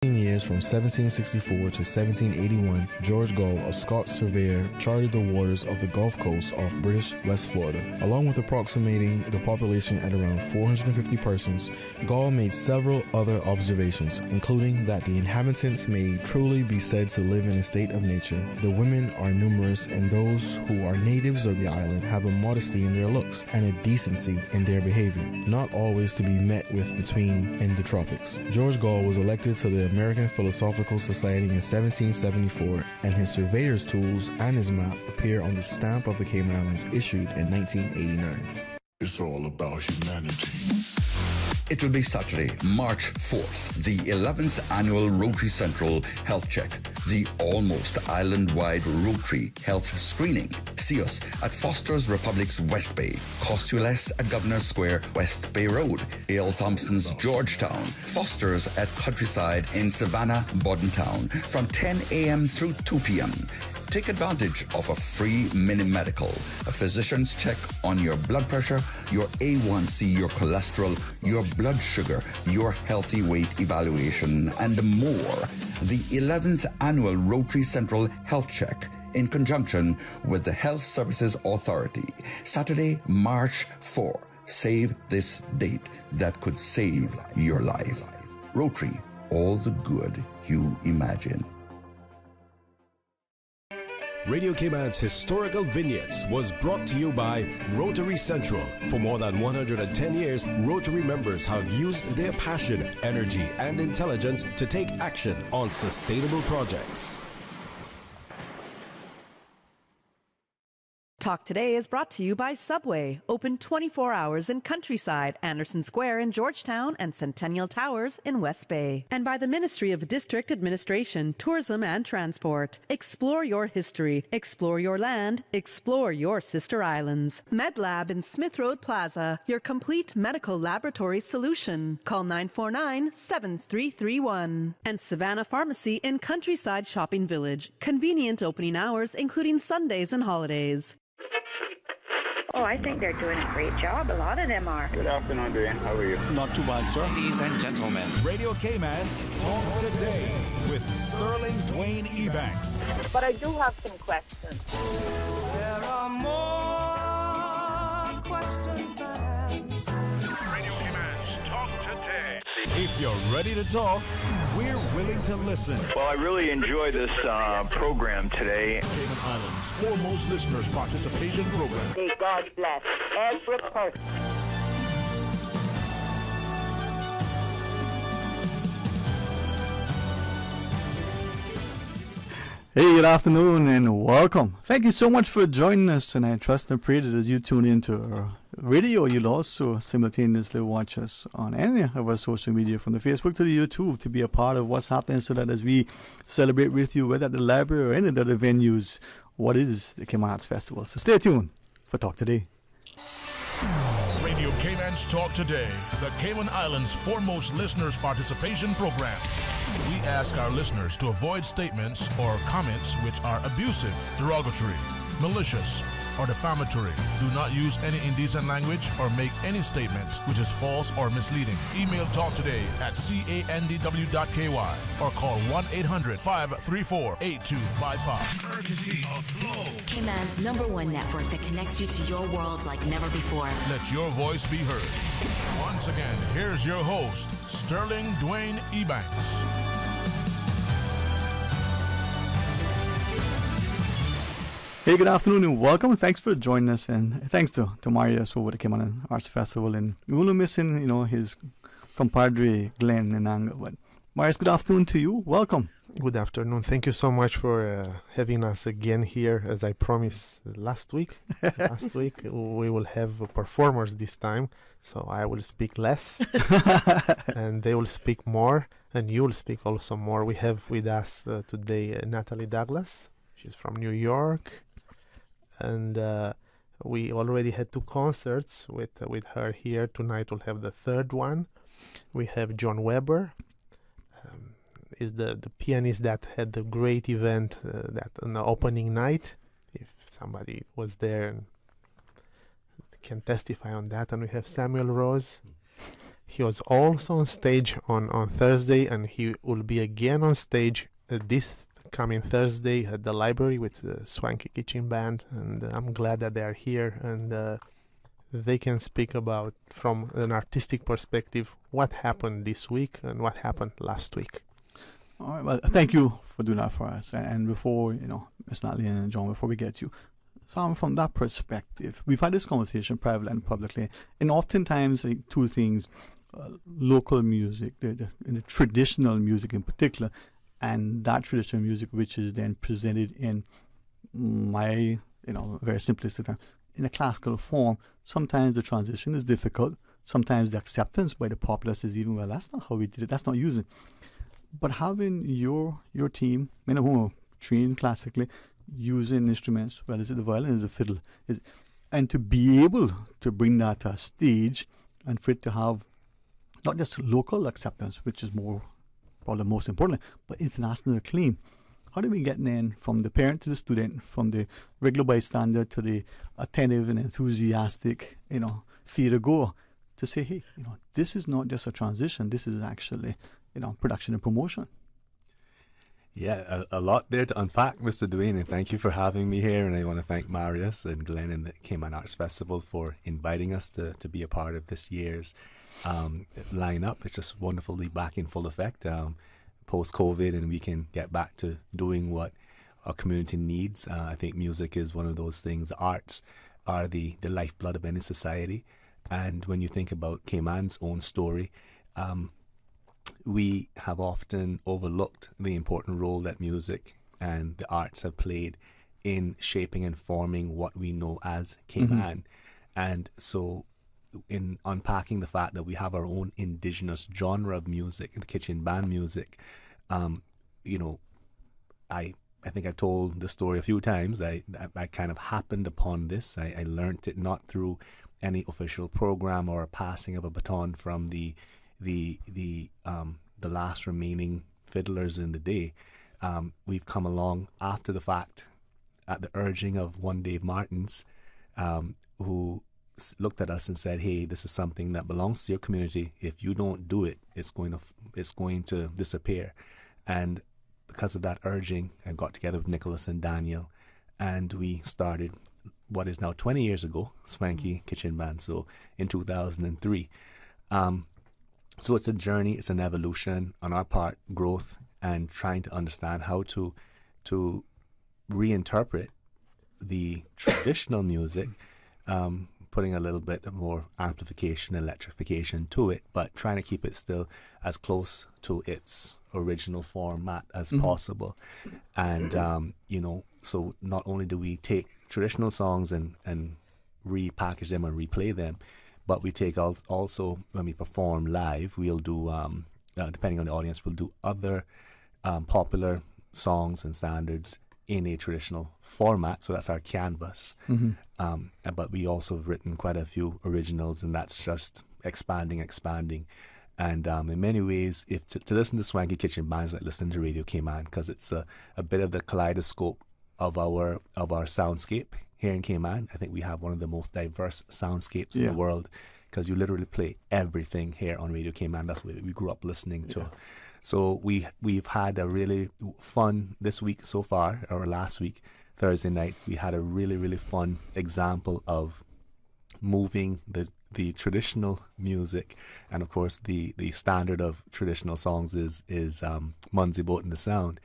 Years from 1764 to 1781, George Gall, a Scots surveyor, charted the waters of the Gulf Coast off British West Florida. Along with approximating the population at around 450 persons, Gall made several other observations, including that the inhabitants may truly be said to live in a state of nature. The women are numerous, and those who are natives of the island have a modesty in their looks and a decency in their behavior, not always to be met with between in the tropics. George Gall was elected to the American Philosophical Society in 1774, and his surveyor's tools and his map appear on the stamp of the Cayman Islands issued in 1989. It's all about humanity. It will be Saturday, March 4th, the 11th annual Rotary Central Health Check, the almost island-wide Rotary Health Screening. See us at Foster's Republic's West Bay, cost you less at Governor Square, West Bay Road, A.L. Thompson's Georgetown, Foster's at Countryside in Savannah, Bordentown, from 10 a.m. through 2 p.m. Take advantage of a free mini-medical, a physician's check on your blood pressure, your A1C, your cholesterol, your blood sugar, your healthy weight evaluation, and more. The 11th Annual Rotary Central Health Check in conjunction with the Health Services Authority. Saturday, March 4. Save this date that could save your life. Rotary, all the good you imagine. Radio Cayman's Historical Vignettes was brought to you by Rotary Central. For more than 110 years, Rotary members have used their passion, energy, and intelligence to take action on sustainable projects. Talk Today is brought to you by Subway, open 24 hours in Countryside, Anderson Square in Georgetown, and Centennial Towers in West Bay. And by the Ministry of District Administration, Tourism and Transport. Explore your history, explore your land, explore your sister islands. MedLab in Smith Road Plaza, your complete medical laboratory solution. Call 949-7331. And Savannah Pharmacy in Countryside Shopping Village, convenient opening hours including Sundays and holidays. Oh, I think they're doing a great job. A lot of them are. Good afternoon, Dwayne. How are you? Not too bad, sir. Ladies and gentlemen, Radio Cayman's Talk Today with Sterling Dwayne Ebanks. But I do have some questions. There are more questions than answers. Radio Cayman's Talk Today. If you're ready to talk, we're willing to listen. Well, I really enjoy this program today. Cayman Islands' foremost listeners participation program. May God bless every person. Hey, good afternoon and welcome. Thank you so much for joining us, and I trust and pray that as you tune into our radio, you'll also simultaneously watch us on any of our social media, from the Facebook to the YouTube, to be a part of what's happening, so that as we celebrate with you, whether at the library or any other venues, what is the Cayman Arts Festival. So stay tuned for Talk Today. Radio Cayman's Talk Today, the Cayman Islands' foremost listeners participation program. We ask our listeners to avoid statements or comments which are abusive, derogatory, malicious, or defamatory. Do not use any indecent language or make any statement which is false or misleading. Email talktoday@candw.ky or call 1-800-534-8255. Courtesy of Flow, Cayman's #1 network that connects you to your world like never before. Let your voice be heard. Once again, here's your host, Sterling Dwayne Ebanks. Hey, good afternoon and welcome. Thanks for joining us, and thanks to Marius over the Cayman Arts Festival. And we will be missing, his compadre Glenn and Angle. But Marius, good afternoon to you. Welcome. Good afternoon. Thank you so much for having us again here. As I promised last week, we will have performers this time. So I will speak less, and they will speak more, and you will speak also more. We have with us today Natalie Douglas. She's from New York. And we already had 2 concerts with her here. Tonight we'll have the third one. We have John Weber, is the pianist that had the great event that on the opening night. If somebody was there and can testify on that. And we have Samuel Rose. He was also on stage on Thursday, and he will be again on stage this coming Thursday at the library with the Swanky Kitchen Band. And I'm glad that they are here, and they can speak about, from an artistic perspective, what happened this week and what happened last week. All right, well, thank you for doing that for us. And before, Ms. Natalie and John, before we get to you, Sam, from that perspective, we've had this conversation privately and publicly, and oftentimes, two things, local music, the traditional music in particular, and that traditional music which is then presented in my, very simplistic term, in a classical form. Sometimes the transition is difficult. Sometimes the acceptance by the populace is even, well, that's not how we did it, that's not using. But having your team, many of whom are trained classically, using instruments, well, is it the violin or the fiddle? And to be able to bring that to a stage and for it to have not just local acceptance, which is probably most important, but international acclaim. How do we get in from the parent to the student, from the regular bystander to the attentive and enthusiastic, theater goer, to say, hey, this is not just a transition, this is actually, production and promotion? Yeah, a lot there to unpack, Mr. Dwayne, and thank you for having me here. And I want to thank Marius and Glenn and the Cayman Arts Festival for inviting us to be a part of this year's lineup. It's just wonderful to be back in full effect post-COVID, and we can get back to doing what our community needs. I think music is one of those things. Arts are the lifeblood of any society. And when you think about Cayman's own story, we have often overlooked the important role that music and the arts have played in shaping and forming what we know as Cayman. And so in unpacking the fact that we have our own indigenous genre of music, the kitchen band music, I think I've told the story a few times. I kind of happened upon this. I learned it not through any official program or a passing of a baton from the last remaining fiddlers in the day. We've come along after the fact at the urging of one Dave Martins, who looked at us and said, hey, this is something that belongs to your community. If you don't do it, it's going to disappear. And because of that urging, I got together with Nicholas and Daniel, and we started what is now 20 years ago, Swanky Kitchen Band, so in 2003. So it's a journey, it's an evolution on our part, growth, and trying to understand how to reinterpret the traditional music, putting a little bit more amplification, electrification to it, but trying to keep it still as close to its original format as possible. And, so not only do we take traditional songs and repackage them and replay them, but we take also, when we perform live, we'll do, depending on the audience, we'll do other popular songs and standards in a traditional format. So that's our canvas. But we also have written quite a few originals, and that's just expanding. And in many ways, if to listen to Swanky Kitchen Bands, like listening to Radio Cayman, because it's a bit of the kaleidoscope of our soundscape here in Cayman. I think we have one of the most diverse soundscapes in the world, because you literally play everything here on Radio Cayman. That's what we grew up listening to. So we've had a really fun this week so far, or last week, Thursday night, we had a really, really fun example of moving the traditional music. And of course, the standard of traditional songs is Munzie Boat and the Sound.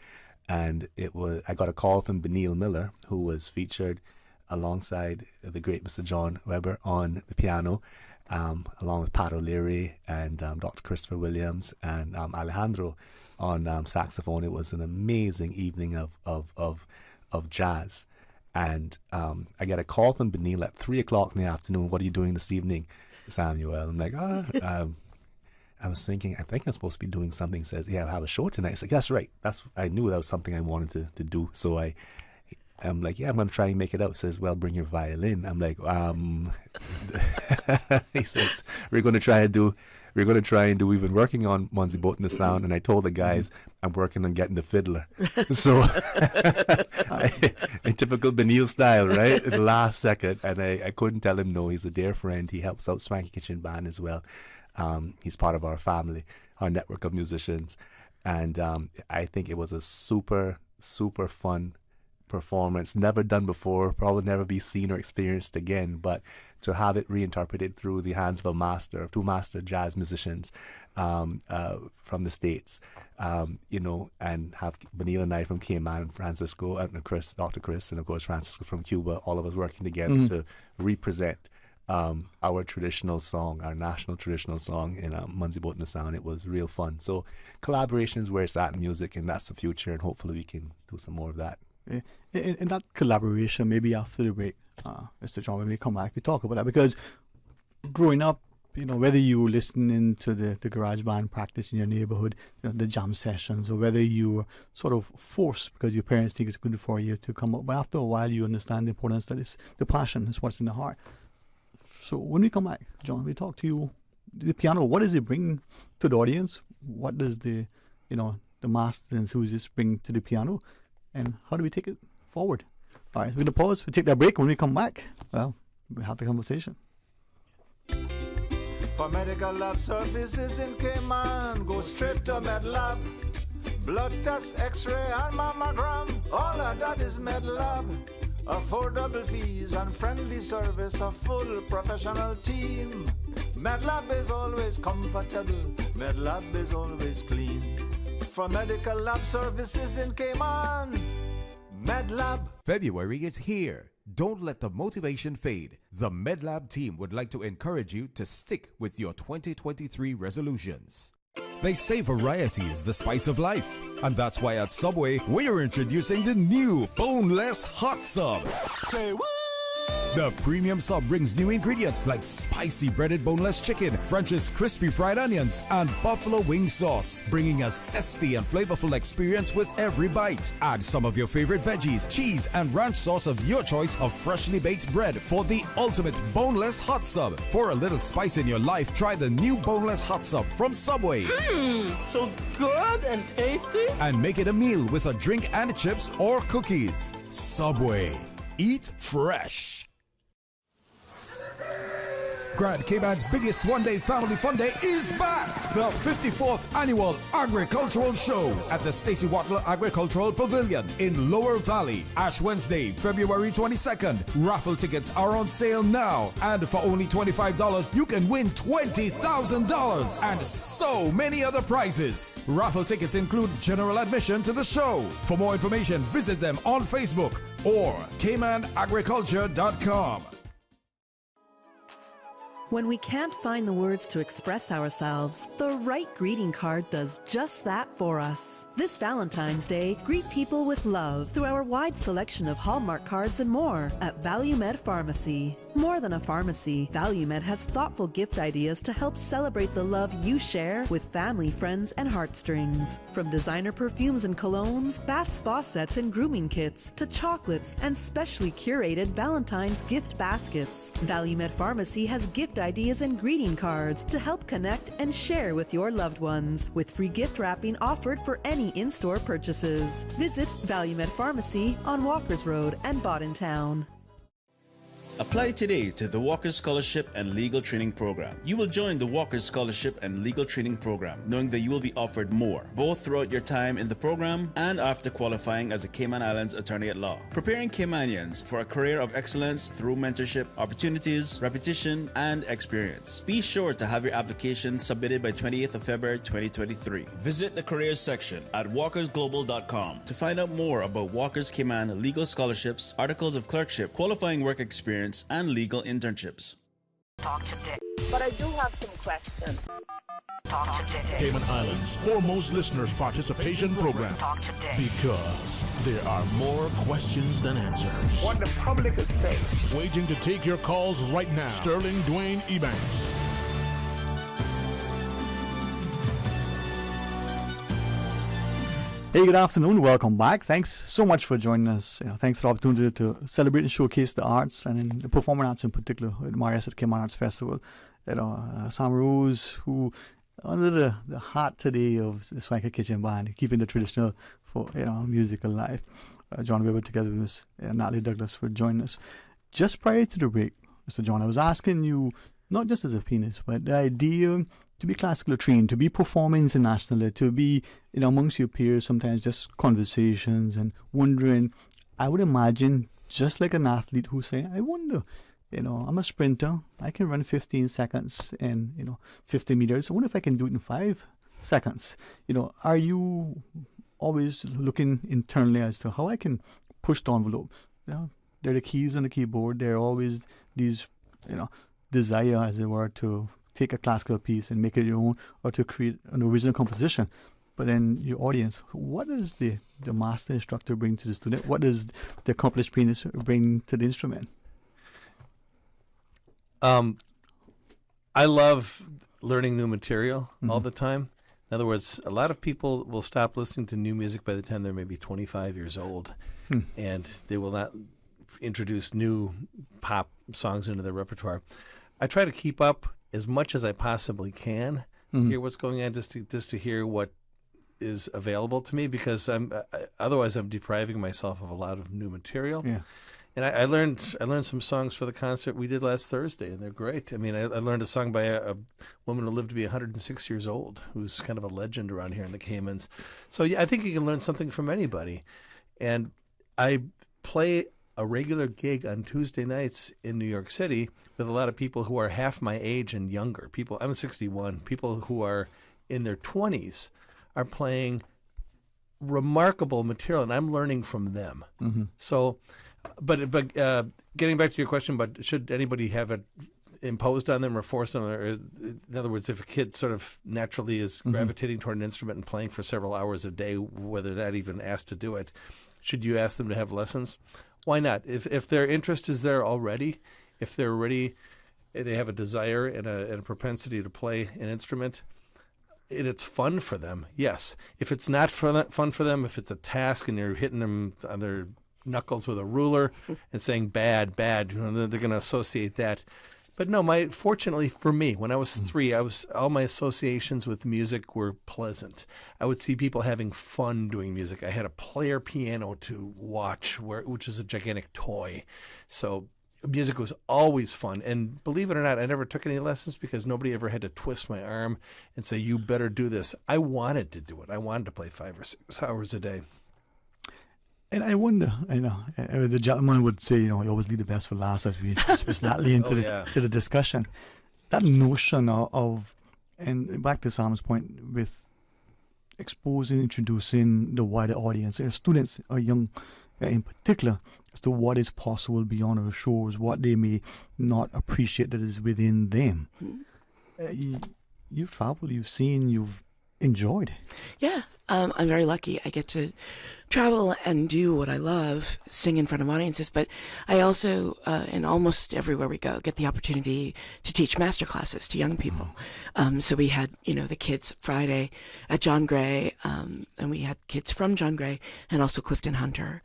And I got a call from Benil Miller, who was featured alongside the great Mr. John Weber on the piano, along with Pat O'Leary and Dr. Christopher Williams and Alejandro on saxophone. It was an amazing evening of jazz. And I get a call from Benil at 3 o'clock in the afternoon. What are you doing this evening, Samuel? I'm like, I was thinking, I think I'm supposed to be doing something. He says, yeah, I have a show tonight. It's like, that's right. I knew that was something I wanted to do. So I'm like, yeah, I'm going to try and make it out. He says, well, bring your violin. I'm like, he says, we're going to try and do, we've been working on Munzie Boat and the Sound, and I told the guys I'm working on getting the fiddler. So, in typical Benil style, right? At the last second, and I couldn't tell him no. He's a dear friend. He helps out Swanky Kitchen Band as well. He's part of our family, our network of musicians. And I think it was a super, super fun performance, never done before, probably never be seen or experienced again, but to have it reinterpreted through the hands of two master jazz musicians from the States, and have Benil and I from Cayman, Francisco, and Dr. Chris, and of course Francisco from Cuba, all of us working together to represent our traditional song, our national traditional song in Munzi Boat in the Sound. It was real fun. So collaboration is where it's at in music, and that's the future, and hopefully we can do some more of that. In that collaboration, maybe after the break, Mr. John, when we come back, we talk about that, because growing up, whether you listening to the garage band practice in your neighborhood, the jam sessions, or whether you were sort of forced because your parents think it's good for you to come up, but after a while you understand the importance that is the passion is what's in the heart. So when we come back, John, we talk to you, the piano, what does it bring to the audience? What does the master enthusiast bring to the piano? And how do we take it forward? All right, we're going to pause. We take that break. When we come back, well, we have the conversation. For medical lab services in Cayman, go straight to MedLab. Blood test, x-ray, and mammogram, all of that is MedLab. Affordable fees and friendly service, a full professional team. MedLab is always comfortable, MedLab is always clean. For medical lab services in Cayman, MedLab. February is here. Don't let the motivation fade. The MedLab team would like to encourage you to stick with your 2023 resolutions. They say variety is the spice of life, and that's why at Subway we're introducing the new boneless hot sub. Say what? The premium sub brings new ingredients like spicy breaded boneless chicken, French's crispy fried onions, and buffalo wing sauce, bringing a zesty and flavorful experience with every bite. Add some of your favorite veggies, cheese, and ranch sauce of your choice of freshly baked bread for the ultimate boneless hot sub. For a little spice in your life, try the new boneless hot sub from Subway. So good and tasty. And make it a meal with a drink and chips or cookies. Subway. Eat fresh. Grand Cayman's biggest one-day family fun day is back. The 54th Annual Agricultural Show at the Stacey Watler Agricultural Pavilion in Lower Valley. Ash Wednesday, February 22nd. Raffle tickets are on sale now. And for only $25, you can win $20,000 and so many other prizes. Raffle tickets include general admission to the show. For more information, visit them on Facebook or CaymanAgriculture.com. When we can't find the words to express ourselves, the right greeting card does just that for us. This Valentine's Day, greet people with love through our wide selection of Hallmark cards and more at ValueMed Pharmacy. More than a pharmacy, ValueMed has thoughtful gift ideas to help celebrate the love you share with family, friends, and heartstrings. From designer perfumes and colognes, bath spa sets and grooming kits, to chocolates and specially curated Valentine's gift baskets, ValueMed Pharmacy has gift ideas and greeting cards to help connect and share with your loved ones, with free gift wrapping offered for any in-store purchases. Visit ValueMed Pharmacy on Walkers Road and Boddentown. Apply today to the Walker's Scholarship and Legal Training Program. You will join the Walker's Scholarship and Legal Training Program, knowing that you will be offered more, both throughout your time in the program and after qualifying as a Cayman Islands attorney at law. Preparing Caymanians for a career of excellence through mentorship, opportunities, repetition, and experience. Be sure to have your application submitted by 28th of February 2023. Visit the careers section at walkersglobal.com to find out more about Walker's Cayman legal scholarships, articles of clerkship, qualifying work experience, and legal internships. Talk today. But I do have some questions. Talk today. Cayman Islands' foremost listeners participation program. Talk today. Because there are more questions than answers. What the public is saying. Waiting to take your calls right now. Sterling Dwayne Ebanks. Hey, good afternoon. Welcome back. Thanks so much for joining us. Thanks for the opportunity to celebrate and showcase the arts, and in the performing arts in particular, with Marius at Cayman Arts Festival. Sam Rose, who under the heart today of the Swanker Kitchen Band, keeping the traditional for music alive. John Weber together with Miss Natalie Douglas for joining us. Just prior to the break, Mr. John, I was asking you, not just as a pianist, but the idea to be classically trained, to be performing internationally, to be, amongst your peers, sometimes just conversations and wondering, I would imagine, just like an athlete who's saying, I wonder, I'm a sprinter, I can run 15 seconds in, 50 meters. I wonder if I can do it in 5 seconds. Are you always looking internally as to how I can push the envelope? They're the keys on the keyboard. There are always these, desire, as it were, to take a classical piece and make it your own, or to create an original composition. But then your audience, what does the master instructor bring to the student? What does the accomplished pianist bring to the instrument? I love learning new material all the time. In other words, a lot of people will stop listening to new music by the time they're maybe 25 years old, and they will not introduce new pop songs into their repertoire. I try to keep up as much as I possibly can, hear what's going on, just to hear what is available to me, because otherwise I'm depriving myself of a lot of new material. Yeah. And I learned some songs for the concert we did last Thursday, and they're great. I mean, I learned a song by a woman who lived to be 106 years old, who's kind of a legend around here in the Caymans. So yeah, I think you can learn something from anybody. And I play a regular gig on Tuesday nights in New York City with a lot of people who are half my age and younger. I'm 61. People who are in their 20s are playing remarkable material, and I'm learning from them. So... But getting back to your question, but should anybody have it imposed on them or forced on them? Or, in other words, if a kid sort of naturally is gravitating toward an instrument and playing for several hours a day, whether they're not even asked to do it, should you ask them to have lessons? Why not? If their interest is there already, if they're already, they have a desire and a propensity to play an instrument, and it's fun for them, yes. If it's not fun for them, if it's a task and you're hitting them on their knuckles with a ruler and saying bad, they're going to associate that. But no, fortunately for me, when I was 3, all my associations with music were pleasant. I would see people having fun doing music. I had a player piano to watch, which is a gigantic toy. So music was always fun. And believe it or not, I never took any lessons because nobody ever had to twist my arm and say, you better do this. I wanted to do it. I wanted to play 5 or 6 hours a day. And I wonder, the gentleman would say, you always leave the best for last as we personally into the discussion. That notion of, and back to Sam's point, with exposing, introducing the wider audience, students or young in particular, as to what is possible beyond our shores, what they may not appreciate that is within them. You've traveled, you've seen, you've enjoyed. Yeah, I'm very lucky. I get to travel and do what I love, sing in front of audiences, but I also, in almost everywhere we go, get the opportunity to teach master classes to young people. So we had, the kids Friday at John Gray, and we had kids from John Gray and also Clifton Hunter.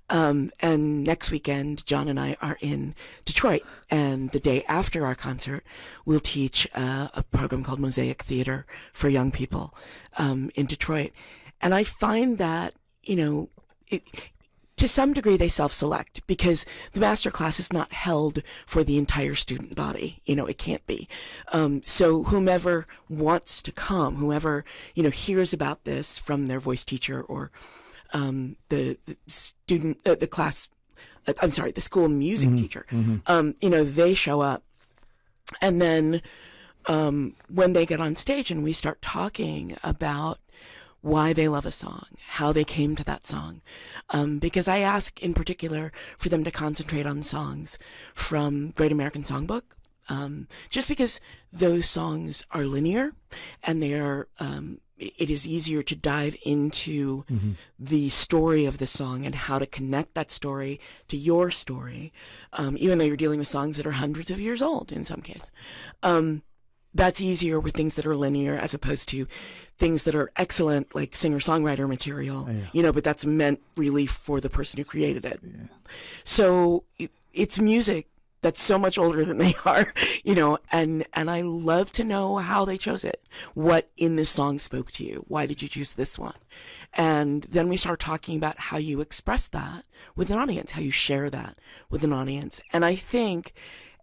And next weekend, John and I are in Detroit, and the day after our concert, we'll teach a program called Mosaic Theater for young people in Detroit. And I find that, to some degree they self-select because the master class is not held for the entire student body. It can't be. So whomever wants to come, whoever, hears about this from their voice teacher or the student, the school music teacher, they show up. And then when they get on stage and we start talking about why they love a song, how they came to that song. Because I ask in particular for them to concentrate on songs from Great American Songbook, just because those songs are linear and they are, it is easier to dive into the story of the song and how to connect that story to your story, even though you're dealing with songs that are hundreds of years old in some cases. That's easier with things that are linear as opposed to things that are excellent, like singer-songwriter material, but that's meant really for the person who created it. Yeah. So it's music that's so much older than they are, and I love to know how they chose it. What in this song spoke to you? Why did you choose this one? And then we start talking about how you express that with an audience, how you share that with an audience. And I think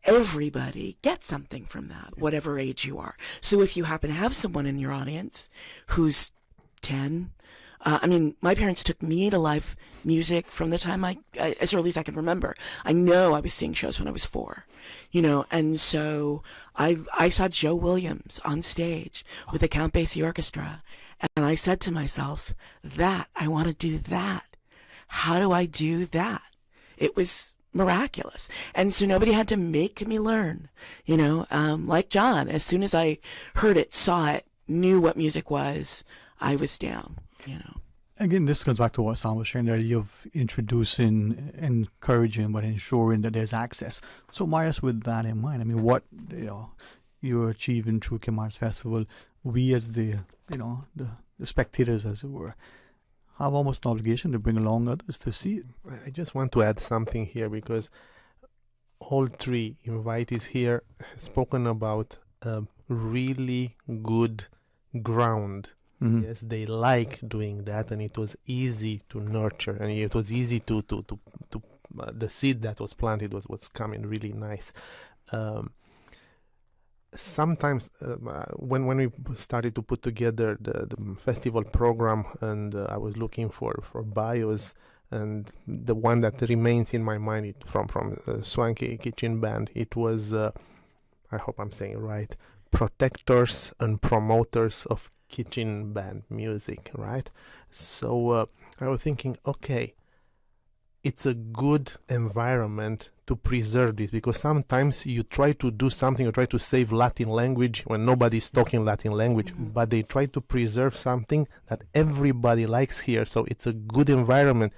everybody gets something from that, whatever age you are. So if you happen to have someone in your audience who's 10, my parents took me to live music from the time as early as I can remember. I know I was seeing shows when I was 4, and so I saw Joe Williams on stage with the Count Basie Orchestra, and I said to myself, I want to do that. How do I do that? It was miraculous. And so nobody had to make me learn, like John. As soon as I heard it, saw it, knew what music was, I was down, Again, this goes back to what Sam was sharing, the idea of introducing, encouraging, but ensuring that there's access. So, Marius, with that in mind, what you're achieving through Kim Arts Festival, we as the spectators, as it were, have almost an obligation to bring along others to see it. I just want to add something here, because all 3 invitees here have spoken about really good ground. Mm-hmm. Yes, they like doing that, and it was easy to nurture, and it was easy to the seed that was planted was coming really nice. Sometimes when we started to put together the festival program, and I was looking for bios, and the one that remains in my mind from Swanky Kitchen Band, it was I hope I'm saying it right, protectors and promoters of kitchen band music, right? So I was thinking, okay, it's a good environment to preserve this, because sometimes you try to do something, you try to save Latin language when nobody's talking Latin language, but they try to preserve something that everybody likes here. So it's a good environment.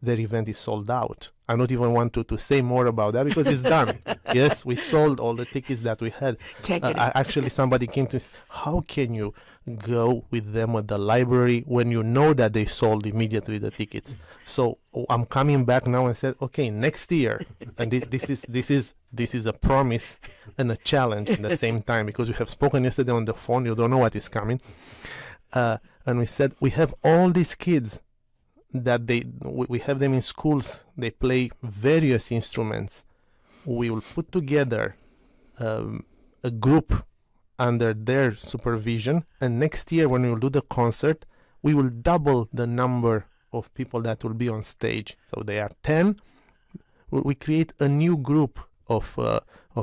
Their event is sold out. I don't even want to say more about that, because it's done. Yes, we sold all the tickets that we had. Actually, somebody came to me, how can you go with them at the library when you know that they sold immediately the tickets? So I'm coming back now and said, okay, next year. And this is a promise and a challenge at the same time, because we have spoken yesterday on the phone. You don't know what is coming. And we said, we have all these kids that we have them in schools. They play various instruments. We will put together a group under their supervision, and next year when we will do the concert, we will double the number of people that will be on stage. So they are 10. We create a new group of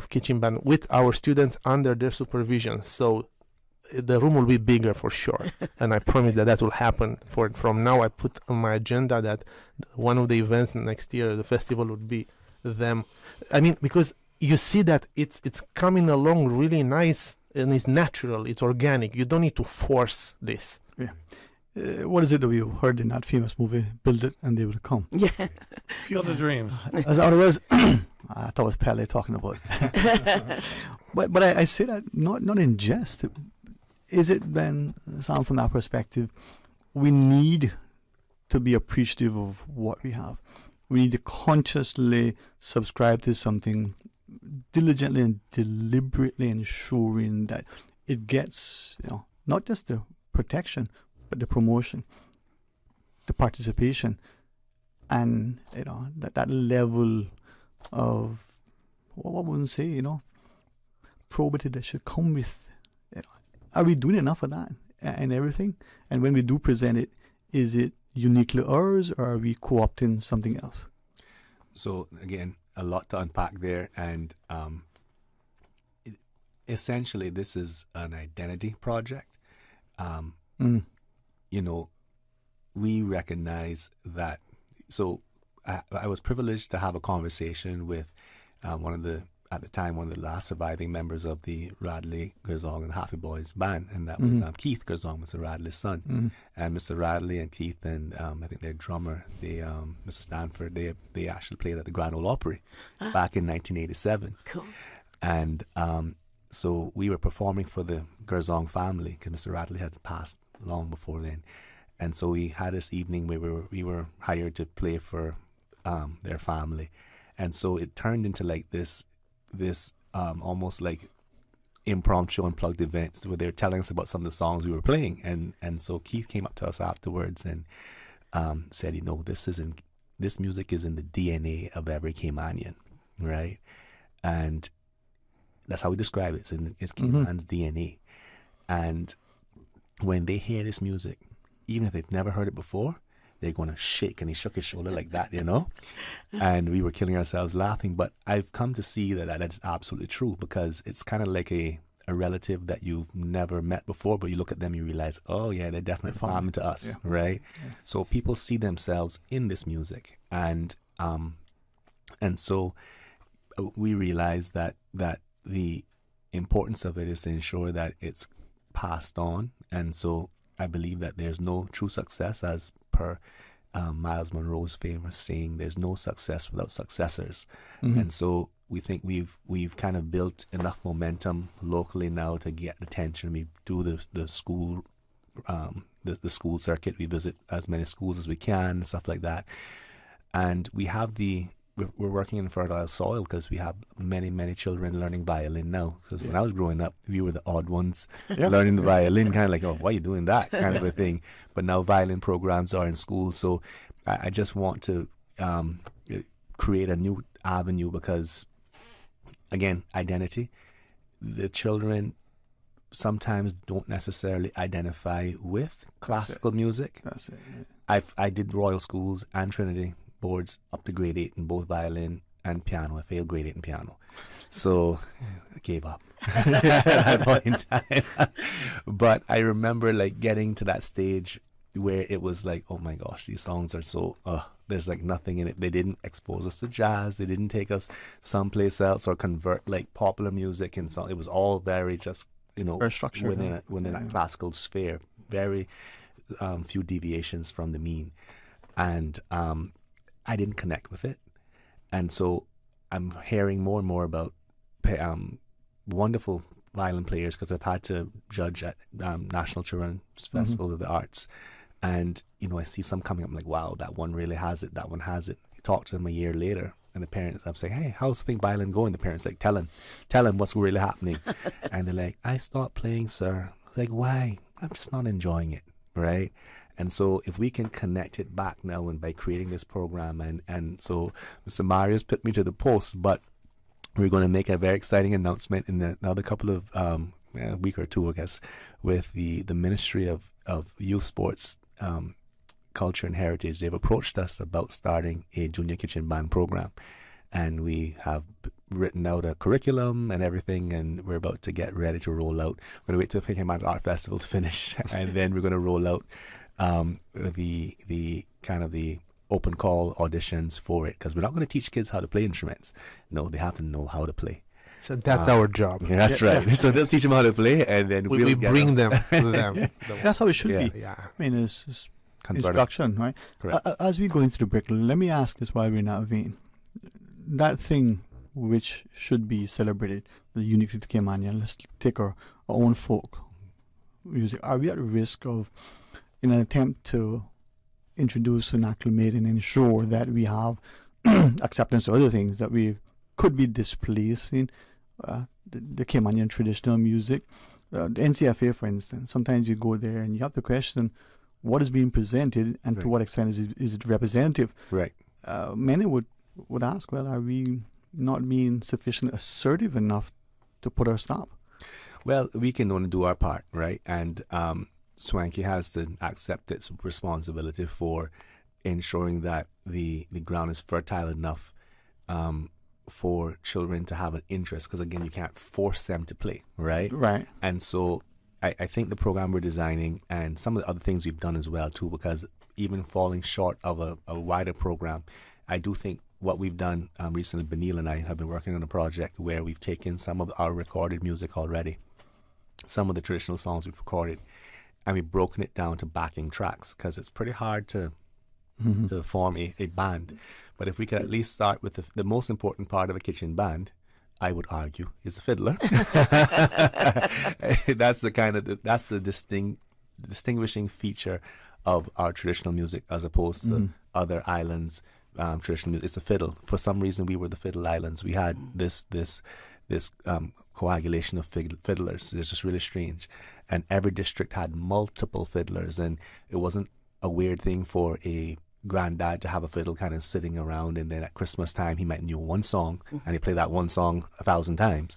kitchen band with our students under their supervision. So the room will be bigger for sure, and I promise that will happen. From now, I put on my agenda that one of the events next year, the festival, would be them. Because you see that it's coming along really nice, and it's natural, it's organic. You don't need to force this. Yeah. What is it that we heard in that famous movie, Build It and They Will Come? Yeah. Field of Dreams. As otherwise, I thought it was Pele talking about it. but I say that not in jest. Is it then, Sam, from that perspective, we need to be appreciative of what we have. We need to consciously subscribe to something, diligently and deliberately ensuring that it gets, not just the protection, but the promotion, the participation, and that level of what would one say, probity that should come with. Are we doing enough of that and everything? And when we do present it, is it uniquely ours, or are we co-opting something else? So again, a lot to unpack there, and essentially this is an identity project. We recognize that. So I was privileged to have a conversation with one of the last surviving members of the Radley, Gerzong and Happy Boys band, and that was Keith Gerzong, Mr. Radley's son. And Mr. Radley and Keith and I think their drummer, Mr. Stanford, they actually played at the Grand Ole Opry back in 1987. Cool. And so we were performing for the Gerzong family, because Mr. Radley had passed long before then. And so we had this evening where we were hired to play for their family. And so it turned into like this almost like impromptu unplugged event where they were telling us about some of the songs we were playing, and so Keith came up to us afterwards and said, this music is in the DNA of every Caymanian, right? And That's how we describe it. It's Cayman's DNA. And when they hear this music, even if they've never heard it before, they're going to shake. And he shook his shoulder like that, you know? And we were killing ourselves laughing. But I've come to see that is absolutely true, because it's kind of like a relative that you've never met before, but you look at them, you realize, oh yeah, they're definitely family to us, right? Yeah. So people see themselves in this music, and so we realize that the importance of it is to ensure that it's passed on. And so I believe that there's no true success, as per Miles Monroe's famous saying, there's no success without successors. And so we think we've kind of built enough momentum locally now to get attention. We do the school the school circuit. We visit as many schools as we can and stuff like that. And we have we're working in fertile soil, because we have many children learning violin now. Because when I was growing up, we were the odd ones learning the violin, kind of like, oh, why are you doing that, kind of a thing. But now violin programs are in school. So I just want to create a new avenue, because again, identity. The children sometimes don't necessarily identify with classical music. That's it. Yeah. I did Royal Schools and Trinity boards up to grade 8 in both violin and piano. I failed grade 8 in piano, so I gave up at that point in time. But I remember like getting to that stage where it was like, oh my gosh, these songs are so there's like nothing in it. They didn't expose us to jazz. They didn't take us someplace else or convert like popular music and so. It was all very just, you know, very structured within that classical sphere. Very few deviations from the mean, and I didn't connect with it. And so I'm hearing more and more about wonderful violin players, because I've had to judge at National Children's Festival of the Arts. And, you know, I see some coming up, I'm like, wow, that one really has it. That one has it. You talk to them a year later, and the parents, I'm saying, hey, how's the thing violin going? The parents like, tell him what's really happening. And they're like, I stopped playing, sir. Like, why? I'm just not enjoying it, right? And so if we can connect it back now, and by creating this program, and so Mr. Marius put me to the post, but we're going to make a very exciting announcement in another couple of a week or two, I guess, with the Ministry of Youth Sports, Culture and Heritage. They've approached us about starting a junior kitchen band program, and we have written out a curriculum and everything, and we're about to get ready to roll out. We're going to wait till Cayman Art Festival to finish, and then we're going to roll out the kind of the open call auditions for it, because we're not going to teach kids how to play instruments. No, they have to know how to play. So that's our job. Yeah, that's right. So they'll teach them how to play, and then we bring them to them. That's how it should be. Yeah. I mean, it's instruction, right? Correct. As we go into the break, let me ask this while we're in that vein. That thing which should be celebrated, the uniquely to Caymanian, let's take our own folk music. Are we at risk of, in an attempt to introduce and acclimate and ensure that we have acceptance of other things, that we could be displacing the Caymanian traditional music? The NCFA, for instance, sometimes you go there and you have to question what is being presented and to what extent is it representative. Right. Many would ask, well, are we not being sufficiently assertive enough to put our stop? Well, we can only do our part, right? And Swanky has to accept its responsibility for ensuring that the ground is fertile enough for children to have an interest, because again, you can't force them to play, right? Right. And so I think the program we're designing, and some of the other things we've done as well too, because even falling short of a wider program, I do think what we've done recently, Benil and I have been working on a project where we've taken some of our recorded music already, some of the traditional songs we've recorded, and we've broken it down to backing tracks, because it's pretty hard to form a band. But if we could at least start with the most important part of a kitchen band, I would argue, is the fiddler. That's the distinguishing feature of our traditional music as opposed to other islands' traditional music. It's the fiddle. For some reason, we were the fiddle islands. We had this coagulation of fiddlers. It's just really strange. And every district had multiple fiddlers, and it wasn't a weird thing for a granddad to have a fiddle kind of sitting around, and then at Christmas time he might know one song and he play that one song 1,000 times,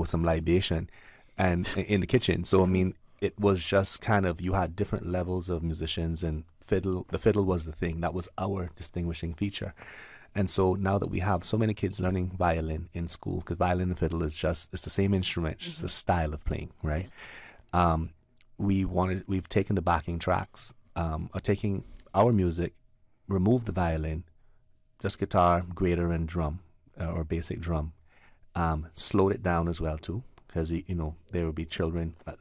some libation and in the kitchen. So I mean, it was just kind of, you had different levels of musicians, and the fiddle was the thing that was our distinguishing feature. And so now that we have so many kids learning violin in school, because violin and fiddle is it's the same instrument, it's just a style of playing, right? We've taken the backing tracks, or taking our music, remove the violin, just guitar, grater, and drum, or basic drum, slowed it down as well too, because there would be children at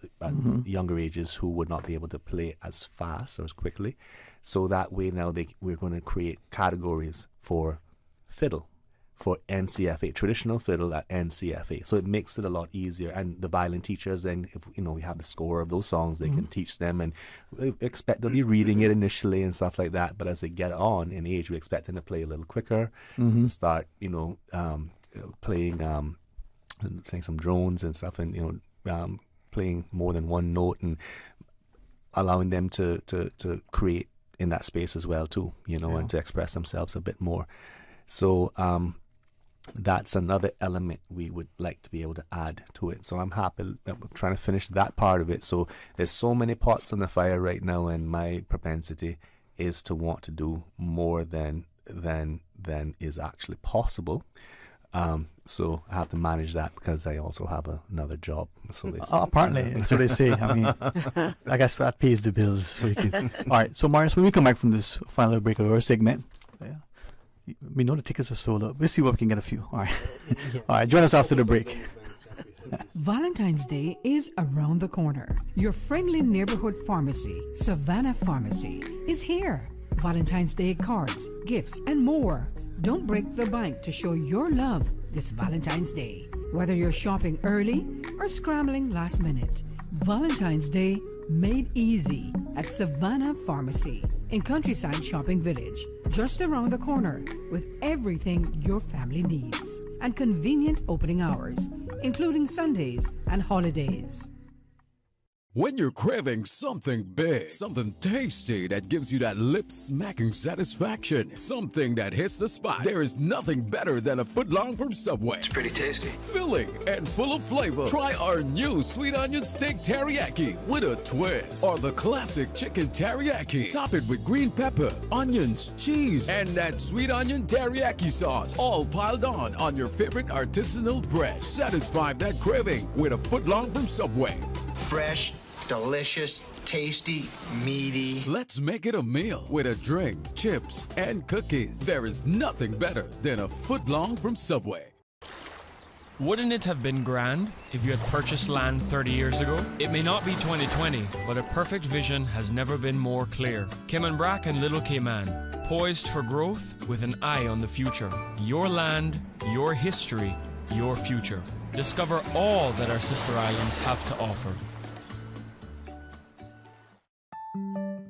younger ages who would not be able to play as fast or as quickly. So that way now we're going to create categories for fiddle, for NCFA, traditional fiddle at NCFA. So it makes it a lot easier. And the violin teachers, then, if we have the score of those songs, they can teach them, and we expect they'll be reading it initially and stuff like that. But as they get on in age, we expect them to play a little quicker, start, playing some drones and stuff, and playing more than one note, and allowing them to create in that space as well too, and to express themselves a bit more. So that's another element we would like to be able to add to it. So I'm happy that we're trying to finish that part of it. So there's so many pots on the fire right now, and my propensity is to want to do more than is actually possible. So I have to manage that, because I also have another job. So they say. Apparently, so they say. I mean, I guess that pays the bills. So you can. All right. So Marius, when we come back from this final break of our segment, we know the tickets are sold out. We'll see what we can get a few. All right. All right. Join us after the break. Valentine's Day is around the corner. Your friendly neighborhood pharmacy, Savannah Pharmacy, is here. Valentine's Day cards, gifts, and more. Don't break the bank to show your love this Valentine's Day. Whether you're shopping early or scrambling last minute, Valentine's Day made easy at Savannah Pharmacy in Countryside Shopping Village, just around the corner, with everything your family needs and convenient opening hours, including Sundays and holidays. When you're craving something big, something tasty that gives you that lip-smacking satisfaction, something that hits the spot, there is nothing better than a footlong from Subway. It's pretty tasty. Filling and full of flavor. Try our new sweet onion steak teriyaki with a twist, or the classic chicken teriyaki. Top it with green pepper, onions, cheese, and that sweet onion teriyaki sauce, all piled on your favorite artisanal bread. Satisfy that craving with a footlong from Subway. Fresh, delicious, tasty, meaty. Let's make it a meal with a drink, chips, and cookies. There is nothing better than a footlong from Subway. Wouldn't it have been grand if you had purchased land 30 years ago? It may not be 2020, but a perfect vision has never been more clear. Cayman Brac and Little Cayman, poised for growth with an eye on the future. Your land, your history, your future. Discover all that our sister islands have to offer.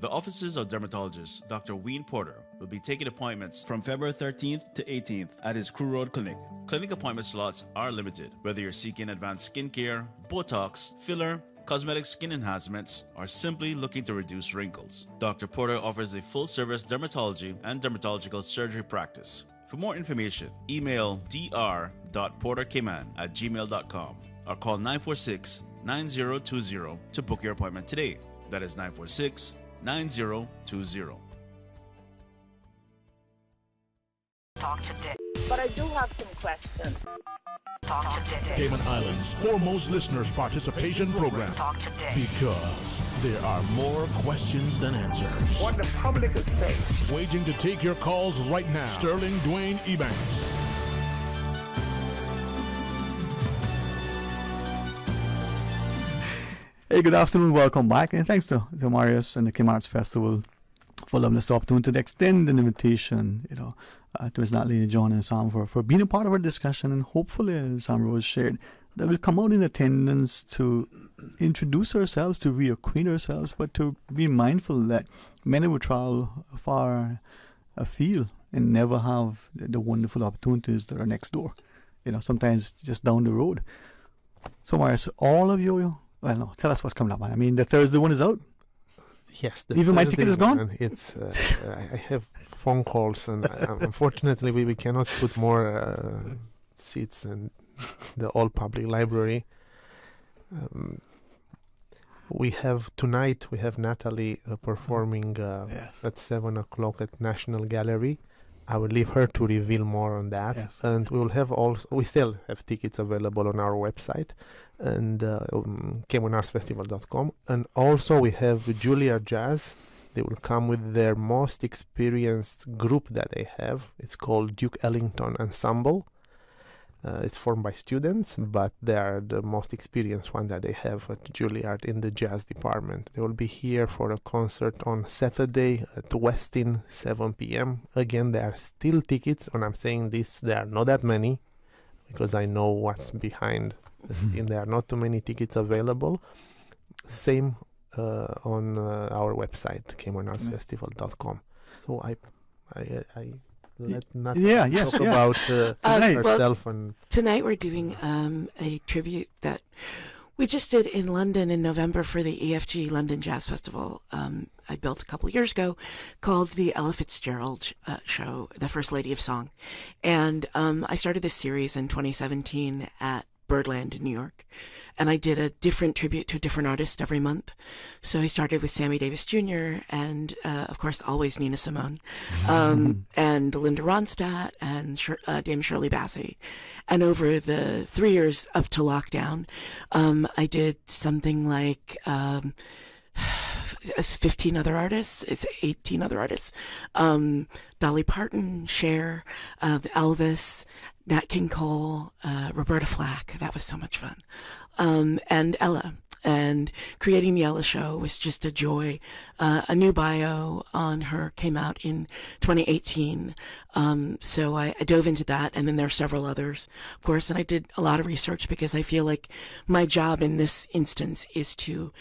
The offices of dermatologist Dr. Dwayne Porter will be taking appointments from February 13th to 18th at his Crew Road Clinic. Clinic appointment slots are limited. Whether you're seeking advanced skincare, Botox, filler, cosmetic skin enhancements, or simply looking to reduce wrinkles, Dr. Porter offers a full-service dermatology and dermatological surgery practice. For more information, email dr.portercayman@gmail.com or call 946-9020 to book your appointment today. That is 946-9020. Talk today. But I do have some questions. Talk today. Cayman Islands' foremost listeners participation program. Talk today. Because there are more questions than answers. What the public is saying. Waging to take your calls right now. Sterling Dwayne Ebanks. Hey, good afternoon. Welcome back. And thanks to Marius and the Cayman Arts Festival for allowing us the opportunity to extend an invitation, to Ms. Natalie, John, and Sam for being a part of our discussion. And hopefully, as Sam Rose shared, that we'll come out in attendance to introduce ourselves, to reacquaint ourselves, but to be mindful that many will travel far afield and never have the wonderful opportunities that are next door. Sometimes just down the road. So, Marius, all of you, well, no, tell us what's coming up. I mean, the Thursday one is out. Yes, even my ticket is gone. It's I have phone calls, and unfortunately we cannot put more seats in the all public library. We have tonight. We have Natalie performing at 7:00 at National Gallery. I will leave her to reveal more on that. Yes. And we will have we still have tickets available on our website and CaymanArtsFestival.com. And also we have Juilliard Jazz. They will come with their most experienced group that they have. It's called Duke Ellington Ensemble. It's formed by students, but they are the most experienced one that they have at Juilliard in the jazz department. They will be here for a concert on Saturday at Westin, 7 p.m. Again, there are still tickets, and I'm saying this, there are not that many, because I know what's behind the scene. There are not too many tickets available. Same on our website, CaymanArtsFestival.com. So I let Natalie talk about herself. And tonight we're doing a tribute that we just did in London in November for the EFG London Jazz Festival. I built a couple of years ago, called the Ella Fitzgerald Show, the First Lady of Song. And I started this series in 2017 at Birdland in New York. And I did a different tribute to a different artist every month. So I started with Sammy Davis Jr. and, of course, always Nina Simone, and Linda Ronstadt and Dame Shirley Bassey. And over the 3 years up to lockdown, I did something like 15 other artists. It's 18 other artists. Dolly Parton, Cher, Elvis, Nat King Cole, Roberta Flack. That was so much fun. And Ella. And creating the Ella Show was just a joy. A new bio on her came out in 2018. So I dove into that, and then there are several others, of course. And I did a lot of research because I feel like my job in this instance is to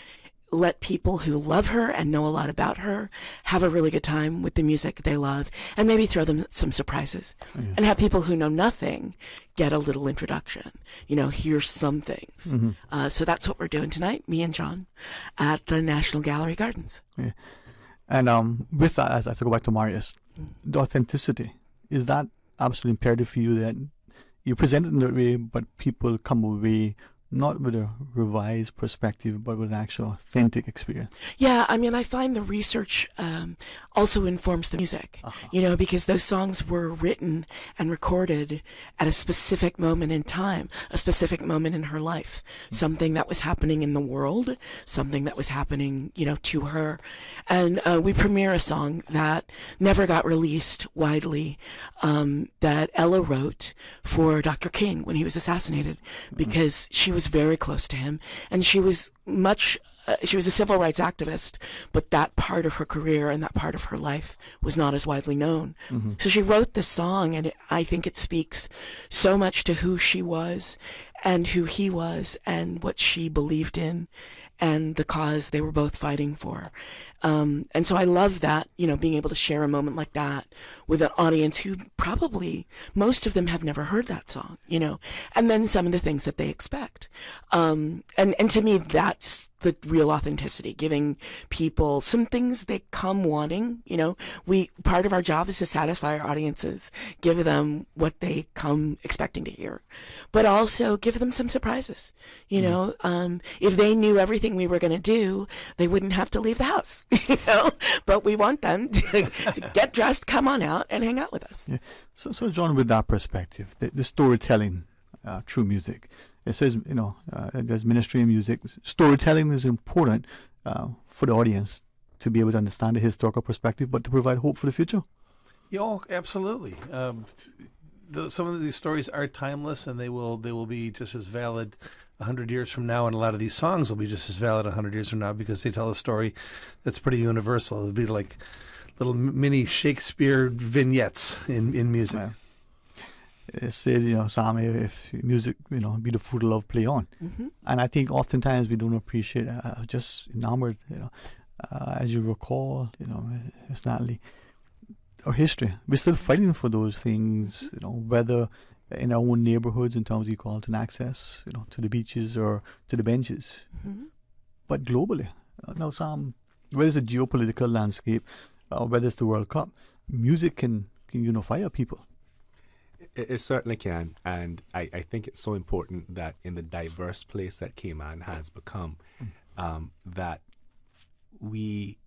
let people who love her and know a lot about her have a really good time with the music they love, and maybe throw them some surprises. And have people who know nothing get a little introduction, hear some things. So that's what we're doing tonight, me and John, at the National Gallery Gardens. Yeah. And with that, as I go back to Marius, the authenticity, is that absolutely imperative for you, that you present it in that way, but people come away not with a revised perspective, but with an actual authentic experience? Yeah, I mean, I find the research also informs the music, because those songs were written and recorded at a specific moment in time, a specific moment in her life, something that was happening in the world, something that was happening, to her. And we premiere a song that never got released widely, that Ella wrote for Dr. King when he was assassinated, because she was very close to him, and she was she was a civil rights activist, but that part of her career and that part of her life was not as widely known. So she wrote this song, and I think it speaks so much to who she was and who he was and what she believed in and the cause they were both fighting for. And so I love that, being able to share a moment like that with an audience who probably, most of them have never heard that song, and then some of the things that they expect. And to me, that's the real authenticity, giving people some things they come wanting. Part of our job is to satisfy our audiences, give them what they come expecting to hear, but also give them some surprises. If they knew everything we were going to do, they wouldn't have to leave the house. But we want them to get dressed, come on out, and hang out with us. Yeah. So John, with that perspective, the storytelling through music, it says, there's ministry in music. Storytelling is important for the audience to be able to understand the historical perspective, but to provide hope for the future. Yeah, absolutely. Some of these stories are timeless, and they will be just as valid 100 years from now, and a lot of these songs will be just as valid 100 years from now because they tell a story that's pretty universal. It'll be like little mini Shakespeare vignettes in music. Yeah. It said, Sam, if music, be the food of love, play on. And I think oftentimes we don't appreciate, just enamored, as you recall, it's Natalie, our history. We're still fighting for those things, whether in our own neighborhoods in terms of equality and access, to the beaches or to the benches. But globally, now Sam, whether it's a geopolitical landscape or whether it's the World Cup, music can unify our people. It certainly can, and I think it's so important that in the diverse place that Cayman has become, that we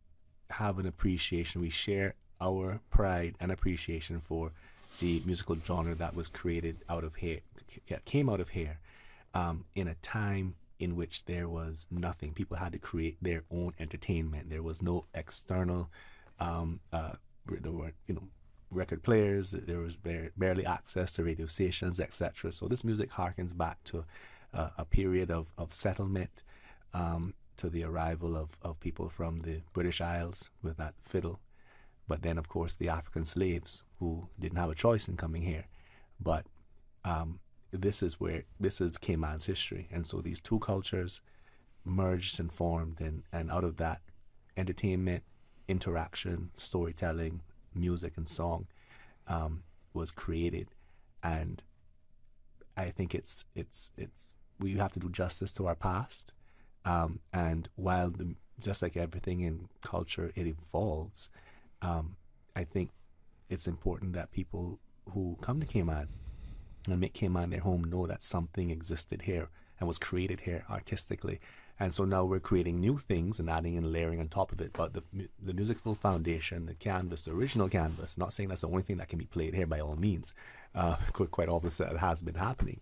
have an appreciation, we share our pride and appreciation for the musical genre that was created out of here, came out of here, in a time in which there was nothing. People had to create their own entertainment. There was no external, there were, record players. There was barely access to radio stations, etc. So this music harkens back to a period of settlement, to the arrival of people from the British Isles with that fiddle. But then, of course, the African slaves who didn't have a choice in coming here. But this is Cayman's history. And so these two cultures merged and formed, and out of that, entertainment, interaction, storytelling, music and song was created. And I think it's we have to do justice to our past, and while just like everything in culture, it evolves. I think it's important that people who come to Cayman and make Cayman their home know that something existed here and was created here artistically. And so now we're creating new things and adding and layering on top of it. But the musical foundation, the canvas, the original canvas, not saying that's the only thing that can be played here by all means. Quite opposite, it has been happening.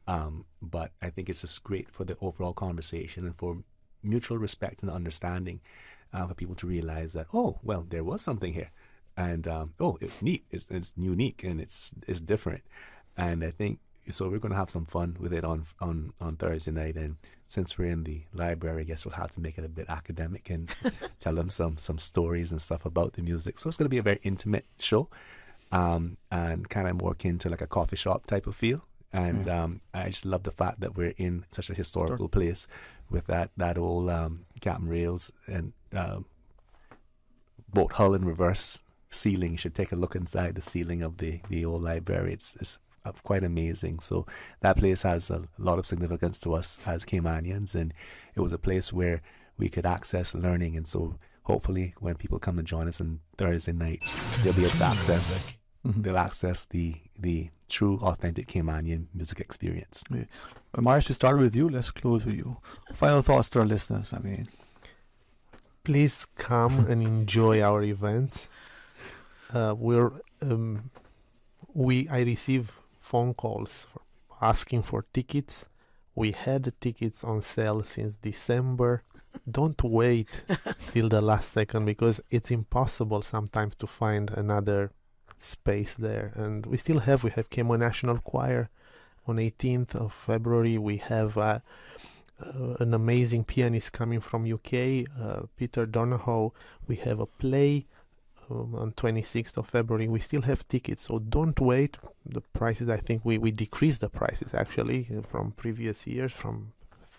But I think it's just great for the overall conversation and for mutual respect and understanding, for people to realize that, oh, well, there was something here. And, oh, it's neat, it's unique, and it's different. And I think, so we're going to have some fun with it on Thursday night. And since we're in the library, I guess we'll have to make it a bit academic and tell them some stories and stuff about the music. So it's going to be a very intimate show, and kind of more akin to like a coffee shop type of feel. And I just love the fact that we're in such a historical place with that old cap and rails and boat hull in reverse ceiling. You should take a look inside the ceiling of the old library. It's quite amazing. So that place has a lot of significance to us as Caymanians, and it was a place where we could access learning. And so hopefully when people come to join us on Thursday night, they'll be able to access they'll access the true authentic Caymanian music experience. Yeah. Well, Marius, to start with you, let's close with you. Final thoughts to our listeners. I mean, please come and enjoy our events. I receive phone calls asking for tickets. We had the tickets on sale since December. Don't wait till the last second, because it's impossible sometimes to find another space there. And we have Cayman National Choir on 18th of February. We have an amazing pianist coming from UK, Peter Donahoe. We have a play on 26th of February. We still have tickets, so don't wait. The prices, I think we decreased the prices actually from previous years, from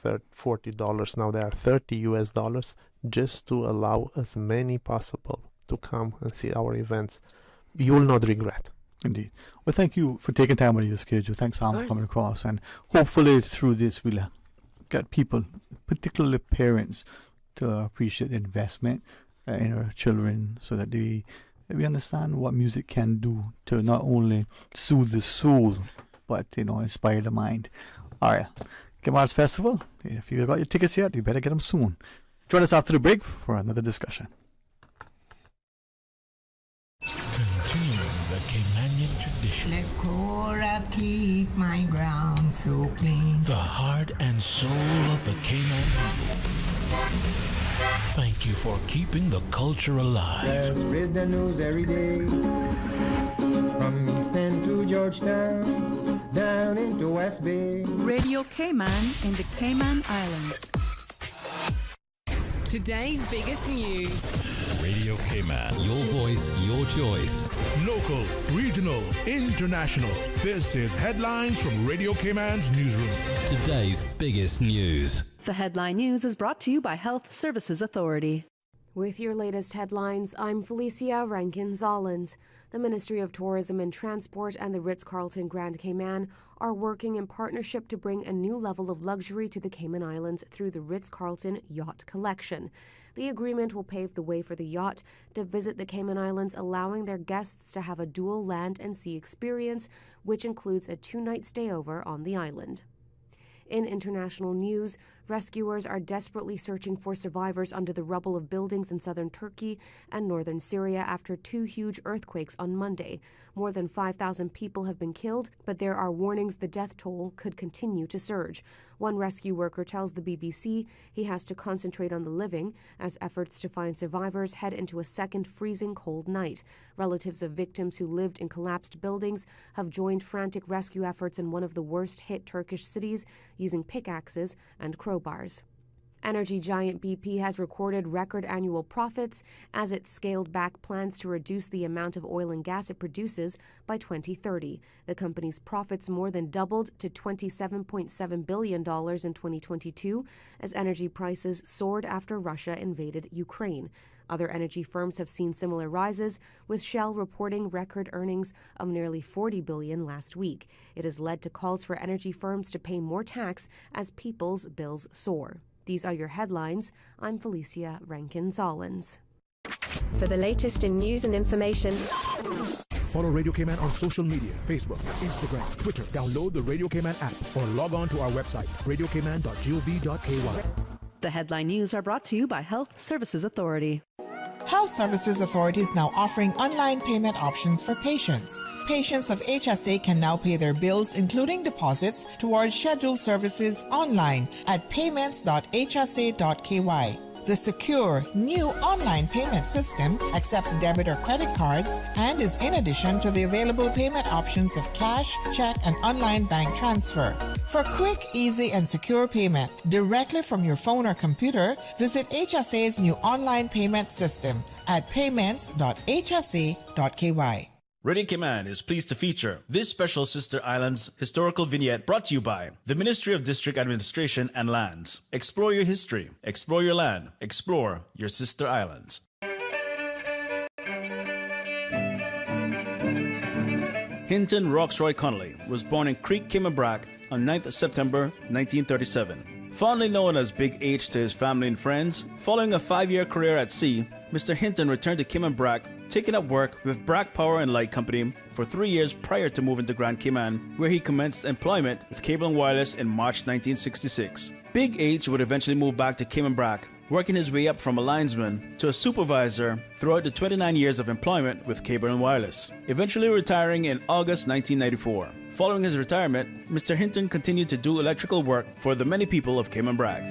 $40, now they are $30 just to allow as many possible to come and see our events. You will not regret. Indeed. Well, thank you for taking time out of your schedule. Thanks, Sam, for coming across. And hopefully through this we'll get people, particularly parents, to appreciate investment in our children, so that we understand what music can do to not only soothe the soul, but inspire the mind. All right, Cayman's Festival. If you got your tickets yet, you better get them soon. Join us after the break for another discussion. Continuing the Caymanian tradition. Let Cora keep my ground so clean. The heart and soul of the Cayman people. Thank you for keeping the culture alive. There's read the news every day. From East End to Georgetown, down into West Bay. Radio Cayman in the Cayman Islands. Today's biggest news. Radio Cayman. Your voice, your choice. Local, regional, international. This is Headlines from Radio Cayman's newsroom. Today's biggest news. The headline news is brought to you by Health Services Authority. With your latest headlines, I'm Felicia Rankin-Zollins. The Ministry of Tourism and Transport and the Ritz-Carlton Grand Cayman are working in partnership to bring a new level of luxury to the Cayman Islands through the Ritz-Carlton Yacht Collection. The agreement will pave the way for the yacht to visit the Cayman Islands, allowing their guests to have a dual land and sea experience, which includes a 2-night stayover on the island. In international news, rescuers are desperately searching for survivors under the rubble of buildings in southern Turkey and northern Syria after 2 huge earthquakes on Monday. More than 5,000 people have been killed, but there are warnings the death toll could continue to surge. One rescue worker tells the BBC he has to concentrate on the living as efforts to find survivors head into a second freezing cold night. Relatives of victims who lived in collapsed buildings have joined frantic rescue efforts in one of the worst-hit Turkish cities using pickaxes and crowbars. Energy giant BP has recorded record annual profits as it scaled back plans to reduce the amount of oil and gas it produces by 2030. The company's profits more than doubled to $27.7 billion in 2022 as energy prices soared after Russia invaded Ukraine. Other energy firms have seen similar rises, with Shell reporting record earnings of nearly $40 billion last week. It has led to calls for energy firms to pay more tax as people's bills soar. These are your headlines. I'm Felicia Rankin-Zollins. For the latest in news and information, follow Radio Cayman on social media, Facebook, Instagram, Twitter. Download the Radio Cayman app or log on to our website, radiocayman.gov.ky. The headline news are brought to you by Health Services Authority. Health Services Authority is now offering online payment options for patients. Patients of HSA can now pay their bills, including deposits, towards scheduled services online at payments.hsa.ky. The secure, new online payment system accepts debit or credit cards and is in addition to the available payment options of cash, check, and online bank transfer. For quick, easy, and secure payment directly from your phone or computer, visit HSA's new online payment system at payments.hsa.ky. Radio Cayman is pleased to feature this special Sister Islands historical vignette brought to you by the Ministry of District Administration and Lands. Explore your history, explore your land, explore your Sister Islands. Hinton Roxroy Connolly was born in Creek, Cayman Brac on 9th September 1937. Fondly known as Big H to his family and friends, following a 5-year career at sea, Mr. Hinton returned to Cayman Brac, taking up work with Brac Power and Light Company for 3 years prior to moving to Grand Cayman, where he commenced employment with Cable and Wireless in March 1966. Big H would eventually move back to Cayman Brac, working his way up from a linesman to a supervisor throughout the 29 years of employment with Cable and Wireless, eventually retiring in August 1994. Following his retirement, Mr. Hinton continued to do electrical work for the many people of Cayman Brac.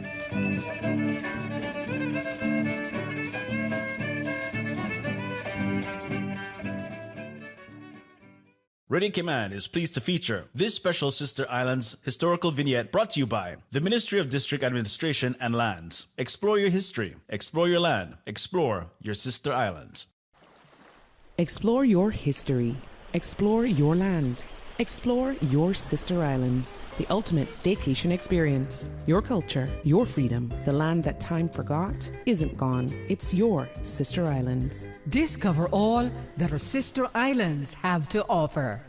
Radio Cayman is pleased to feature this special Sister Islands historical vignette brought to you by the Ministry of District Administration and Lands. Explore your history, explore your land, explore your Sister Islands. Explore your history, explore your land, explore your Sister Islands, the ultimate staycation experience. Your culture, your freedom, the land that time forgot isn't gone. It's your Sister Islands. Discover all that our Sister Islands have to offer.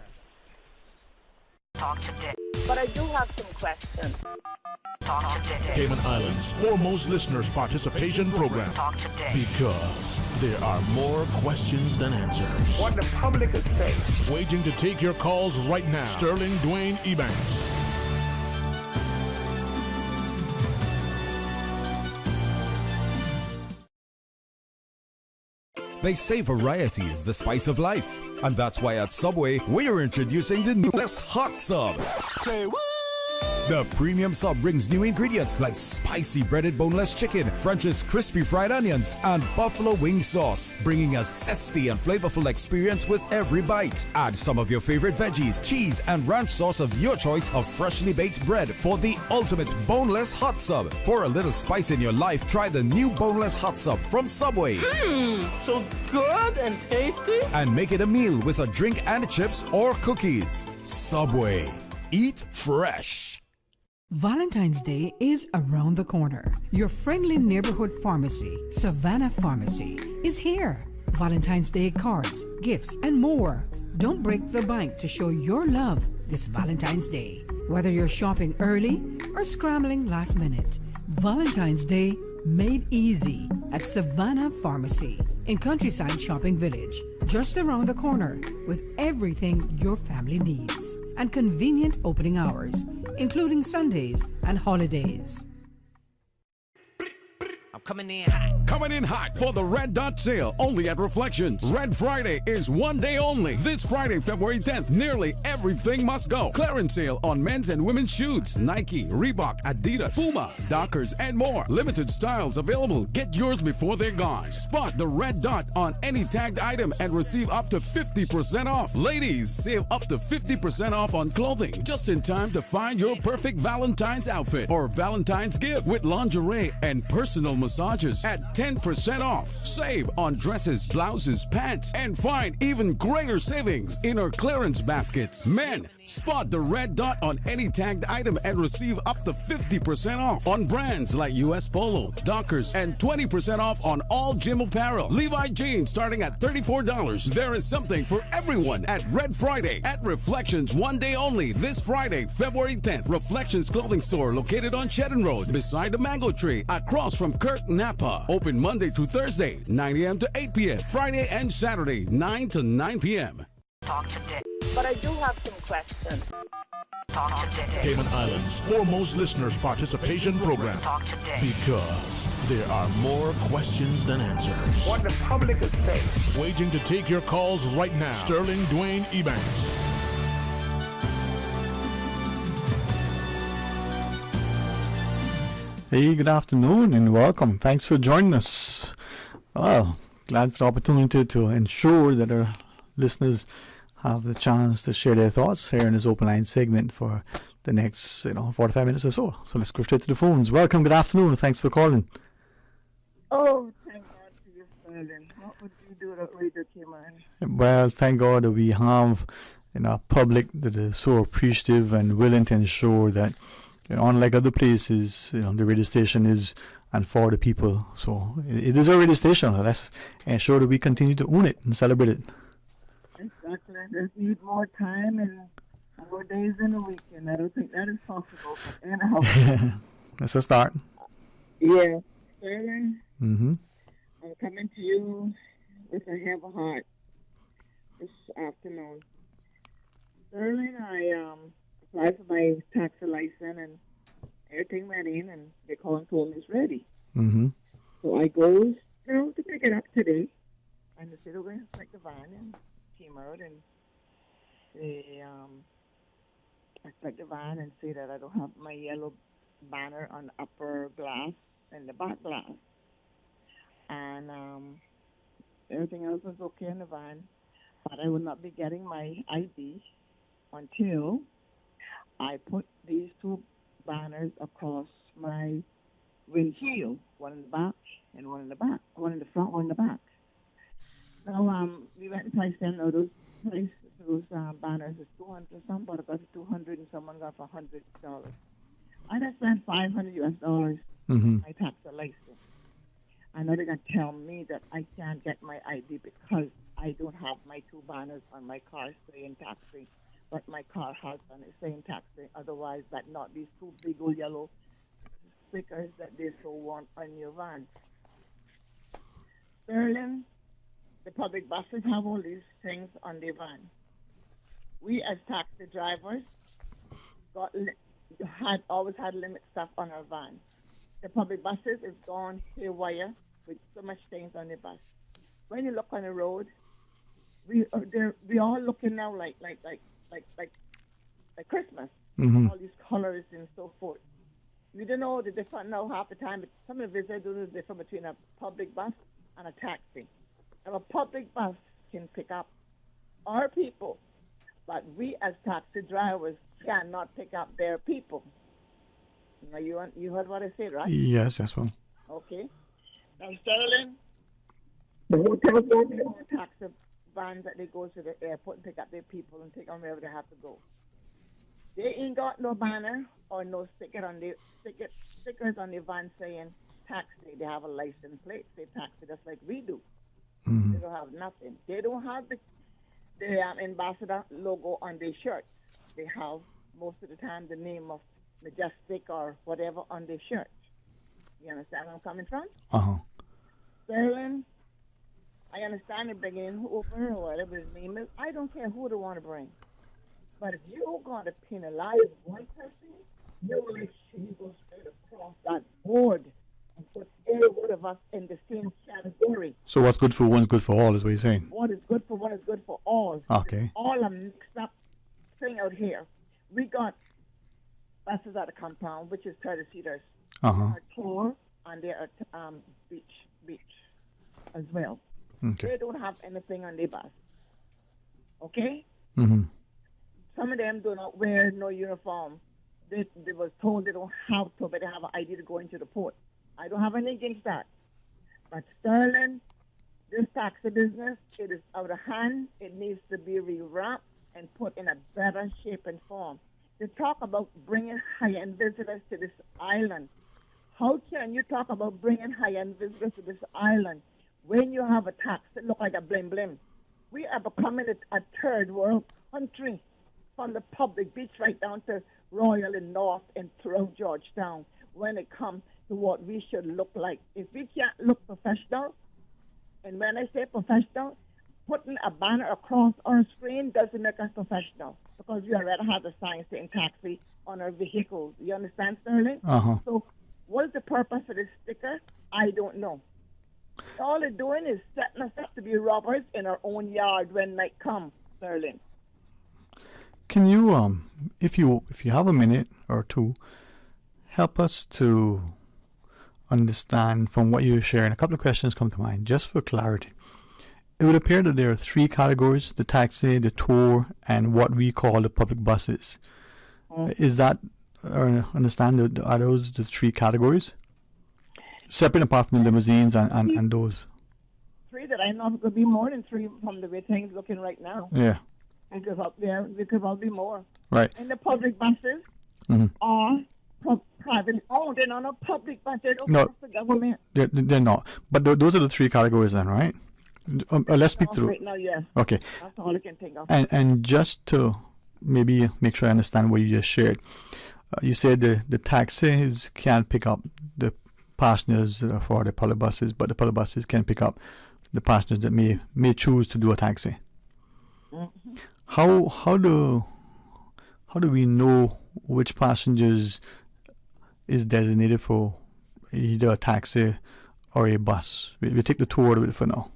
Talk today. But I do have some questions. Talk today. Cayman Islands' foremost listeners participation program. Talk today. Because there are more questions than answers. What the public is saying. Waiting to take your calls right now. Sterling Dwayne Ebanks. They say variety is the spice of life. And that's why at Subway, we're introducing the newest hot sub. Say what? The premium sub brings new ingredients like spicy breaded boneless chicken, French's crispy fried onions, and buffalo wing sauce, bringing a zesty and flavorful experience with every bite. Add some of your favorite veggies, cheese, and ranch sauce of your choice of freshly baked bread for the ultimate boneless hot sub. For a little spice in your life, try the new boneless hot sub from Subway. So good and tasty. And make it a meal with a drink and chips or cookies. Subway. Eat fresh. Valentine's Day is around the corner. Your friendly neighborhood pharmacy, Savannah Pharmacy, is here. Valentine's Day cards, gifts, and more. Don't break the bank to show your love this Valentine's Day. Whether you're shopping early or scrambling last minute, Valentine's Day made easy at Savannah Pharmacy in Countryside Shopping Village, just around the corner, with everything your family needs and convenient opening hours, including Sundays and holidays. Coming in hot. Coming in hot for the Red Dot sale only at Reflections. Red Friday is one day only. This Friday, February 10th, nearly everything must go. Clearance sale on men's and women's shoes. Nike, Reebok, Adidas, Puma, Dockers, and more. Limited styles available. Get yours before they're gone. Spot the Red Dot on any tagged item and receive up to 50% off. Ladies, save up to 50% off on clothing. Just in time to find your perfect Valentine's outfit or Valentine's gift with lingerie and personal massages at 10% off. Save on dresses, blouses, pants, and find even greater savings in our clearance baskets. Men, spot the Red Dot on any tagged item and receive up to 50% off on brands like US Polo, Dockers, and 20% off on all gym apparel. Levi jeans starting at $34. There is something for everyone at Red Friday at Reflections, one day only this Friday, February 10th. Reflections Clothing Store located on Cheddar Road beside the mango tree across from Kirk Napa. Open Monday to Thursday, 9 a.m. to 8 p.m. Friday and Saturday, 9 to 9 p.m. Talk today. But I do have some questions. Talk today. Cayman Islands' foremost listeners participation program. Talk today. Because there are more questions than answers. What the public is saying. Waiting to take your calls right now. Sterling Dwayne Ebanks. Hey, good afternoon and welcome. Thanks for joining us. Well, glad for the opportunity to ensure that our listeners have the chance to share their thoughts here in this open line segment for the next 45 minutes or so. So let's go straight to the phones. Welcome, good afternoon, thanks for calling. Oh, thank God for you, Sterling. What would you do at Radio Cayman? Well, thank God that we have a public that is so appreciative and willing to ensure that unlike other places, the radio station is and for the people. So it is a radio station. Let's ensure that we continue to own it and celebrate it. Exactly. There's need more time and more days in a week, and I don't think that is possible. But anyhow. That's a start. Yeah. Sterling, Mm-hmm. I'm coming to you with a heavy heart this afternoon. Sterling, I applied for my taxi license and everything went in, and they called and told me it's ready. Mm-hmm. So I go to pick it up today, and they said we're going to inspect the van, and came out and they inspect the van and say that I don't have my yellow banner on the upper glass and the back glass, and everything else was okay in the van, but I will not be getting my ID until I put these two banners across my windshield, one in the back and one in the back, one in the front, one in the back. Now, we went and priced them. Now, those banners is $200 some, but I got it $200 and someone got for $100. I just spent $500 Mm-hmm. my tax license. I know they're going to tell me that I can't get my ID because I don't have my two banners on my car saying taxi, but my car has on it saying taxi. Otherwise, that not these two big old yellow stickers that they so want on your van. Sterling, the public buses have all these things on their van. We as taxi drivers always had limit stuff on our van. The public buses is gone haywire with so much things on the bus. When you look on the road, we all looking now like Christmas. Mm-hmm. All these colors and so forth. We don't know the difference now half the time, but some of the visitors don't know the difference between a public bus and a taxi. And a public bus can pick up our people, but we as taxi drivers cannot pick up their people. Now you heard what I said, right? Yes, well. Okay. Now, Sterling, the hotels won't be on taxi vans that they go to the airport and pick up their people and take them wherever they have to go. They ain't got no banner or no stickers on the van saying taxi. They have a license plate say taxi, just like we do. Mm-hmm. They don't have nothing. They don't have the ambassador logo on their shirts. They have most of the time the name of Majestic or whatever on their shirt. You understand where I'm coming from? Sterling, I understand they're bringing Hooper or whatever his name is. I don't care who they want to bring. But if you're going to penalize one person, you will make sure you go straight across that board and put every one of us in the same category. So what's good for one is good for all, is what you're saying? What is good for one is good for all. Okay. All a mixed up thing out here. We got buses at the compound, which is 30-seaters. Are tour and they are beach as well. Okay. They don't have anything on their bus. Okay? Mm-hmm. Some of them do not wear no uniform. They was told they don't have to, but they have an ID to go into the port. I don't have anything against that. But Sterling, this taxi business, it is out of hand. It needs to be revamped and put in a better shape and form. To talk about bringing high-end visitors to this island. How can you talk about bringing high-end visitors to this island when you have a tax that look like a blim-blim? We are becoming a third world country, from the public beach right down to Royal and North and throughout Georgetown when it comes to what we should look like. If we can't look professional, and when I say professional, putting a banner across our screen doesn't make us professional because we already have the sign saying taxi on our vehicles. You understand, Sterling? So what is the purpose of this sticker? I don't know. All they're doing is setting us up to be robbers in our own yard when night comes, Sterling. Can you, if you have a minute or two, help us to understand from what you're sharing? A couple of questions come to mind, just for clarity. It would appear that there are three categories: the taxi, the tour, and what we call the public buses. Is that, or understand, are those the three categories? Separate apart from the limousines and those? Three that I know could be more than three from the way things looking right now. Yeah. And because up there, there could probably be more. Right. And the public buses are privately owned. They're not a public bus. They're not the government. They're not. But those are the three categories then, right? Let's speak through. Right now, yes. Okay. That's all I can think of. And just to maybe make sure I understand what you just shared, you said the taxis can't pick up the passengers for the public buses, but the public buses can pick up the passengers that may choose to do a taxi. Mm-hmm. How do we know which passengers is designated for either a taxi or a bus? We take the tour out of it for now.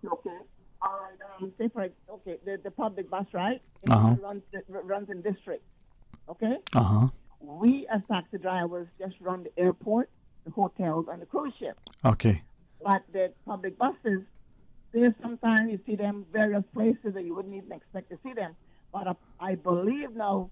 Okay. All right. Say for the public bus, right? It runs in district. Okay. We as taxi drivers just run the airport, the hotels, and the cruise ship. Okay. But the public buses, there's sometimes you see them various places that you wouldn't even expect to see them. But I believe now,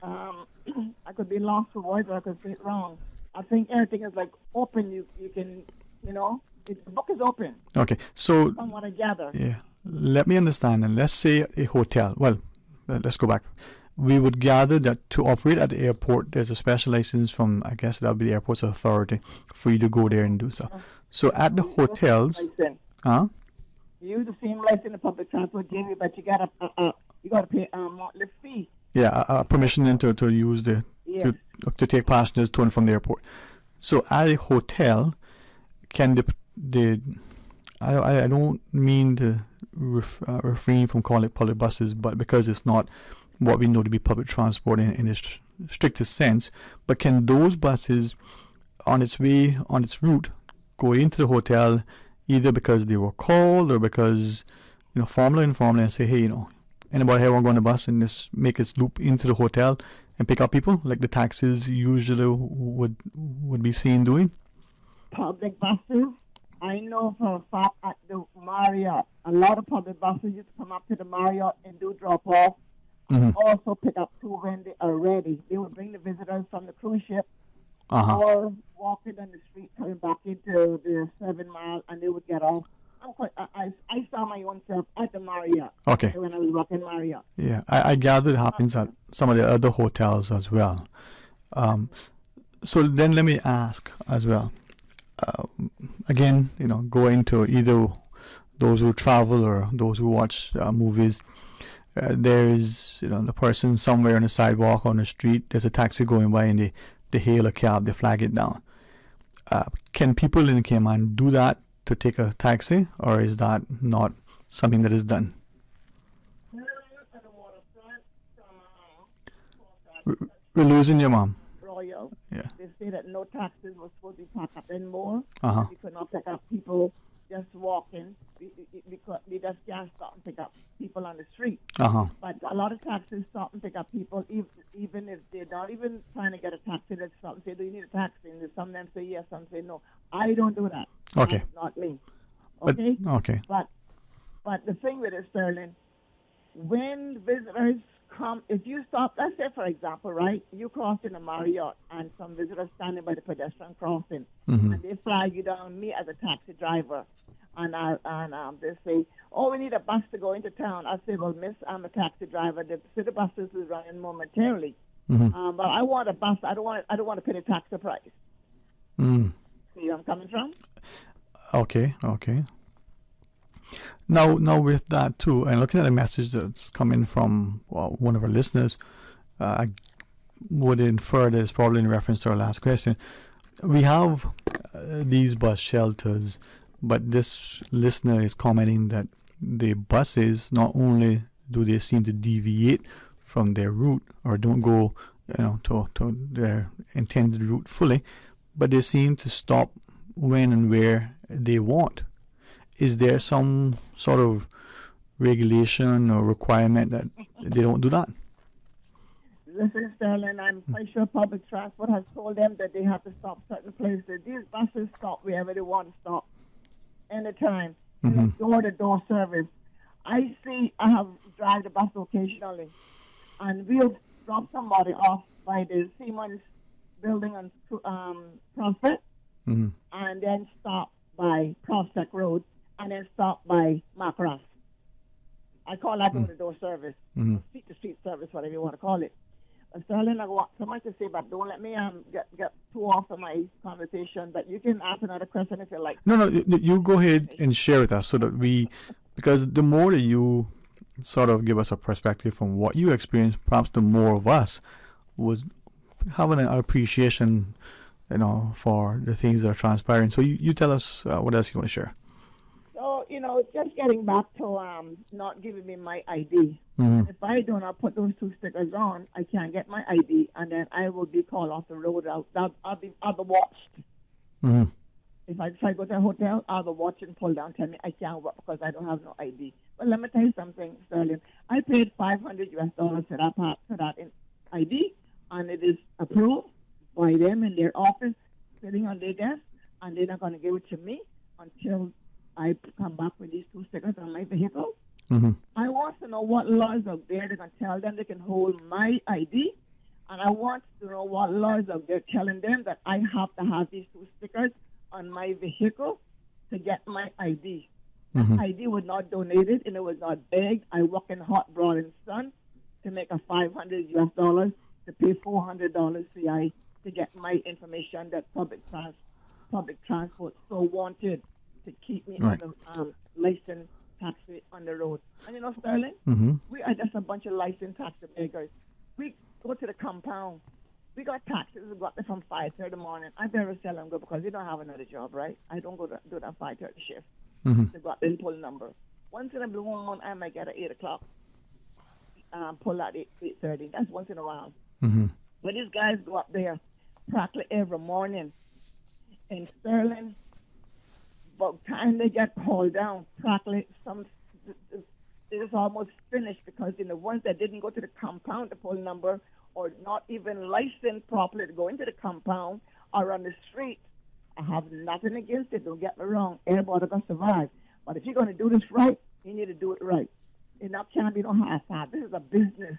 I could be lost for words or I could say it wrong. I think everything is like open. You can, the book is open. Okay, so from what I gather. Yeah, let me understand. And let's say a hotel. Well, let's go back. We would gather that to operate at the airport, there's a special license from, I guess that would be the airport's authority for you to go there and do so. So at the hotels, You use the same license the public transport gave you, but you gotta pay a monthly fee. Yeah, permission then to use to take passengers to and from the airport. So at a hotel, can I don't mean to refrain from calling it public buses, but because it's not what we know to be public transport in its strictest sense, but can those buses on its route go into the hotel either because they were called or because formally and informally and say, hey, anybody here want to go on the bus and just make its loop into the hotel and pick up people like the taxis usually would be seen doing? Public buses, I know for a fact at the Marriott, a lot of public buses used to come up to the Marriott and do drop off. Also pick up too when they are ready. They would bring the visitors from the cruise ship or walking on the street coming back into the 7 Mile, and they would get off I saw my own self at the Marriott. Okay. When I was working Marriott. Yeah, I gather it happens at some of the other hotels as well. So then let me ask as well. Again, go into either those who travel or those who watch movies. There is, the person somewhere on the sidewalk on the street. There's a taxi going by, and they hail a cab. They flag it down. Can people in Cayman do that to take a taxi, or is that not something that is done? We're losing your mom. Royal. Yeah. They say that no taxis were supposed to be parked up anymore. Uh-huh. We could not pick up people just walking. We just can't stop and pick up people on the street. Uh-huh. But a lot of taxis stop and pick up people, even if they're not even trying to get a taxi. They stop and say, "Do you need a taxi?" And some of them say yes, some say no. I don't do that. Okay. That's not me. Okay. Okay. But the thing with it, Sterling, when visitors come, if you stop, let's say for example, right, you cross in a Marriott and some visitors standing by the pedestrian crossing, and they flag you down, me as a taxi driver, and they say, "Oh, we need a bus to go into town." I say, "Well, miss, I'm a taxi driver. The city buses is running momentarily, but I want a bus. I don't want to pay the taxi price." See where I'm coming from? Okay. Now with that too, and looking at a message that's coming from one of our listeners, I would infer that it's probably in reference to our last question. We have these bus shelters, but this listener is commenting that the buses, not only do they seem to deviate from their route or don't go to their intended route fully, but they seem to stop when and where they want. Is there some sort of regulation or requirement that they don't do that? Listen, Sterling, I'm quite sure public transport has told them that they have to stop certain places. These buses stop wherever they want to stop, anytime. Door-to-door service. I have driven a bus occasionally, and we'll drop somebody off by the Siemens building on Prospect, and then stop by Prospect Road, and then stop by Macross. I call that door-to-door service, street-to-street service, whatever you want to call it. Sterling, I want so much to say, but don't let me get too off of my conversation. But you can ask another question if you like. No, you go ahead and share with us so that because the more that you sort of give us a perspective from what you experienced, perhaps the more of us was having an appreciation, for the things that are transpiring. So you tell us what else you want to share. So, just getting back to not giving me my ID. If I do not put those 2 stickers on, I can't get my ID, and then I will be called off the road. I'll be watched. If I go to a hotel, I'll be watched and pull down, tell me I can't work because I don't have no ID. But let me tell you something, Sterling. I paid $500 for that ID, and it is approved by them in their office, sitting on their desk, and they're not going to give it to me until I come back with these 2 stickers on my vehicle. I want to know what laws out there they can tell them they can hold my ID, and I want to know what laws out there telling them that I have to have these 2 stickers on my vehicle to get my ID. That ID was not donated and it was not begged. I work in hot, broad, and sun to make a $500 to pay $400 CI to get my information that public transport so wanted to keep me on the licensed taxi on the road. And Sterling, we are just a bunch of licensed taxi makers. We go to the compound. We got taxis. We got them from 5:30 in the morning. I better sell them go because they don't have another job, right? I don't go to do that 5:30 shift. They got the pull number. Once in a blue moon, I might get at 8 o'clock. Pull out 8:30. That's once in a while. But these guys go up there practically every morning in Sterling. By the time they get called down, practically it is almost finished because the ones that didn't go to the compound to pull number or not even licensed properly to go into the compound or on the street, I have nothing against it. Don't get me wrong. Everybody got to survive. But if you're going to do this right, you need to do it right. It can't be no half-half. This is a business.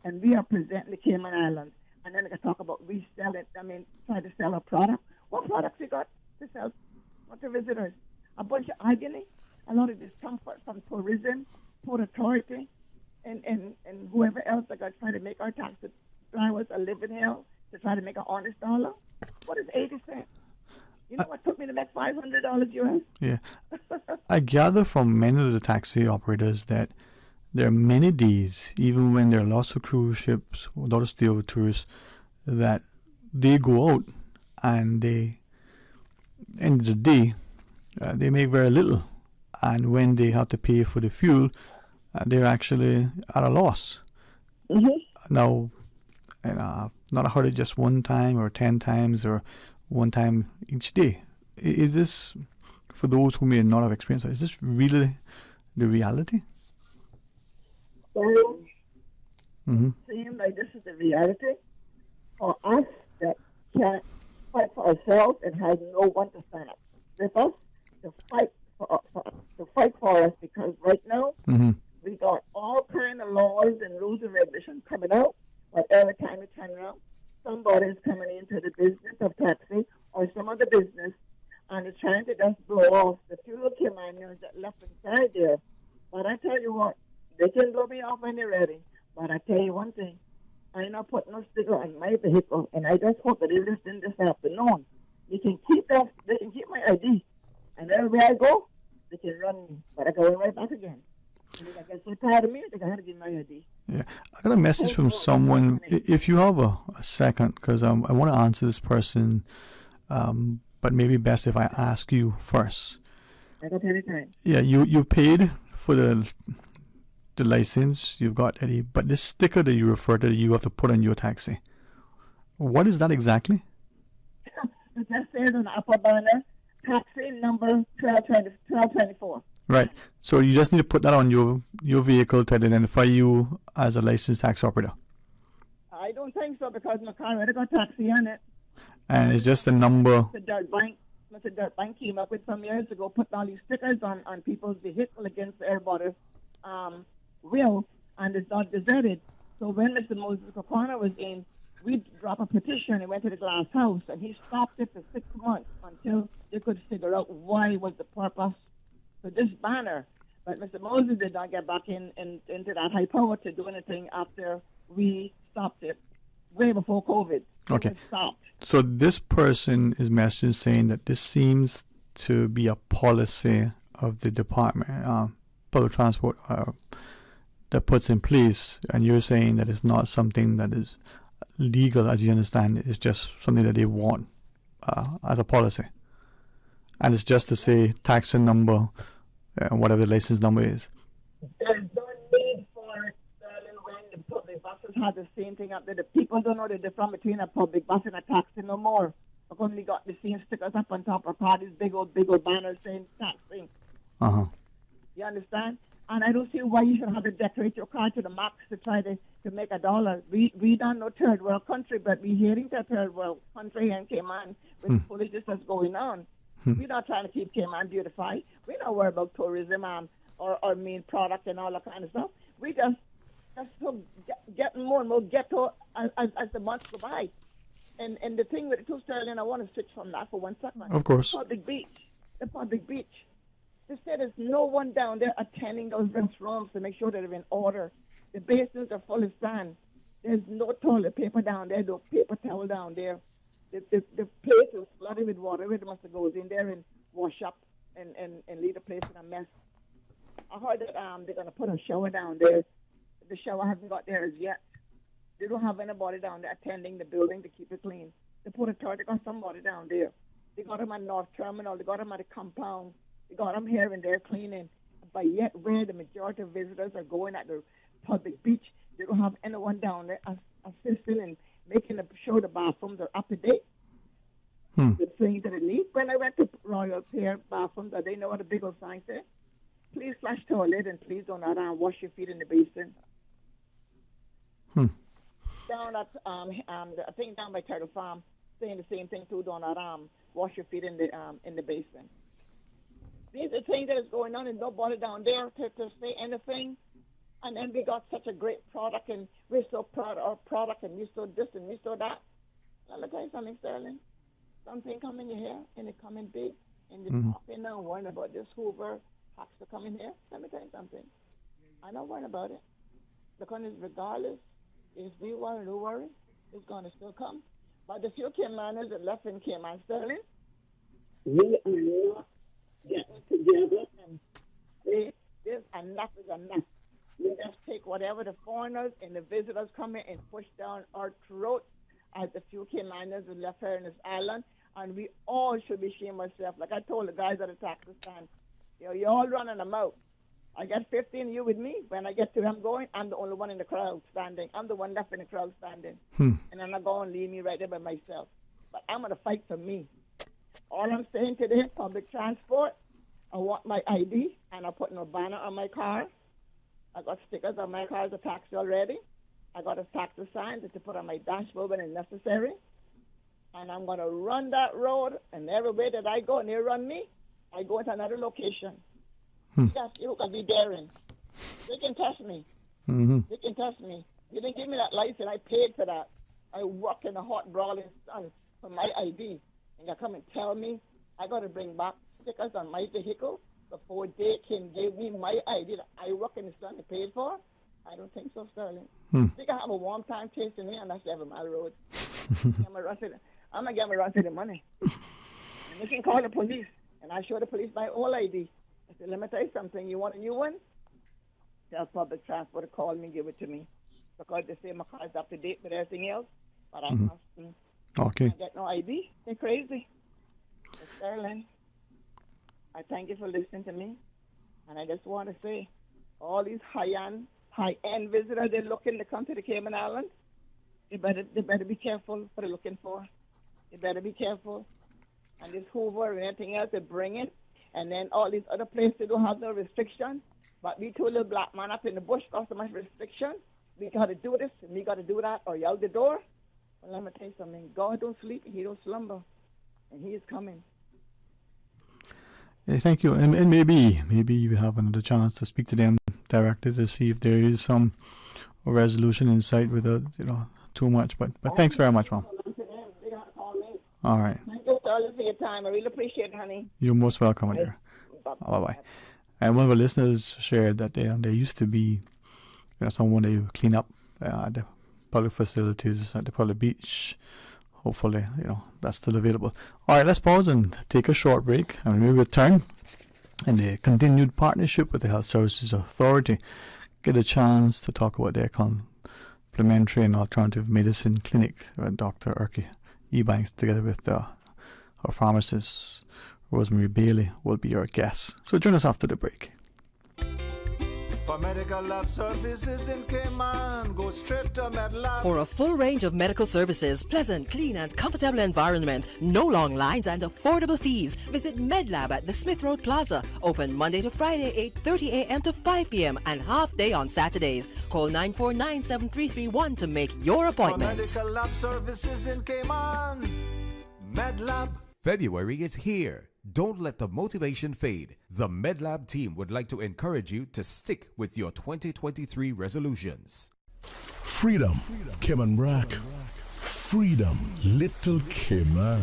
And we are presenting the Cayman Islands. And then they can talk about reselling. Try to sell a product. What products you got to sell? What the visitors? a bunch of agony, a lot of discomfort from tourism, Port Authority, and whoever else that got trying to make our taxi drivers a living hell to try to make an honest dollar. What is 80 cents? You know what took me to make $500 US? Yeah. I gather from many of the taxi operators that there are many days, even when there are lots of cruise ships, a lot of stayover tourists, that they go out and they, end of the day, they make very little. And when they have to pay for the fuel, they're actually at a loss. Now, not heard it just one time or 10 times or one time each day. Is this, for those who may not have experienced it, is this really the reality? Well, seems like this is the reality for us that can't fight for ourselves and has no one to stand up with us to fight for us, because right now we got all kind of laws and rules and regulations coming out, but every time we turn around, somebody is coming into the business of taxi or some other business and is trying to just blow off the fuel commanders that left inside there. But I tell you what, they can blow me off when they're ready. But I tell you one thing, I ain't not putting no sticker on my vehicle, and I just hope that they listen this afternoon. They can keep my ID, and everywhere I go, they can run me. But I go right back again. And they get so tired of me, they got to give my ID. Yeah, I got a message from someone. If you have a second, because I want to answer this person, but maybe best if I ask you first. I got any time. Yeah, you've paid for the license. You've got Eddie, but this sticker that you refer to, you have to put on your taxi. What is that exactly? It just says on the upper burner, taxi number 1224. Right. So you just need to put that on your vehicle to identify you as a licensed taxi operator. I don't think so, because my car already got taxi on it. And it's just a number. Mr. Dirt Bank came up with some years ago, put all these stickers on people's vehicle against everybody's will, and it's not deserted. So when Mr. Moses Kokona was in, we dropped a petition and went to the glass house, and he stopped it for 6 months until they could figure out why was the purpose for this banner. But Mr. Moses did not get back into that high power to do anything after we stopped it, way before COVID. Okay. It stopped. So this person is messaging saying that this seems to be a policy of the department, public transport, that puts in place, and you're saying that it's not something that is legal, as you understand it. It's just something that they want as a policy, and it's just to say taxi number, whatever the license number is. There's no need for it, Sterling, when the public buses have the same thing up there. The people don't know the difference between a public bus and a taxi no more. Because we got the same stickers up on top of car, these big old banners saying taxi. You understand? And I don't see why you should have to decorate your car to the max to try to make $1. We don't know third world country, but we're hearing that third world country and Cayman with the foolishness that's going on. We're not trying to keep Cayman beautified. We're not worried about tourism or main product and all that kind of stuff. We just so getting more and more ghetto as the months go by. And the thing with the two Sterling, I want to switch from that for 1 second. Of course. The public beach. They said there's no one down there attending those rooms to make sure that they're in order. The basins are full of sand. There's no toilet paper down there, no paper towel down there. The place is flooded with water. Everybody must go in there and wash up and leave the place in a mess. I heard that they're going to put a shower down there. The shower hasn't got there as yet. They don't have anybody down there attending the building to keep it clean. The Port Authority got somebody down there. They got them at North Terminal. They got them at the compound. They got them here and there cleaning. But yet where the majority of visitors are going at the public beach, they don't have anyone down there assisting and making sure the bathrooms are up to date. The things that they need. When I went to Royal Pier bathrooms, they know what the big old sign says. Please flush toilet and please do not wash your feet in the basin. Down at I think down by Turtle Farm, saying the same thing too. Do not wash your feet in the basin. These are things that is going on, and nobody down there to say anything. And then we got such a great product, and we're so proud of our product, and we so this and we so that. Now, look at something, Sterling. Something coming in your hair, and it coming big. And the talking now worrying about this Hoover has to come in here. Let me tell you something. I don't worry about it. Because regardless, if we worry, don't worry, it's going to still come. But the few Caymaners that left in Cayman Sterling, we are not getting together and say this enough is enough. We just take whatever the foreigners and the visitors come in and push down our throats as the few Caymaners that left here in this island. And we all should be ashamed of ourselves. Like I told the guys at the taxi stand, you're all running them out. I got 15 of you with me. When I get to where I'm going, I'm the only one in the crowd standing. I'm the one left in the crowd standing. And they're not going to leave me right there by myself. But I'm going to fight for me. All I'm saying today, public transport, I want my ID, and I put no banner on my car. I got stickers on my car as a taxi already. I got a taxi sign to put on my dashboard when it's necessary. And I'm going to run that road, and everywhere that I go and they run me, I go into another location. Yes, you can be daring. They can test me. They can test me. You didn't give me that license. I paid for that. I work in the hot brawling sun for my ID. And they come and tell me I got to bring back stickers on my vehicle before they can give me my ID that I work in the sun and paid for. I don't think so, Sterling. They can have a warm time chasing me, and that's 7 Mile Road. I'm going to get my run to the money. And they can call the police, and I show the police my old ID. I said, let me tell you something. You want a new one? Tell public transport to call me and give it to me. Because they say my car's up to date with everything else. But I can't get no ID. They're crazy. So Sterling, I thank you for listening to me. And I just want to say, all these high-end visitors, they're looking to come to the Cayman Islands. They better be careful what they're looking for. They better be careful. And this Hoover and anything else they bring in. And then all these other places don't have no restriction. But we two little black man up in the bush got so much restriction. We got to do this and we got to do that or you're out the door. Well, let me tell you something. God don't sleep, he don't slumber. And he is coming. Yeah, thank you. And maybe you have another chance to speak to them directly to see if there is some resolution in sight without, too much. But thanks very much, Mom. All right. Thank you, Sterling, for your time. I really appreciate it, honey. You're most welcome, my dear. Bye-bye. And one of our listeners shared that there used to be someone they would clean up at the public facilities at the public beach. Hopefully, that's still available. All right, let's pause and take a short break. And when we return, and the continued partnership with the Health Services Authority, get a chance to talk about their complementary and alternative medicine clinic with Dr. Ebanks, together with our pharmacist, Rosemary Bailey, will be your guest. So join us after the break. For medical lab services in Cayman, go straight to MedLab. For a full range of medical services, pleasant, clean and comfortable environment, no long lines and affordable fees, visit MedLab at the Smith Road Plaza. Open Monday to Friday, 8:30 a.m. to 5 p.m. and half day on Saturdays. Call 949-7331 to make your appointment. For medical lab services in Cayman, MedLab. February is here. Don't let the motivation fade. The MedLab team would like to encourage you to stick with your 2023 resolutions. Freedom, Cayman Brack. Freedom, Little Cayman.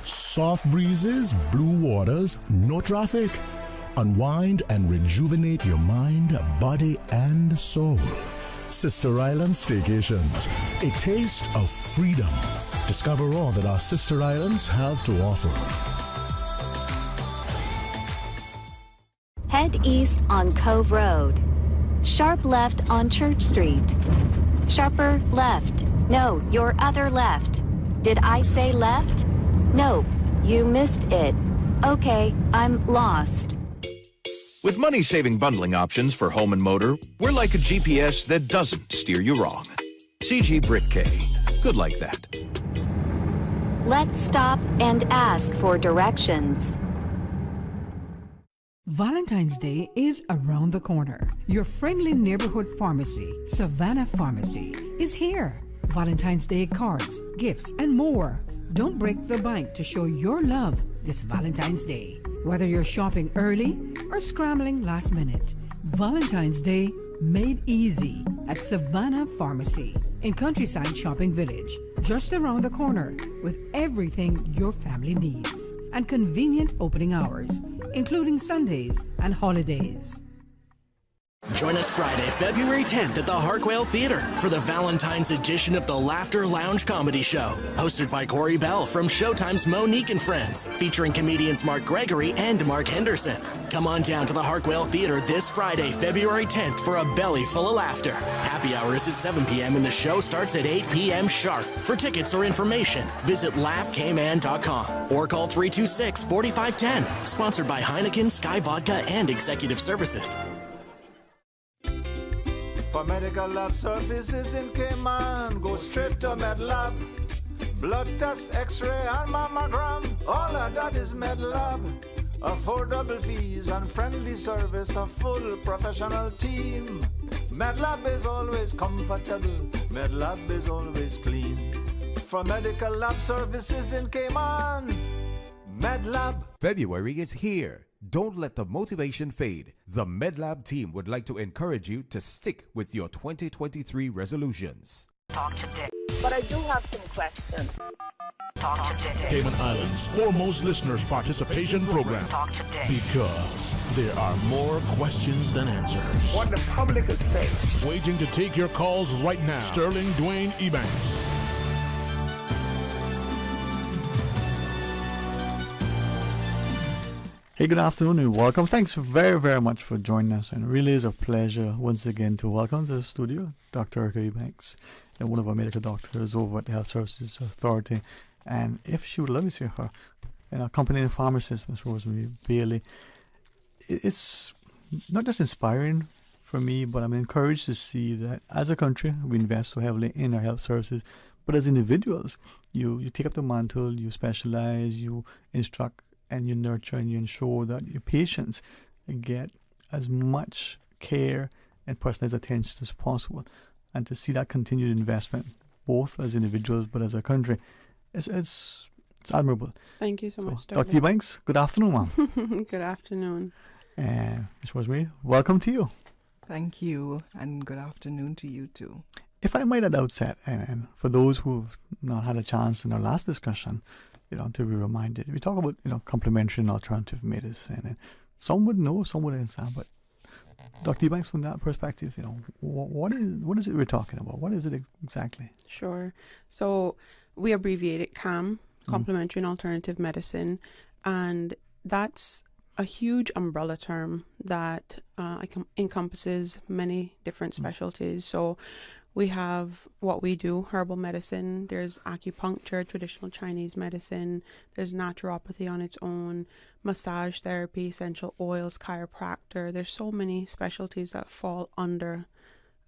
Soft breezes, blue waters, no traffic. Unwind and rejuvenate your mind, body, and soul. Sister Island Staycations, a taste of freedom. Discover all that our sister islands have to offer. Head east on Cove Road. Sharp left on Church Street. Sharper left. No, your other left. Did I say left? Nope, you missed it. Okay, I'm lost. With money-saving bundling options for home and motor, we're like a GPS that doesn't steer you wrong. CG Brick K. Good like that. Let's stop and ask for directions. Valentine's Day is around the corner. Your friendly neighborhood pharmacy, Savannah Pharmacy, is here. Valentine's Day cards, gifts, and more. Don't break the bank to show your love this Valentine's Day. Whether you're shopping early or scrambling last minute, Valentine's Day made easy at Savannah Pharmacy in Countryside Shopping Village, just around the corner with everything your family needs. and convenient opening hours, including Sundays and holidays. Join us Friday, February 10th at the Harquail Theater for the Valentine's edition of the Laughter Lounge Comedy Show, hosted by Corey Bell from Showtime's Monique and Friends, featuring comedians Mark Gregory and Mark Henderson. Come on down to the Harquail Theater this Friday, February 10th for a belly full of laughter. Happy hour is at 7 p.m. and the show starts at 8 p.m. sharp. For tickets or information, visit laughkman.com or call 326-4510. Sponsored by Heineken, Sky Vodka, and Executive Services. For medical lab services in Cayman, go straight to MedLab. Blood test, x-ray, and mammogram, all of that is MedLab. Affordable fees and friendly service, a full professional team. MedLab is always comfortable, MedLab is always clean. For medical lab services in Cayman, MedLab. February is here. Don't let the motivation fade. The MedLab team would like to encourage you to stick with your 2023 resolutions. Talk to Dick. But I do have some questions. Talk to Dick. Cayman Islands' foremost listeners participation program. Talk to Dick. Because there are more questions than answers. What the public is saying. Waiting to take your calls right now. Sterling Dwayne Ebanks. Hey, good afternoon and welcome. Thanks very, very much for joining us. And it really is a pleasure once again to welcome to the studio Dr. Ebanks, and one of our medical doctors over at the Health Services Authority. And if she would let me see her, and accompanying pharmacist, Ms. Rosemary Bailey. It's not just inspiring for me, but I'm encouraged to see that as a country, we invest so heavily in our health services. But as individuals, you take up the mantle, you specialize, you instruct, and you nurture and you ensure that your patients get as much care and personalized attention as possible. And to see that continued investment, both as individuals but as a country, it's admirable. Thank you so much, Dr. Ebanks, good afternoon, ma'am. Good afternoon. Ms. Rosemary, welcome to you. Thank you, and good afternoon to you too. If I might at the outset, and for those who've not had a chance in our last discussion, to be reminded. We talk about, complementary and alternative medicine, and some would know, some would understand, but Dr. Ebanks, from that perspective, what is it we're talking about? What is it exactly? Sure. So we abbreviate it CAM, complementary and alternative medicine, and that's a huge umbrella term that encompasses many different specialties. So we have what we do, herbal medicine, there's acupuncture, traditional Chinese medicine, there's naturopathy on its own, massage therapy, essential oils, chiropractor. There's so many specialties that fall under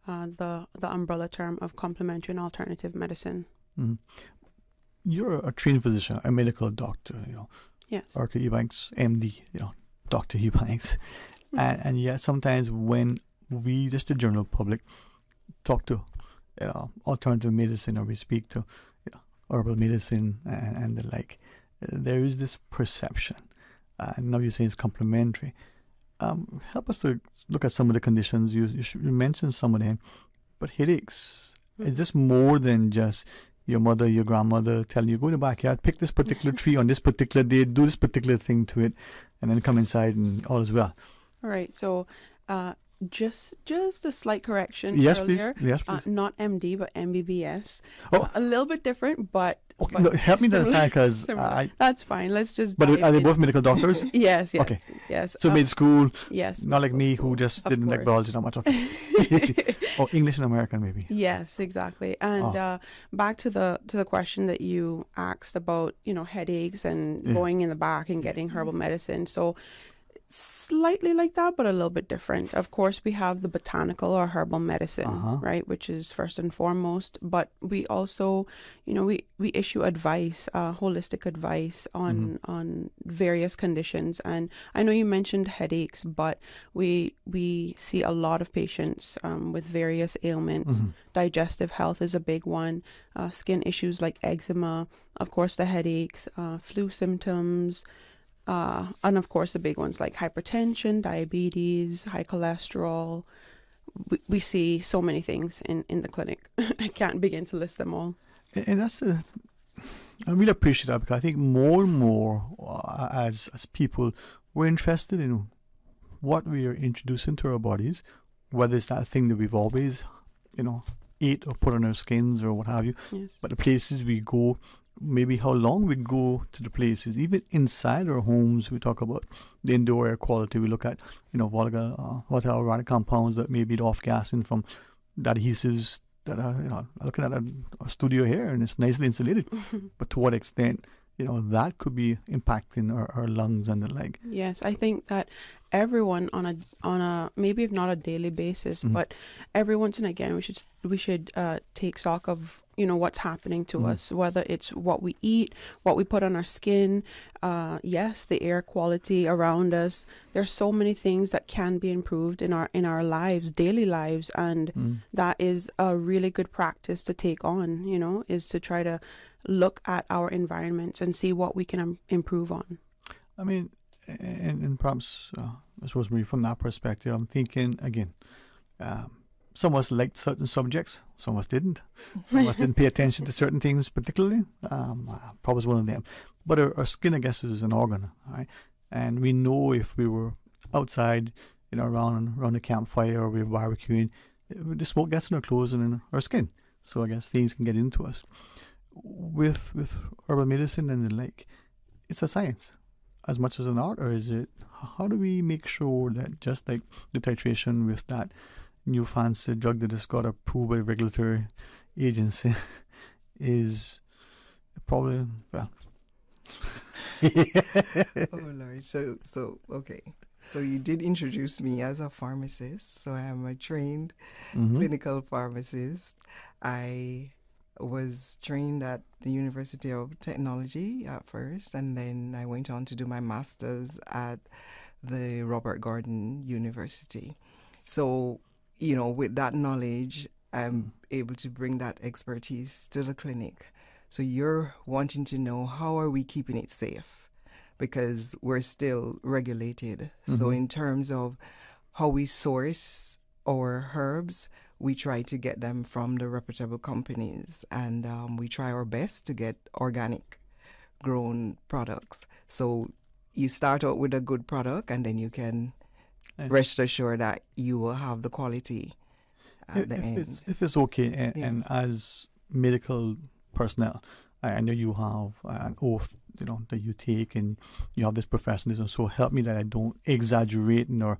the umbrella term of complementary and alternative medicine. Mm-hmm. You're a trained physician, a medical doctor, Yes. Dr. Ebanks, MD, Dr. Ebanks. And yet sometimes when we, just the general public, talk to alternative medicine, or we speak to herbal medicine and the like, there is this perception. Now you're saying it's complementary. Help us to look at some of the conditions. You mentioned some of them, but headaches, is this more than just your mother, your grandmother telling you, go to the backyard, pick this particular tree on this particular day, do this particular thing to it, and then come inside and all is well? All right, so just a slight correction. Yes, earlier. please. Yes, please. Not MD, but MBBS. Oh. A little bit different, but no, help me to understand, because that's fine. Let's just. But are they both medical doctors? Yes. Okay. Yes. So made school. Yes. Not like me, who just didn't like biology that much. Okay. Or English and American, maybe. Yes, exactly. And back to the question that you asked about, headaches and going in the back and getting herbal medicine. So slightly like that, but a little bit different. Of course, we have the botanical or herbal medicine, right, which is first and foremost. But we also, we issue advice, holistic advice on various conditions. And I know you mentioned headaches, but we see a lot of patients with various ailments. Digestive health is a big one. Skin issues like eczema, of course, the headaches, flu symptoms. And of course, the big ones like hypertension, diabetes, high cholesterol. We see so many things in the clinic. I can't begin to list them all. And that's I really appreciate that, because I think more and more as people, we're interested in what we are introducing to our bodies, whether it's that thing that we've always, ate or put on our skins or what have you. Yes. But the places we go, maybe how long we go to the places, even inside our homes. We talk about the indoor air quality. We look at, volatile organic compounds that may be off-gassing from the adhesives that are, looking at a studio here, and it's nicely insulated. But to what extent, that could be impacting our lungs and the like. Yes, I think that everyone on a maybe if not a daily basis, but every once and again we should take stock of what's happening to us, whether it's what we eat, what we put on our skin, yes, the air quality around us. There's so many things that can be improved in our lives, daily lives, and that is a really good practice to take on. Is to try to look at our environments and see what we can improve on. I mean, and perhaps, Rosemary, from that perspective, I'm thinking, again, some of us liked certain subjects, some of us didn't. Some of us didn't pay attention to certain things particularly. Probably was one of them. But our skin, I guess, is an organ, right? And we know if we were outside, around a campfire, or we were barbecuing, the smoke gets in our clothes and in our skin. So I guess things can get into us. With herbal medicine and the like, it's a science as much as an art, or is it? How do we make sure that, just like the titration with that new fancy drug that has got approved by the regulatory agency, is probably well? Oh Lord! So okay. So you did introduce me as a pharmacist. So I am a trained clinical pharmacist. I was trained at the University of Technology at first, and then I went on to do my master's at the Robert Gordon University. So, with that knowledge, I'm able to bring that expertise to the clinic. So you're wanting to know, how are we keeping it safe? Because we're still regulated. So in terms of how we source our herbs, we try to get them from the reputable companies, and we try our best to get organic grown products. So you start out with a good product, and then you can rest assured that you will have the quality at the end. If it's okay, and as medical personnel, I know you have an oath, that you take, and you have this professionalism. So help me that I don't exaggerate nor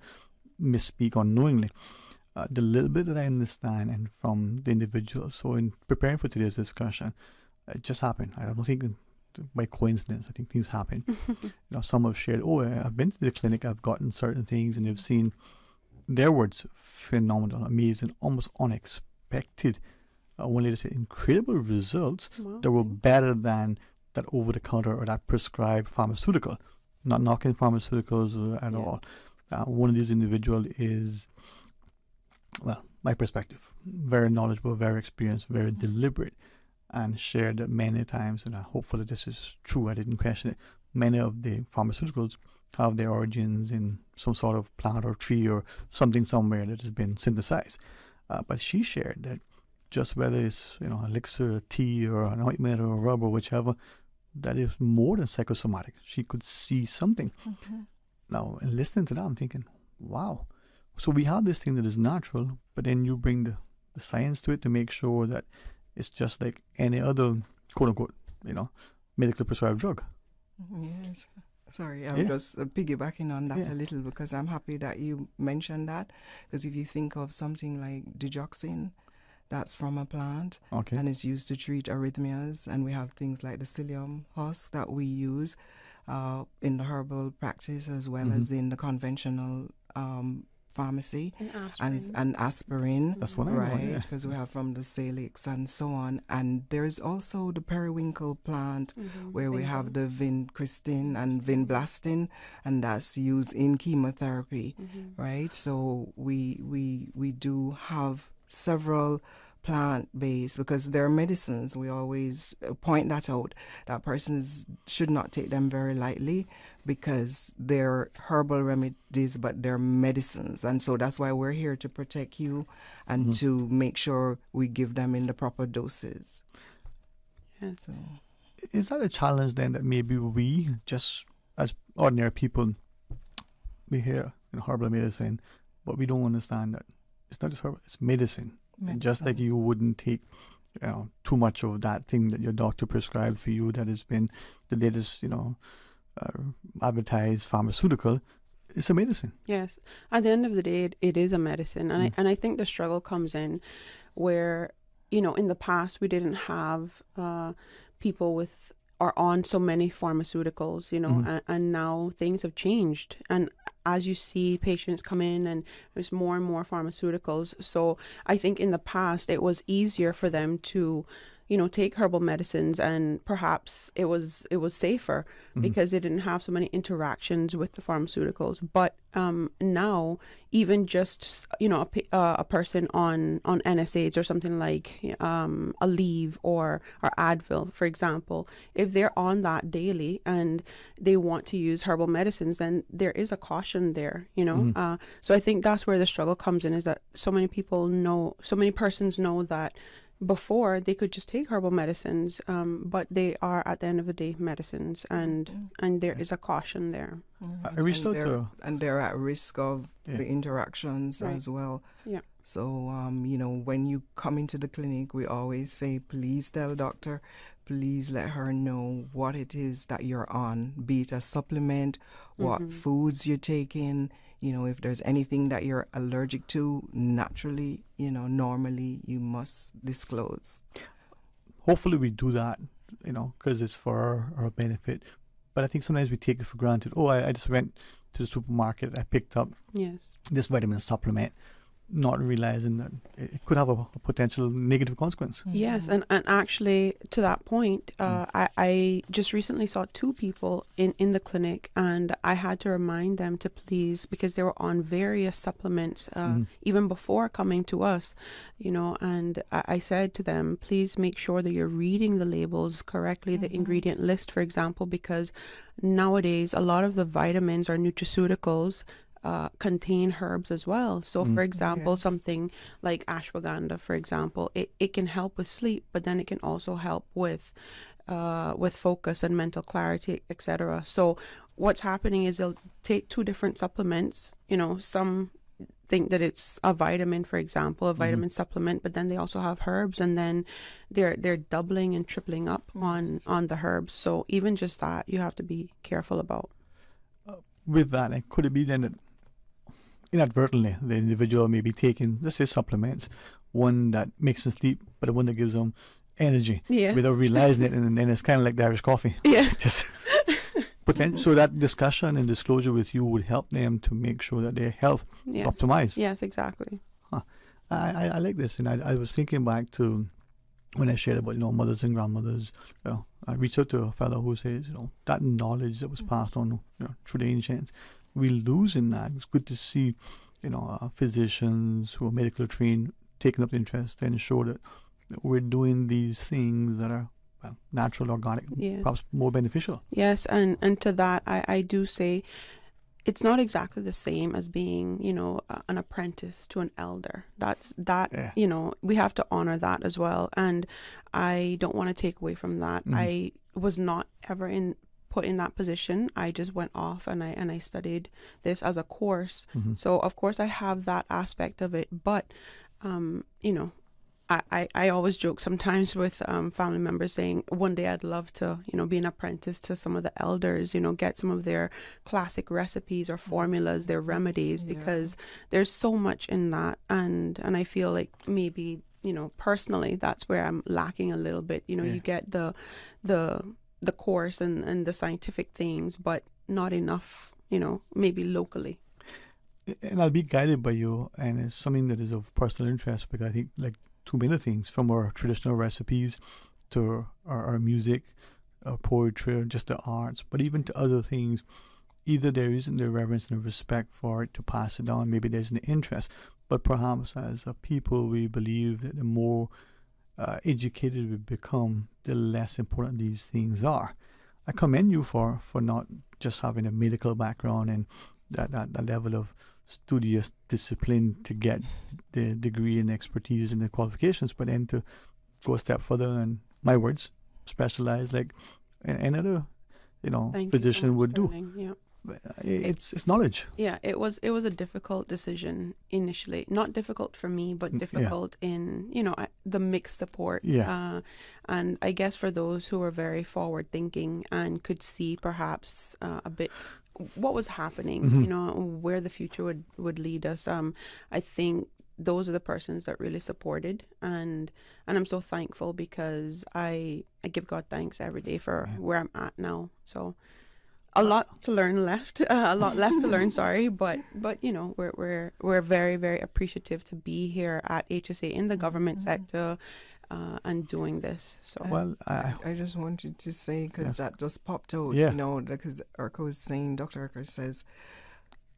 misspeak unknowingly. The little bit that I understand and from the individual. So in preparing for today's discussion, it just happened. I don't think by coincidence. I think things happen. Some have shared, I've been to the clinic, I've gotten certain things, and they've seen, their words, phenomenal, amazing, almost unexpected. One lady said, incredible results that were better than that over-the-counter or that prescribed pharmaceutical. Not knocking pharmaceuticals at all. One of these individuals is, well, my perspective, very knowledgeable, very experienced, very deliberate, and shared that many times, and hopefully this is true, I didn't question it, many of the pharmaceuticals have their origins in some sort of plant or tree or something somewhere that has been synthesized. But she shared that just whether it's elixir, tea, or an ointment, or a rub, or whichever, that is more than psychosomatic. She could see something. Now, in listening to that, I'm thinking, wow. So we have this thing that is natural, but then you bring the science to it to make sure that it's just like any other, quote unquote, medically prescribed drug. Yes. Sorry, I'm just piggybacking on that a little, because I'm happy that you mentioned that. Because if you think of something like digoxin, that's from a plant, and it's used to treat arrhythmias. And we have things like the psyllium husk that we use in the herbal practice, as well as in the conventional pharmacy, and aspirin. That's what I know, because we have from the salix and so on. And there's also the periwinkle plant, where we have the vincristine and vinblastin, and that's used in chemotherapy, right? So we do have several plant-based, because they're medicines. We always point that out, that persons should not take them very lightly, because they're herbal remedies, but they're medicines. And so that's why we're here to protect you and to make sure we give them in the proper doses. Yeah. So Is that a challenge then that maybe we, just as ordinary people, we hear herbal medicine, but we don't understand that it's not just herbal, it's medicine. And just like you wouldn't take too much of that thing that your doctor prescribed for you that has been the latest, advertised pharmaceutical, it's a medicine. Yes. At the end of the day, it is a medicine. And I think the struggle comes in where, in the past we didn't have people with or on so many pharmaceuticals, and now things have changed. And as you see patients come in and there's more and more pharmaceuticals. So I think in the past it was easier for them to, take herbal medicines, and perhaps it was safer because they didn't have so many interactions with the pharmaceuticals. But now, even just a person on NSAIDs or something like Aleve or Advil, for example, if they're on that daily and they want to use herbal medicines, then there is a caution there. So I think that's where the struggle comes in, is that so many persons know that before they could just take herbal medicines, but they are at the end of the day medicines, and there is a caution there. And they're at risk of the interactions as well. Yeah. So when you come into the clinic, we always say, please tell doctor, please let her know what it is that you're on, be it a supplement, what foods you're taking. If there's anything that you're allergic to, naturally, normally you must disclose. Hopefully we do that, because it's for our benefit. But I think sometimes we take it for granted. Oh, I just went to the supermarket, I picked up this vitamin supplement, not realizing that it could have a potential negative consequence. Yes, and actually, to that point, I just recently saw 2 people in the clinic, and I had to remind them to please, because they were on various supplements even before coming to us, and I said to them, please make sure that you're reading the labels correctly, the ingredient list, for example, because nowadays a lot of the vitamins or nutraceuticals contain herbs as well. So for example, something like ashwagandha, for example, it can help with sleep, but then it can also help with focus and mental clarity, etc. So what's happening is they'll take 2 different supplements. Some think that it's a vitamin, for example, a vitamin supplement, but then they also have herbs, and then they're doubling and tripling up on the herbs. So even just that you have to be careful about. With that, could it be then that inadvertently the individual may be taking, let's say, supplements, one that makes them sleep, but the one that gives them energy, without realizing it, and then it's kind of like the Irish coffee. Just so that discussion and disclosure with you would help them to make sure that their health is optimized. Yes, exactly. I like this, and I was thinking back to when I shared about mothers and grandmothers. I reached out to a fellow who says that knowledge that was passed on through the ancients, we're losing that. It's good to see physicians who are medically trained taking up the interest and ensure that we're doing these things that are natural, organic, perhaps more beneficial. Yes, and to that I do say it's not exactly the same as being, an apprentice to an elder. We have to honor that as well. And I don't want to take away from that. I was not ever put in that position. I just went off and I studied this as a course. So of course I have that aspect of it, but I always joke sometimes with family members saying one day I'd love to, be an apprentice to some of the elders, get some of their classic recipes or formulas, their remedies, because there's so much in that. And I feel like maybe, personally, that's where I'm lacking a little bit. You get the course and the scientific things, but not enough, maybe locally. And I'll be guided by you, and it's something that is of personal interest, because I think too many things, from our traditional recipes to our music, our poetry, just the arts, but even to other things, either there isn't the reverence and the respect for it to pass it on, maybe there's an interest, but perhaps as a people we believe that the more educated we become, the less important these things are. I commend you for not just having a medical background and that level of studious discipline to get the degree and expertise and the qualifications, but then to go a step further and, my words, specialize, like any other, Thank physician would do. Yeah. It's knowledge. Yeah, it was a difficult decision initially. Not difficult for me, but difficult in the mixed support. Yeah. And I guess for those who were very forward thinking and could see perhaps a bit what was happening, where the future would lead us. I think those are the persons that really supported, and I'm so thankful because I give God thanks every day for where I'm at now. So. A lot to learn left, a lot left to learn. Sorry, but we're very, very appreciative to be here at HSA in the government sector, and doing this. So well, I just wanted to say because that just popped out. Because Urka was saying, Dr. Urka says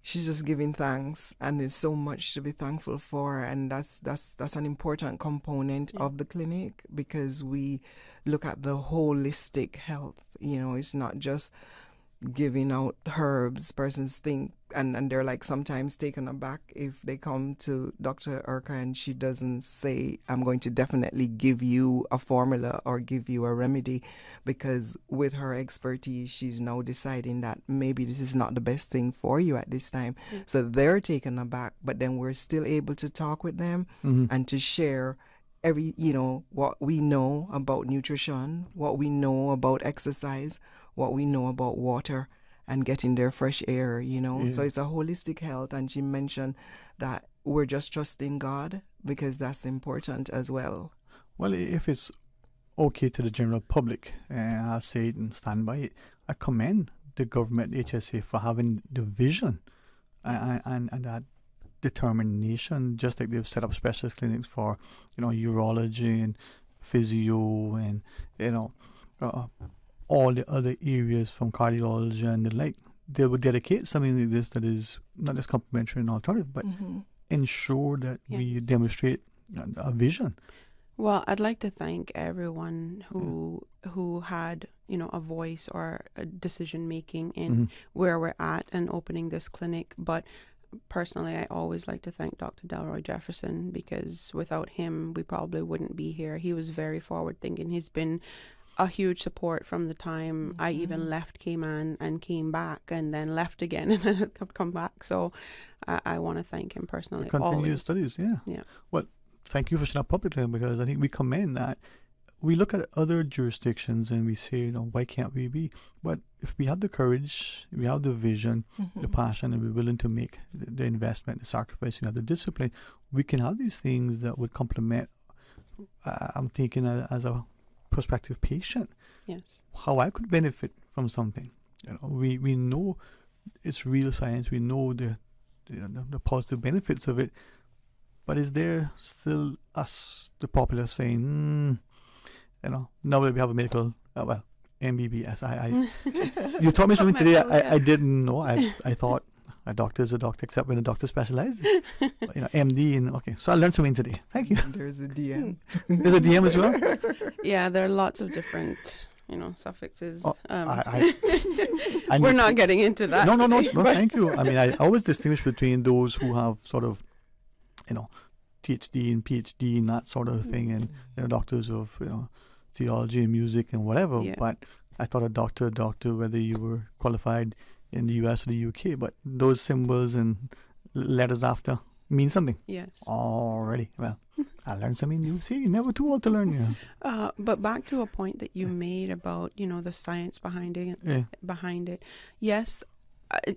she's just giving thanks, and there's so much to be thankful for, and that's an important component of the clinic because we look at the holistic health. It's not just giving out herbs. Persons think and they're like sometimes taken aback if they come to Dr. Urka and she doesn't say, I'm going to definitely give you a formula or give you a remedy, because with her expertise she's now deciding that maybe this is not the best thing for you at this time. So they're taken aback, but then we're still able to talk with them and to share what we know about nutrition, what we know about exercise, what we know about water and getting their fresh air, So it's a holistic health. And she mentioned that we're just trusting God because that's important as well. Well, if it's okay to the general public, I'll say it and stand by it. I commend the government, HSA, for having the vision and that determination, just like they've set up specialist clinics for, urology and physio and, all the other areas from cardiology and the like. They would dedicate something like this that is not just complementary and alternative, but ensure that we demonstrate a vision. Well, I'd like to thank everyone who had, a voice or a decision making in where we're at and opening this clinic. But personally, I always like to thank Dr. Delroy Jefferson, because without him, we probably wouldn't be here. He was very forward thinking. He's been a huge support from the time I even left Cayman and came back, and then left again and come back. So I want to thank him personally. Continue your studies, yeah. Well, thank you for showing up publicly, because I think we commend that. We look at other jurisdictions and we say, why can't we be? But if we have the courage, we have the vision, the passion, and we're willing to make the investment, the sacrifice, we have the discipline, we can have these things that would complement. I'm thinking as a prospective patient, how I could benefit from something. We know it's real science. We know the positive benefits of it. But is there still us, the populace, saying, now that we have a medical, MBBS, you taught me something today I didn't know. I thought a doctor is a doctor, except when a doctor specializes. MD, and so I learned something today. Thank you. There's a DM. There's a DM as well? Yeah, there are lots of different, suffixes. I we're not getting into that. No, thank you. I mean, I always distinguish between those who have sort of, THD and PhD and that sort of thing, and doctors of, theology and music and whatever. Yeah. But I thought a doctor, whether you were qualified in the US or the UK, but those symbols and letters after mean something. Yes. Already. Well, I learned something new. See, you're never too old to learn. But back to a point that you made about, the science behind it. Yes.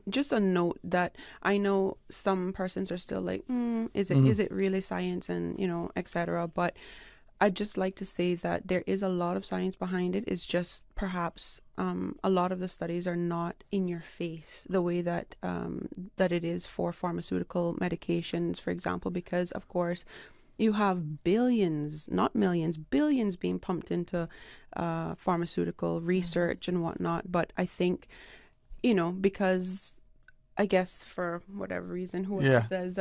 Just a note that I know some persons are still like, is it really science, and etc. But I'd just like to say that there is a lot of science behind it. It's just perhaps a lot of the studies are not in your face the way that that it is for pharmaceutical medications, for example, because of course you have billions, not millions, billions being pumped into pharmaceutical research and whatnot. But I think, because I guess for whatever reason, whoever says,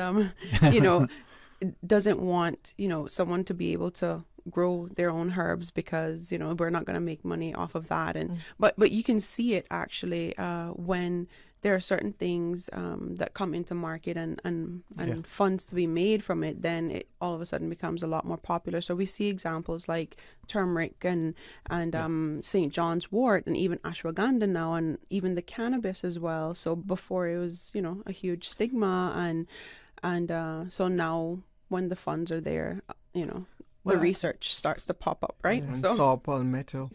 doesn't want, someone to be able to grow their own herbs because, we're not going to make money off of that. And but you can see it actually when there are certain things that come into market and funds to be made from it, then it all of a sudden becomes a lot more popular. So we see examples like turmeric and St. John's wort and even ashwagandha now, and even the cannabis as well. So before it was, a huge stigma, and so now when the funds are there, the research starts to pop up, right? And So saw palmetto.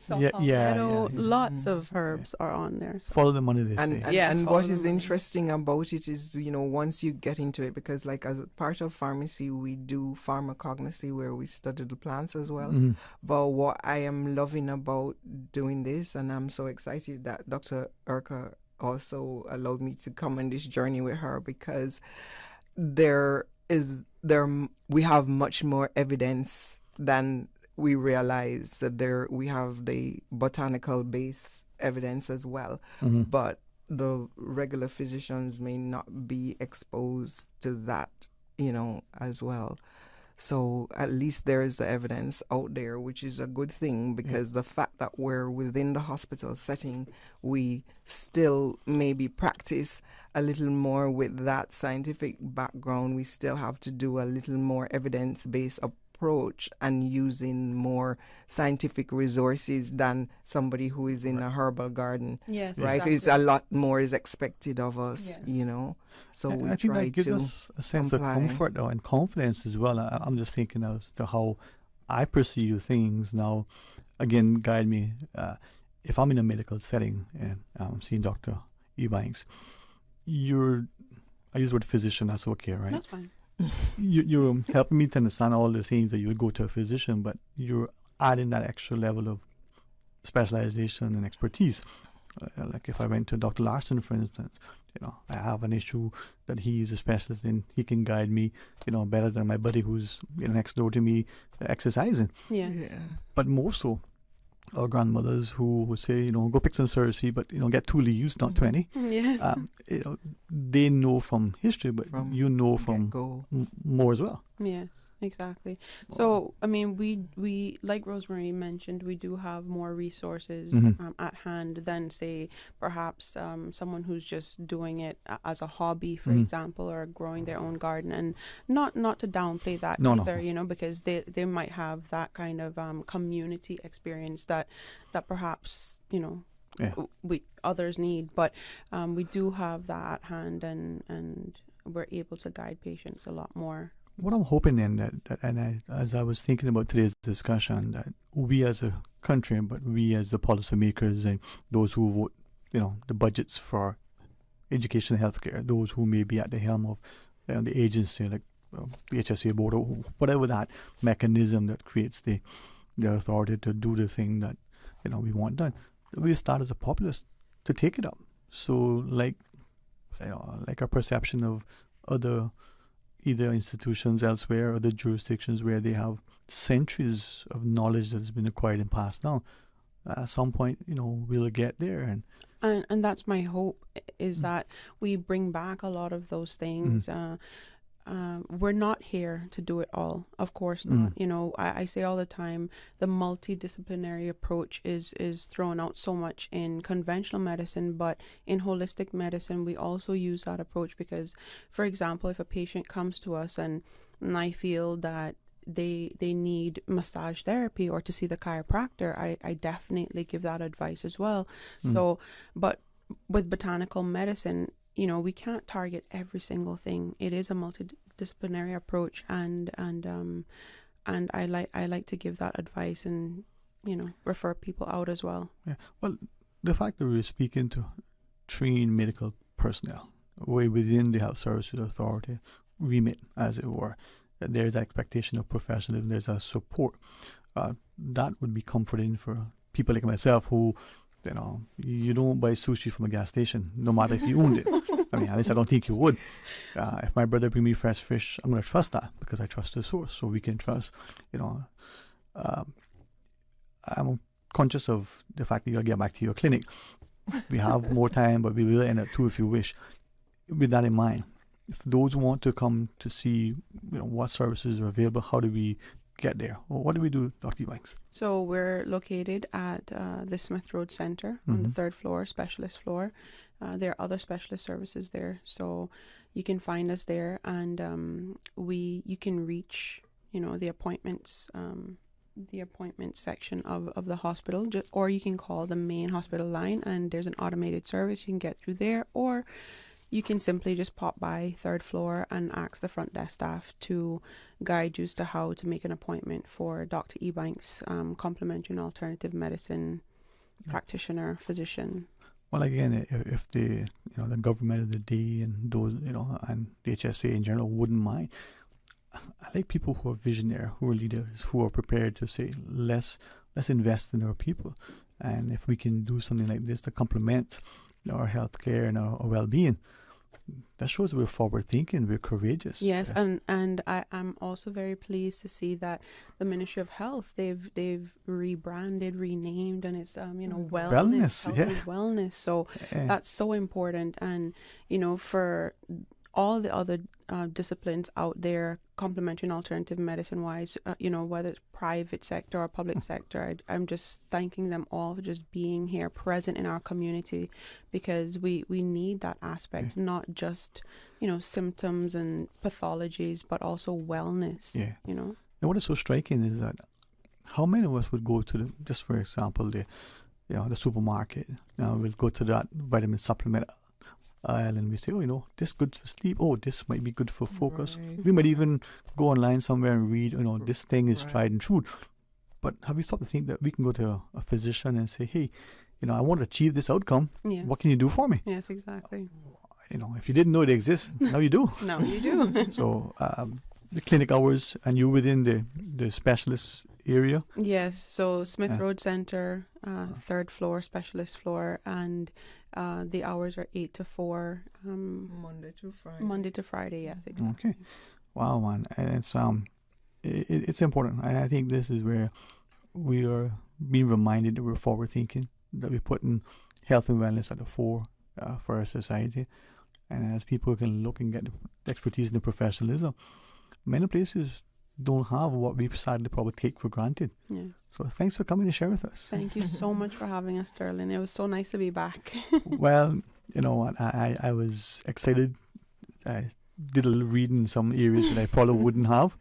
Lots of herbs are on there. So. Follow the money, they say. And what is interesting about it is, once you get into it, because like as a part of pharmacy, we do pharmacognosy where we study the plants as well. Mm-hmm. But what I am loving about doing this, and I'm so excited that Dr. Urka also allowed me to come on this journey with her, because we have much more evidence than we realize. So we have the botanical base evidence as well, but the regular physicians may not be exposed to that, as well. So at least there is the evidence out there, which is a good thing, because the fact that we're within the hospital setting, we still maybe practice a little more with that scientific background. We still have to do a little more evidence-based approach and using more scientific resources than somebody who is in a herbal garden. Yes, right? exactly. It's a lot more is expected of us, So I think that gives us a sense comply. of comfort and confidence as well. I'm just thinking as to how I perceive things now. Again, guide me. If I'm in a medical setting and I'm seeing Dr. Ebanks, I use the word physician, that's okay, right? That's fine. You're helping me to understand all the things that you would go to a physician, but you're adding that extra level of specialization and expertise. Like if I went to Dr. Larson, for instance, I have an issue that he's a specialist in. He can guide me, better than my buddy who's next door to me exercising. Yeah. But more so, our grandmothers who would say, go pick some cerasee, but get 2 leaves, not 20. Yes. They know from history, but from more as well. Yes, exactly. So, I mean, we like Rosemary mentioned, we do have more resources at hand than, say, perhaps someone who's just doing it as a hobby, for example, or growing their own garden. And not to downplay that either, because they might have that kind of community experience that perhaps, we others need. But we do have that at hand, and we're able to guide patients a lot more. What I'm hoping then as I was thinking about today's discussion, that we as a country, but we as the policymakers and those who vote, the budgets for education and healthcare, those who may be at the helm of the agency like the HSA board or whatever that mechanism that creates the authority to do the thing that we want done. We start as a populace to take it up. So like our perception of other either institutions elsewhere or the jurisdictions where they have centuries of knowledge that has been acquired and passed down. At some point, we'll get there. And that's my hope, is that we bring back a lot of those things. We're not here to do it all, of course not. I say all the time, the multidisciplinary approach is thrown out so much in conventional medicine, but in holistic medicine we also use that approach, because, for example, if a patient comes to us and I feel that they need massage therapy or to see the chiropractor, I definitely give that advice as well. So, but with botanical medicine, we can't target every single thing. It is a multidisciplinary approach, and I like to give that advice and refer people out as well. Yeah. Well, the fact that we're speaking to trained medical personnel way within the Health Services Authority remit, as it were, that there's that expectation of professionalism, there's a support. That would be comforting for people like myself who, you don't buy sushi from a gas station, no matter if you owned it. I mean, at least I don't think you would. If my brother bring me fresh fish, I'm going to trust that because I trust the source. So we can trust, I'm conscious of the fact that you'll get back to your clinic. We have more time, but we will end at 2 if you wish. With that in mind, if those who want to come to see, what services are available, how do we get there? Or what do we do, Dr. Ebanks? So we're located at the Smith Road Center on the 3rd floor, specialist floor. There are other specialist services there, so you can find us there, and you can reach the appointments. The appointment section of the hospital, or you can call the main hospital line, and there's an automated service you can get through there, or you can simply just pop by 3rd floor and ask the front desk staff to guide you as to how to make an appointment for Dr. Ebanks, complementary and alternative medicine practitioner, physician. Well, again, if the the government of the day and those and the HSA in general wouldn't mind, I like people who are visionary, who are leaders, who are prepared to say, let's invest in our people. And if we can do something like this to complement our healthcare and our well-being, that shows we're forward-thinking, we're courageous. Yes, and I'm also very pleased to see that the Ministry of Health, they've rebranded, renamed, and it's wellness, wellness. So that's so important, and for all the other disciplines out there, complementary and alternative medicine wise, whether it's private sector or public sector, I'm just thanking them all for just being here, present in our community, because we need that aspect, not just symptoms and pathologies, but also wellness. And what is so striking is that how many of us would go to just for example the supermarket, we'll go to that vitamin supplement aisle and we say, this good for sleep, this might be good for focus. We might even go online somewhere and read, this thing is tried and true. But have you stopped to think that we can go to a physician and say, hey, I want to achieve this outcome. Yes. What can you do for me? Yes, exactly. If you didn't know it exists, now you do. Now you do. So the clinic hours, and you're within the specialist area? Yes, so Smith Road Center, 3rd floor, specialist floor, and the hours are 8 to 4. Monday to Friday. Monday to Friday, yes, exactly. Okay. Wow, man. And it's important. I think this is where we are being reminded that we're forward thinking, that we're putting health and wellness at the fore for our society. And as people can look and get the expertise and the professionalism, many places don't have what we sadly probably take for granted. Yes. So thanks for coming to share with us. Thank you so much for having us, Sterling. It was so nice to be back. Well, you know what, I was excited. I did a little reading in some areas that I probably wouldn't have.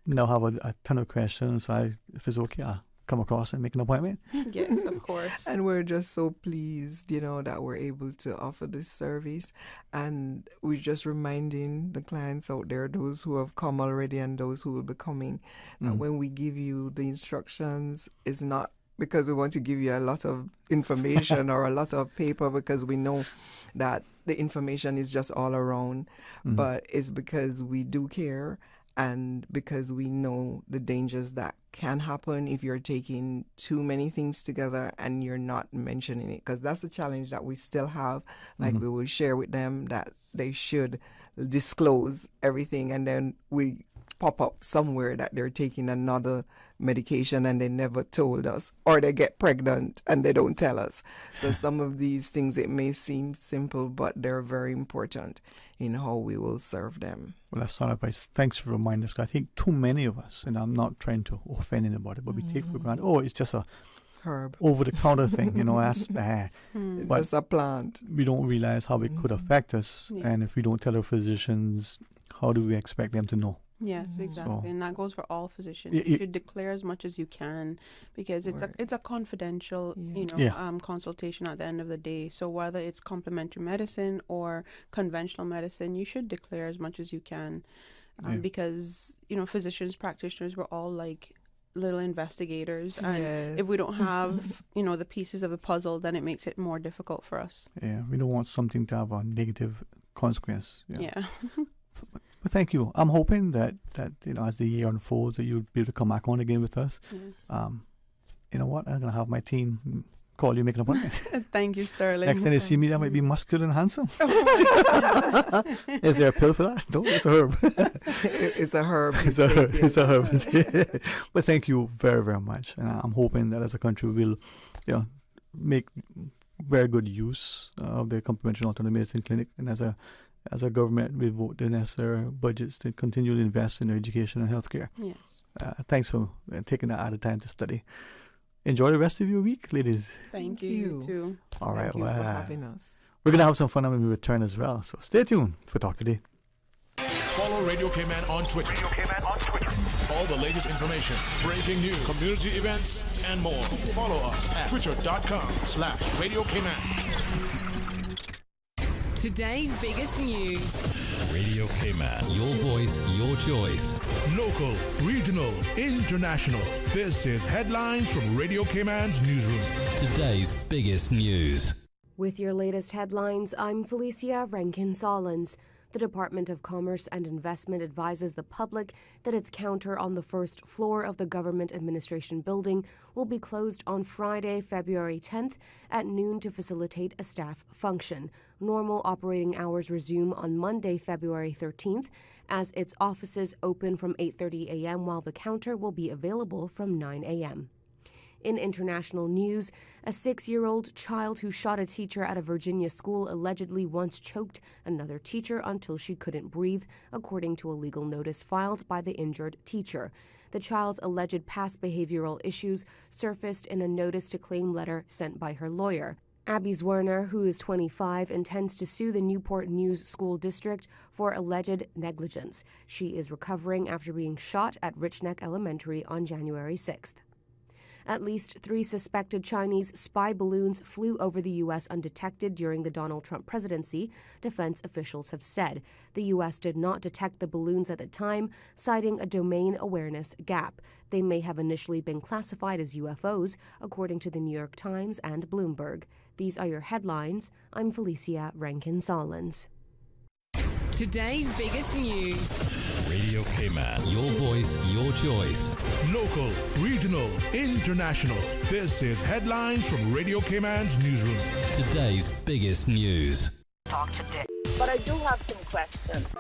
Now have a ton of questions. So if it's okay, I'll come across and make an appointment. Yes, of course. And we're just so pleased, that we're able to offer this service. And we're just reminding the clients out there, those who have come already and those who will be coming, that when we give you the instructions, it's not because we want to give you a lot of information or a lot of paper, because we know that the information is just all around, but it's because we do care. And because we know the dangers that can happen if you're taking too many things together and you're not mentioning it. Because that's the challenge that we still have. Like we will share with them that they should disclose everything, and then we pop up somewhere that they're taking another medication and they never told us, or they get pregnant and they don't tell us. So some of these things, it may seem simple, but they're very important in how we will serve them. Well, that's not advice. Thanks for reminding us. I think too many of us, and I'm not trying to offend anybody, but we take for granted, it's just a herb, over-the-counter thing, that's but it's a plant. We don't realize how it could affect us, and if we don't tell our physicians, how do we expect them to know? Yes, exactly, So, and that goes for all physicians. You should declare as much as you can, because it's a confidential, consultation at the end of the day. So whether it's complementary medicine or conventional medicine, you should declare as much as you can, because physicians, practitioners, we're all like little investigators, and if we don't have the pieces of the puzzle, then it makes it more difficult for us. Yeah, we don't want something to have a negative consequence. Yeah. But thank you. I'm hoping that as the year unfolds, that you'll be able to come back on again with us. Yes. You know what? I'm gonna have my team call you, make an appointment. Thank you, Sterling. Next time they see me, I might be muscular and handsome. Is there a pill for that? No, it's a herb. It's a herb. It's a herb. But thank you very, very much. And I'm hoping that as a country we'll, make very good use of the complementary alternative medicine clinic, and as a as a government, we vote the necessary budgets to continue to invest in education and healthcare. Yes. Thanks for taking that out of time to study. Enjoy the rest of your week, ladies. Thank you too. All right, Thank you for having us. We're going to have some fun when we return as well. So stay tuned for Talk Today. Follow Radio K-Man on Twitter. All the latest information, breaking news, community events, and more. Follow us at twitter.com/Radio K-Man. Today's biggest news. Radio K-Man, your voice, your choice. Local, regional, international. This is headlines from Radio K-Man's newsroom. Today's biggest news. With your latest headlines, I'm Felicia Rankin-Solins. The Department of Commerce and Investment advises the public that its counter on the first floor of the Government Administration Building will be closed on Friday, February 10th at noon to facilitate a staff function. Normal operating hours resume on Monday, February 13th, as its offices open from 8:30 a.m. while the counter will be available from 9 a.m. In international news, a 6-year-old child who shot a teacher at a Virginia school allegedly once choked another teacher until she couldn't breathe, according to a legal notice filed by the injured teacher. The child's alleged past behavioral issues surfaced in a notice to claim letter sent by her lawyer. Abby Zwerner, who is 25, intends to sue the Newport News School District for alleged negligence. She is recovering after being shot at Rich Neck Elementary on January 6th. At least 3 suspected Chinese spy balloons flew over the U.S. undetected during the Donald Trump presidency, defense officials have said. The U.S. did not detect the balloons at the time, citing a domain awareness gap. They may have initially been classified as UFOs, according to the New York Times and Bloomberg. These are your headlines. I'm Felicia Rankin-Solins. Today's biggest news. Radio K-Man, your voice, your choice. Local, regional, international. This is headlines from Radio K-Man's newsroom. Today's biggest news. Talk today. But I do have some questions.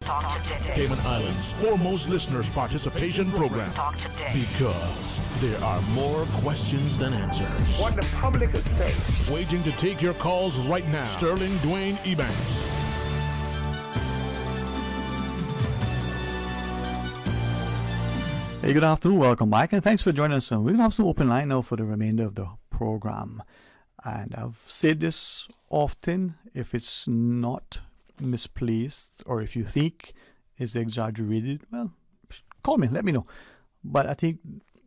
Talk today. Cayman Islands' foremost listeners' participation program. Talk today. Because there are more questions than answers. What the public is saying. Waiting to take your calls right now. Sterling Dwayne Ebanks. Hey, good afternoon. Welcome back, and thanks for joining us. We're going to have some open line now for the remainder of the program. And I've said this often, if it's not misplaced or if you think it's exaggerated, well, call me, let me know. But I think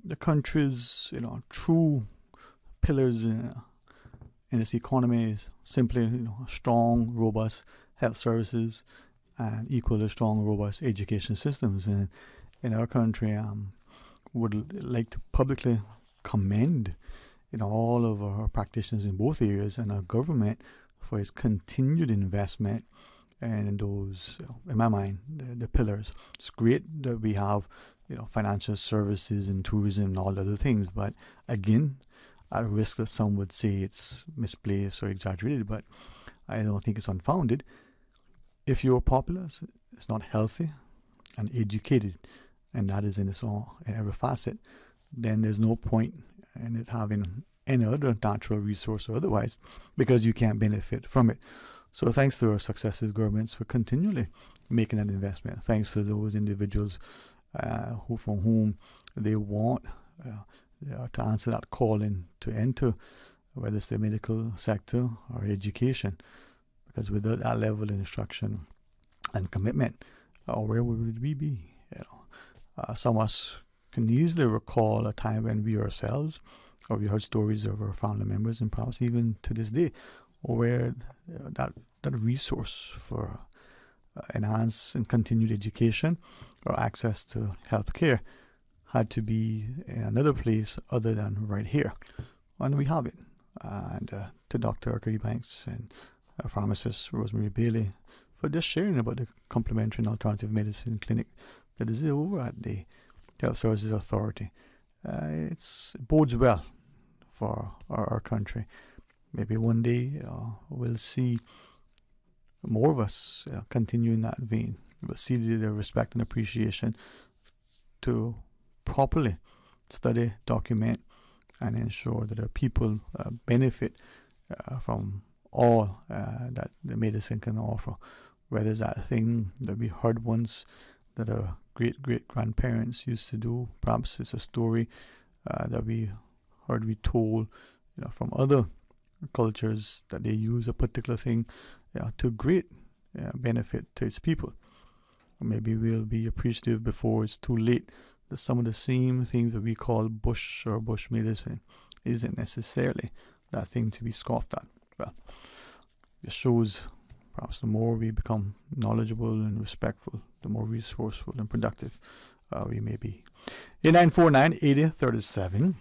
the country's, true pillars in its economy is simply, strong, robust health services and equally strong, robust education systems. And in our country, would like to publicly commend all of our practitioners in both areas and our government for its continued investment in those, in my mind, the pillars. It's great that we have financial services and tourism and all other things, but again, at risk that some would say it's misplaced or exaggerated, but I don't think it's unfounded. If your populace is not healthy and educated, and that is in every facet, then there's no point in it having any other natural resource or otherwise, because you can't benefit from it. So thanks to our successive governments for continually making that investment. Thanks to those individuals from whom they want to answer that calling to enter, whether it's the medical sector or education, because without that level of instruction and commitment, where would we be? Some of us can easily recall a time when we ourselves, or we heard stories of our family members, and perhaps even to this day, where that resource for enhanced and continued education or access to health care had to be in another place other than right here. And we have it. And to Dr. Ebanks and pharmacist Rosemary Bailey for just sharing about the complementary and alternative medicine clinic that is over at the Health Services Authority. It bodes well for our country. Maybe one day we'll see more of us continue in that vein. We'll see the respect and appreciation to properly study, document, and ensure that our people benefit from all that the medicine can offer, where there's that thing that we heard once that our great-great-grandparents used to do. Perhaps it's a story that we heard retold, from other cultures, that they use a particular thing to great benefit to its people. Or maybe we'll be appreciative before it's too late that some of the same things that we call bush or bush medicine isn't necessarily that thing to be scoffed at. Well, it shows perhaps the more we become knowledgeable and respectful, the more resourceful and productive we may be. 8949-8037,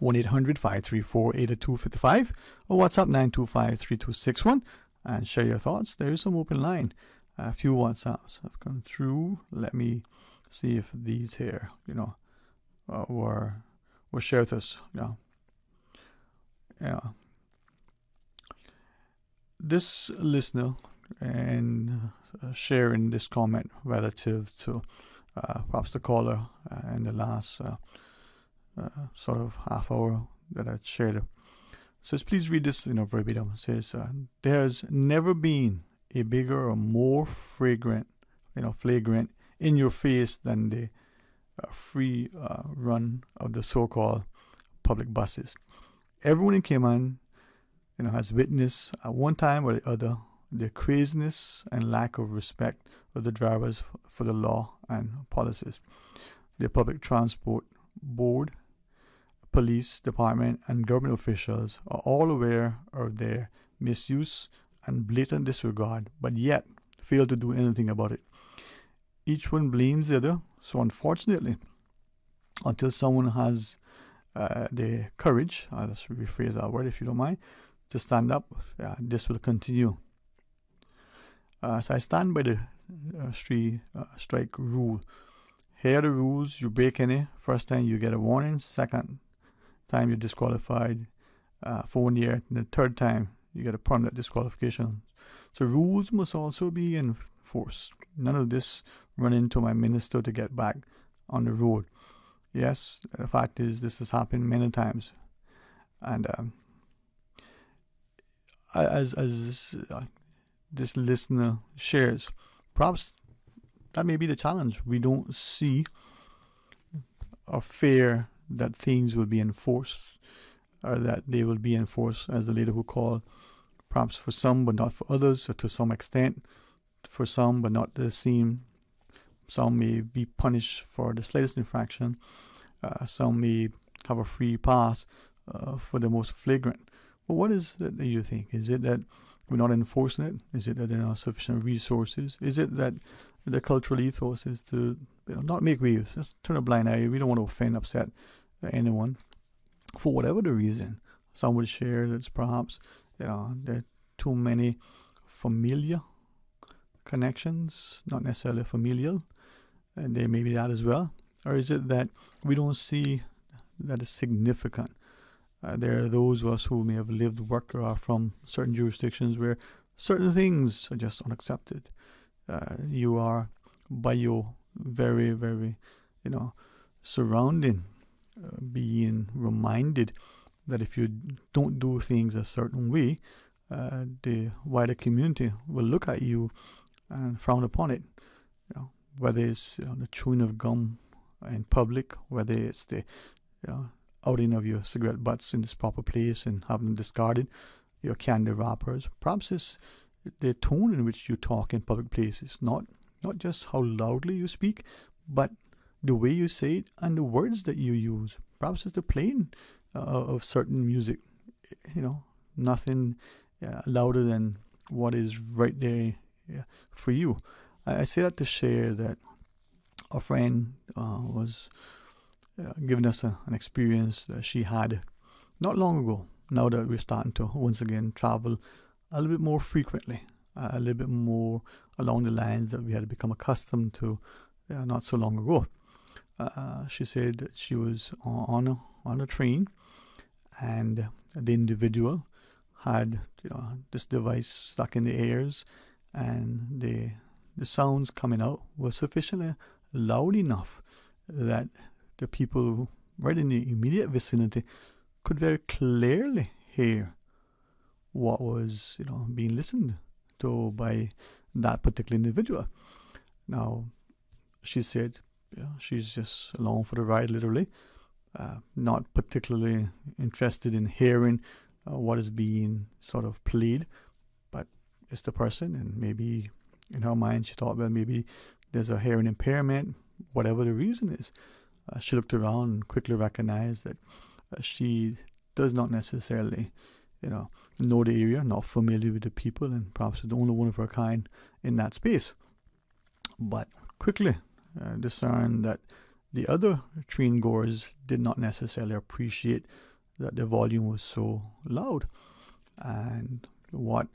1-800-534-8255, or WhatsApp 925-3261, and share your thoughts. There is some open line. A few WhatsApps have come through. Let me see if these here, were shared with us. This listener and sharing this comment relative to perhaps the caller in the last sort of half hour that I shared says, please read this verbatim. It says, there's never been a bigger or more flagrant in your face than the free run of the so-called public buses. Everyone in Cayman has witnessed at one time or the other the craziness and lack of respect of the drivers for the law and policies. The public transport board, police department, and government officials are all aware of their misuse and blatant disregard, but yet fail to do anything about it. Each one blames the other, so unfortunately, until someone has the courage, I'll just rephrase that word if you don't mind, to stand up, this will continue. So I stand by the strike rule. Here are the rules. You break any, first time you get a warning, second time you're disqualified for 1 year, and the third time you get a permanent disqualification. So rules must also be enforced. None of this run into my minister to get back on the road. Yes, the fact is this has happened many times. And as this listener shares, perhaps that may be the challenge. We don't see or fear that things will be enforced, or that they will be enforced, as the lady who called, perhaps for some but not for others, or to some extent for some but not the same. Some may be punished for the slightest infraction. Some may have a free pass for the most flagrant. But what is it that you think? Is it that we're not enforcing it? Is it that there are not sufficient resources? Is it that the cultural ethos is to not make waves, just turn a blind eye? We don't want to offend, upset anyone for whatever the reason. Some would share that perhaps there are too many familiar connections, not necessarily familial, and there may be that as well. Or is it that we don't see that is significant? There are those of us who may have lived, worked, or are from certain jurisdictions where certain things are just unaccepted. You are, by your very, very, surrounding, being reminded that if you don't do things a certain way, the wider community will look at you and frown upon it. Whether it's the chewing of gum in public, whether it's the outing of your cigarette butts in this proper place and having them discarded, your candy wrappers. Perhaps it's the tone in which you talk in public places, not just how loudly you speak, but the way you say it and the words that you use. Perhaps it's the playing of certain music, nothing louder than what is right there for you. I say that to share that a friend was giving us an experience that she had not long ago, now that we're starting to once again travel a little bit more frequently, a little bit more along the lines that we had become accustomed to not so long ago. She said that she was on a train, and the individual had this device stuck in the ears, and the sounds coming out were sufficiently loud enough that the people right in the immediate vicinity could very clearly hear what was being listened to by that particular individual. Now, she said she's just along for the ride, literally, not particularly interested in hearing what is being sort of played, but it's the person, and maybe in her mind she thought, well, maybe there's a hearing impairment, whatever the reason is. She looked around and quickly recognized that she does not necessarily, know the area, not familiar with the people, and perhaps the only one of her kind in that space. But quickly discerned that the other train goers did not necessarily appreciate that the volume was so loud, and what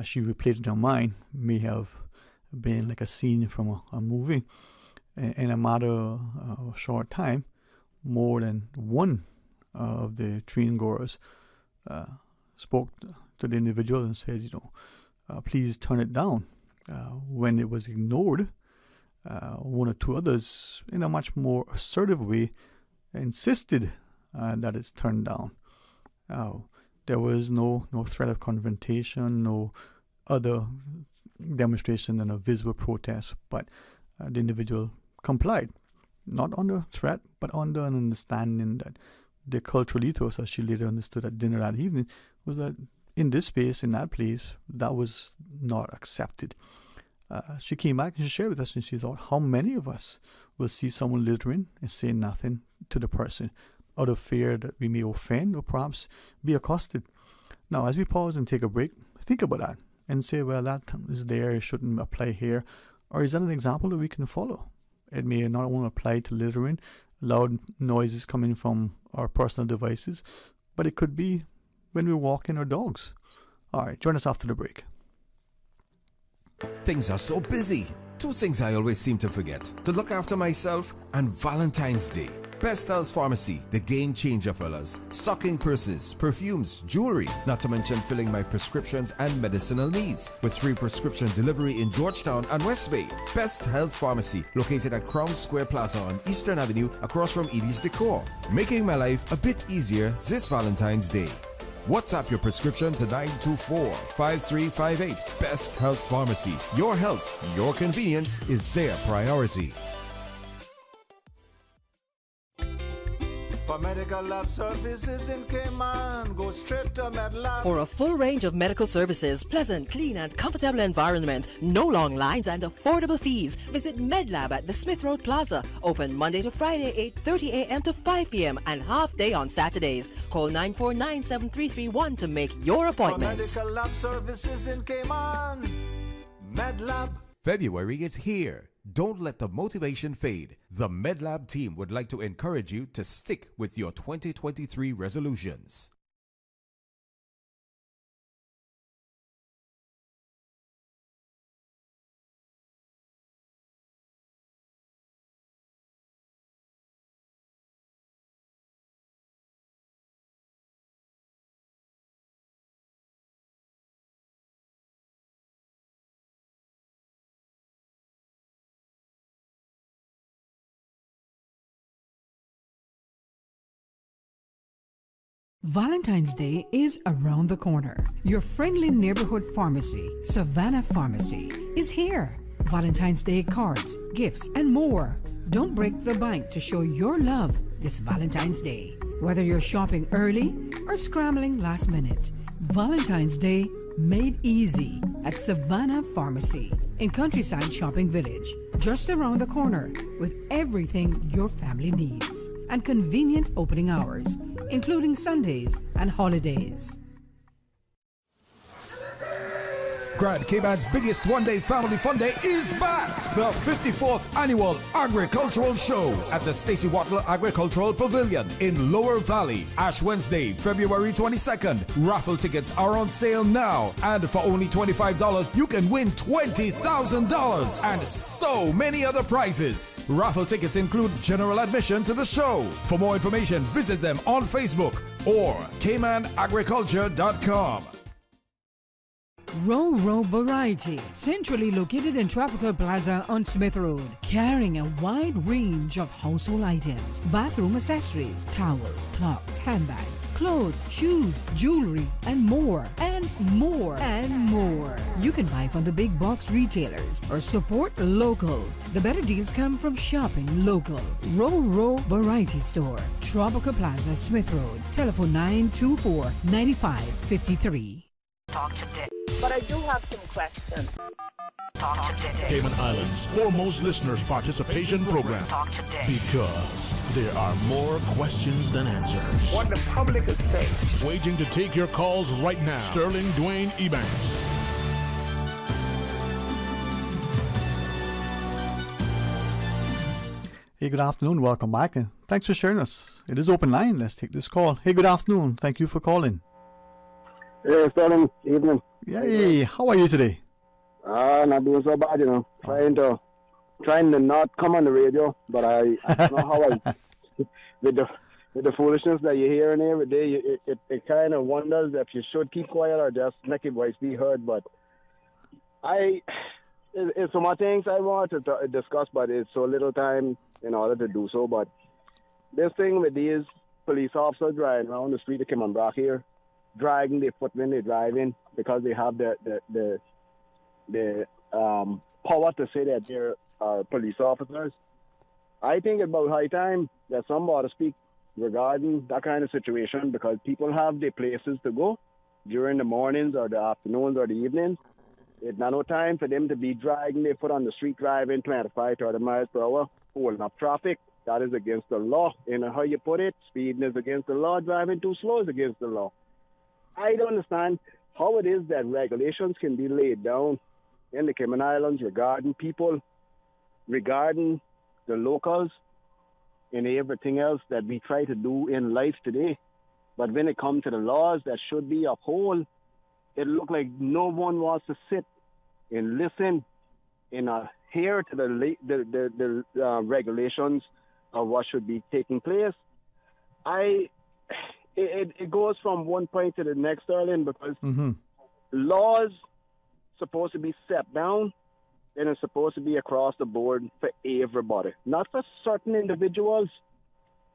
she replayed in her mind may have been like a scene from a movie. In a matter of a short time, more than one of the train goers spoke to the individual and said, please turn it down. When it was ignored, one or two others, in a much more assertive way, insisted that it's turned down. There was no threat of confrontation, no other demonstration than a visible protest, but the individual complied, not under threat, but under an understanding that the cultural ethos, as she later understood at dinner that evening, was that in this space, in that place, that was not accepted. She came back and she shared with us, and she thought, how many of us will see someone littering and say nothing to the person out of fear that we may offend or perhaps be accosted? Now, as we pause and take a break, think about that and say, well, that is there, it shouldn't apply here. Or is that an example that we can follow? It may not only apply to littering, loud noises coming from our personal devices, but it could be when we're walking our dogs. All right, join us after the break. Things are so busy. Two things I always seem to forget: to look after myself and Valentine's Day. Best Health Pharmacy, the game changer, fellas. Stocking purses, perfumes, jewelry, not to mention filling my prescriptions and medicinal needs with free prescription delivery in Georgetown and West Bay. Best Health Pharmacy, located at Crown Square Plaza on Eastern Avenue, across from Edie's Decor. Making my life a bit easier this Valentine's Day. WhatsApp your prescription to 924-5358. Best Health Pharmacy. Your health, your convenience is their priority. For medical lab services in Cayman, go straight to MedLab. For a full range of medical services, pleasant, clean and comfortable environment, no long lines and affordable fees, visit MedLab at the Smith Road Plaza. Open Monday to Friday, 8:30 a.m. to 5 p.m. and half day on Saturdays. Call 949-7331 to make your appointment. For medical lab services in Cayman, MedLab. February is here. Don't let the motivation fade. The MedLab team would like to encourage you to stick with your 2023 resolutions. Valentine's Day is around the corner. Your friendly neighborhood pharmacy, Savannah Pharmacy, is here. Valentine's Day cards, gifts, and more. Don't break the bank to show your love this Valentine's Day. Whether you're shopping early or scrambling last minute, Valentine's Day made easy at Savannah Pharmacy in Countryside Shopping Village, just around the corner, with everything your family needs and convenient opening hours, including Sundays and holidays. Grand Cayman's biggest one-day family fun day is back! The 54th Annual Agricultural Show at the Stacey Watler Agricultural Pavilion in Lower Valley. Ash Wednesday, February 22nd. Raffle tickets are on sale now, and for only $25, you can win $20,000 and so many other prizes. Raffle tickets include general admission to the show. For more information, visit them on Facebook or CaymanAgriculture.com. Row Variety, centrally located in Tropical Plaza on Smith Road, carrying a wide range of household items, bathroom accessories, towels, clocks, handbags, clothes, shoes, jewelry, and more, and more, and more. You can buy from the big box retailers or support local. The better deals come from shopping local. Row Variety Store, Tropical Plaza, Smith Road. Telephone 924-9553. Talk today. But I do have some questions. Talk today. Cayman Islands' foremost listeners participation program. Talk today. Because there are more questions than answers. What the public is saying. Waiting to take your calls right now. Sterling Dwayne Ebanks. Hey, good afternoon. Welcome back. And thanks for sharing us. It is open line. Let's take this call. Hey, good afternoon. Thank you for calling. Hey, Sterling. Evening. Yay. How are you today? Not doing so bad, you know. Trying to not come on the radio, but I don't know how with the foolishness that you hear in every day, it kind of wonders if you should keep quiet or just make your voice be heard. But it's so much things I want to discuss, but it's so little time in order to do so. But this thing with these police officers driving around the street of Kimmonbrook here, dragging their foot when they drive in because they have the power to say that they're police officers. I think it's about high time that somebody speak regarding that kind of situation, because people have their places to go during the mornings or the afternoons or the evenings. It's not no time for them to be dragging their foot on the street driving 25, 30 miles per hour, holding up traffic. That is against the law. You know how you put it? Speeding is against the law. Driving too slow is against the law. I don't understand how it is that regulations can be laid down in the Cayman Islands regarding people, regarding the locals, and everything else that we try to do in life today. But when it comes to the laws that should be upheld, it looks like no one wants to sit and listen and adhere to the regulations of what should be taking place. It goes from one point to the next, Sterling, because laws supposed to be set down, and it's supposed to be across the board for everybody, not for certain individuals.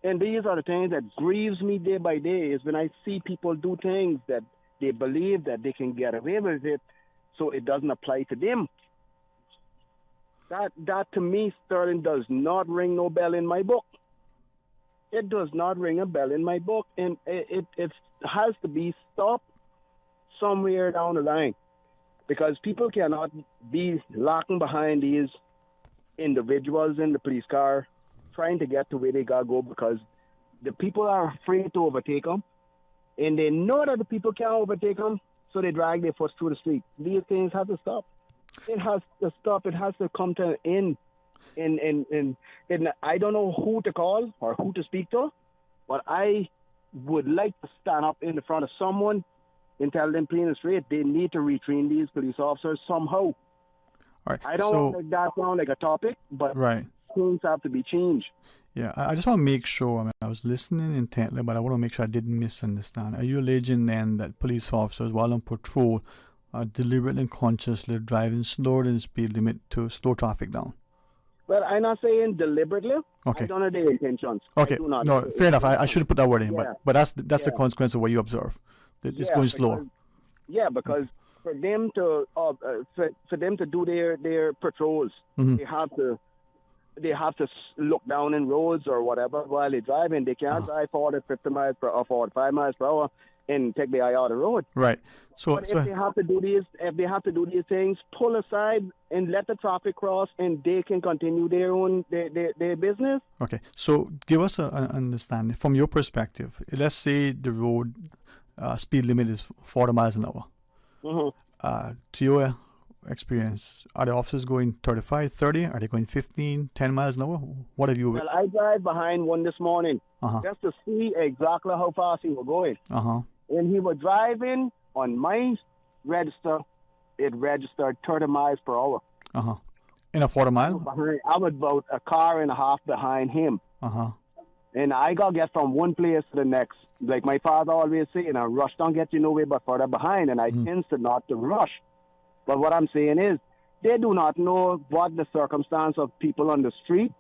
And these are the things that grieves me day by day, is when I see people do things that they believe that they can get away with it, so it doesn't apply to them. That to me, Sterling, does not ring no bell in my book. It does not ring a bell in my book, and it has to be stopped somewhere down the line, because people cannot be locking behind these individuals in the police car trying to get to where they gotta go, because the people are afraid to overtake them, and they know that the people can't overtake them, so they drag their foot through the street. These things have to stop. It has to stop. It has to come to an end. And I don't know who to call or who to speak to, but I would like to stand up in front of someone and tell them plain and straight they need to retrain these police officers somehow. All right. I don't want to make that sound like a topic, but things have to be changed. Yeah, I just want to make sure. I mean, I was listening intently, but I want to make sure I didn't misunderstand. Are you alleging then that police officers, while on patrol, are deliberately and consciously driving slower than the speed limit to slow traffic down? Well, I'm not saying deliberately. Okay. I don't know their intentions. Okay. No, fair enough. I shouldn't put that word in, Yeah. but that's the consequence of what you observe. It's going slower. Because for them to do their patrols, they have to look down in roads or whatever while they're driving. They can't drive 40, 50 miles per hour, 45 miles per hour, and take the eye out of the road. Right. But if they have to do these things, pull aside and let the traffic cross, and they can continue their business. Okay. So give us an understanding from your perspective. Let's say the road speed limit is 40 miles an hour. To your experience, are the officers going 35, 30? Are they going 15, 10 miles an hour? What have you... Well, I drive behind one this morning just to see exactly how fast he was going. And he was driving on my register. It registered 30 miles per hour. In a 40 mile? I was about a car and a half behind him. And I got to get from one place to the next. Like my father always say, a rush don't get you nowhere but further behind. And I tend to not to rush. But what I'm saying is, they do not know what the circumstance of people on the street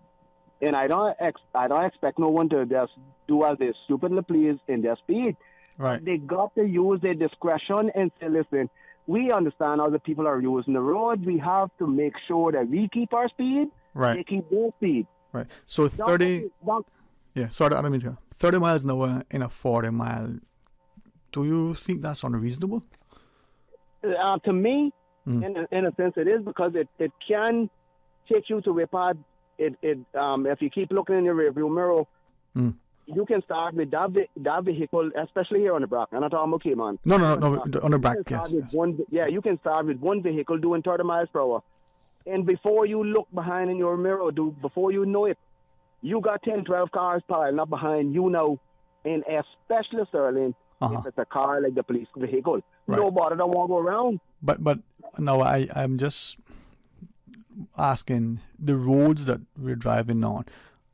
And I don't expect no one to just do as they stupidly please in their speed. Right. They got to use their discretion and say, listen, we understand other people are using the road. We have to make sure that we keep our speed. Right. They keep their speed. Right. So 30. Yeah. Sorry, I don't mean to. 30 miles an hour in a 40 mile. Do you think that's unreasonable? To me, in a sense, it is, because it can take you to a part. If you keep looking in your rearview mirror, you can start with that vehicle, especially here on the Brack. I'm not talking about Cayman. No, on the Brack, yes. You can start with one vehicle doing 30 miles per hour. And before you look behind in your mirror, before you know it, you got 10, 12 cars piling up behind you now. And especially, Sterling, if it's a car like the police vehicle. Right. Nobody don't want to go around. But no, I'm just asking, the roads that we're driving on,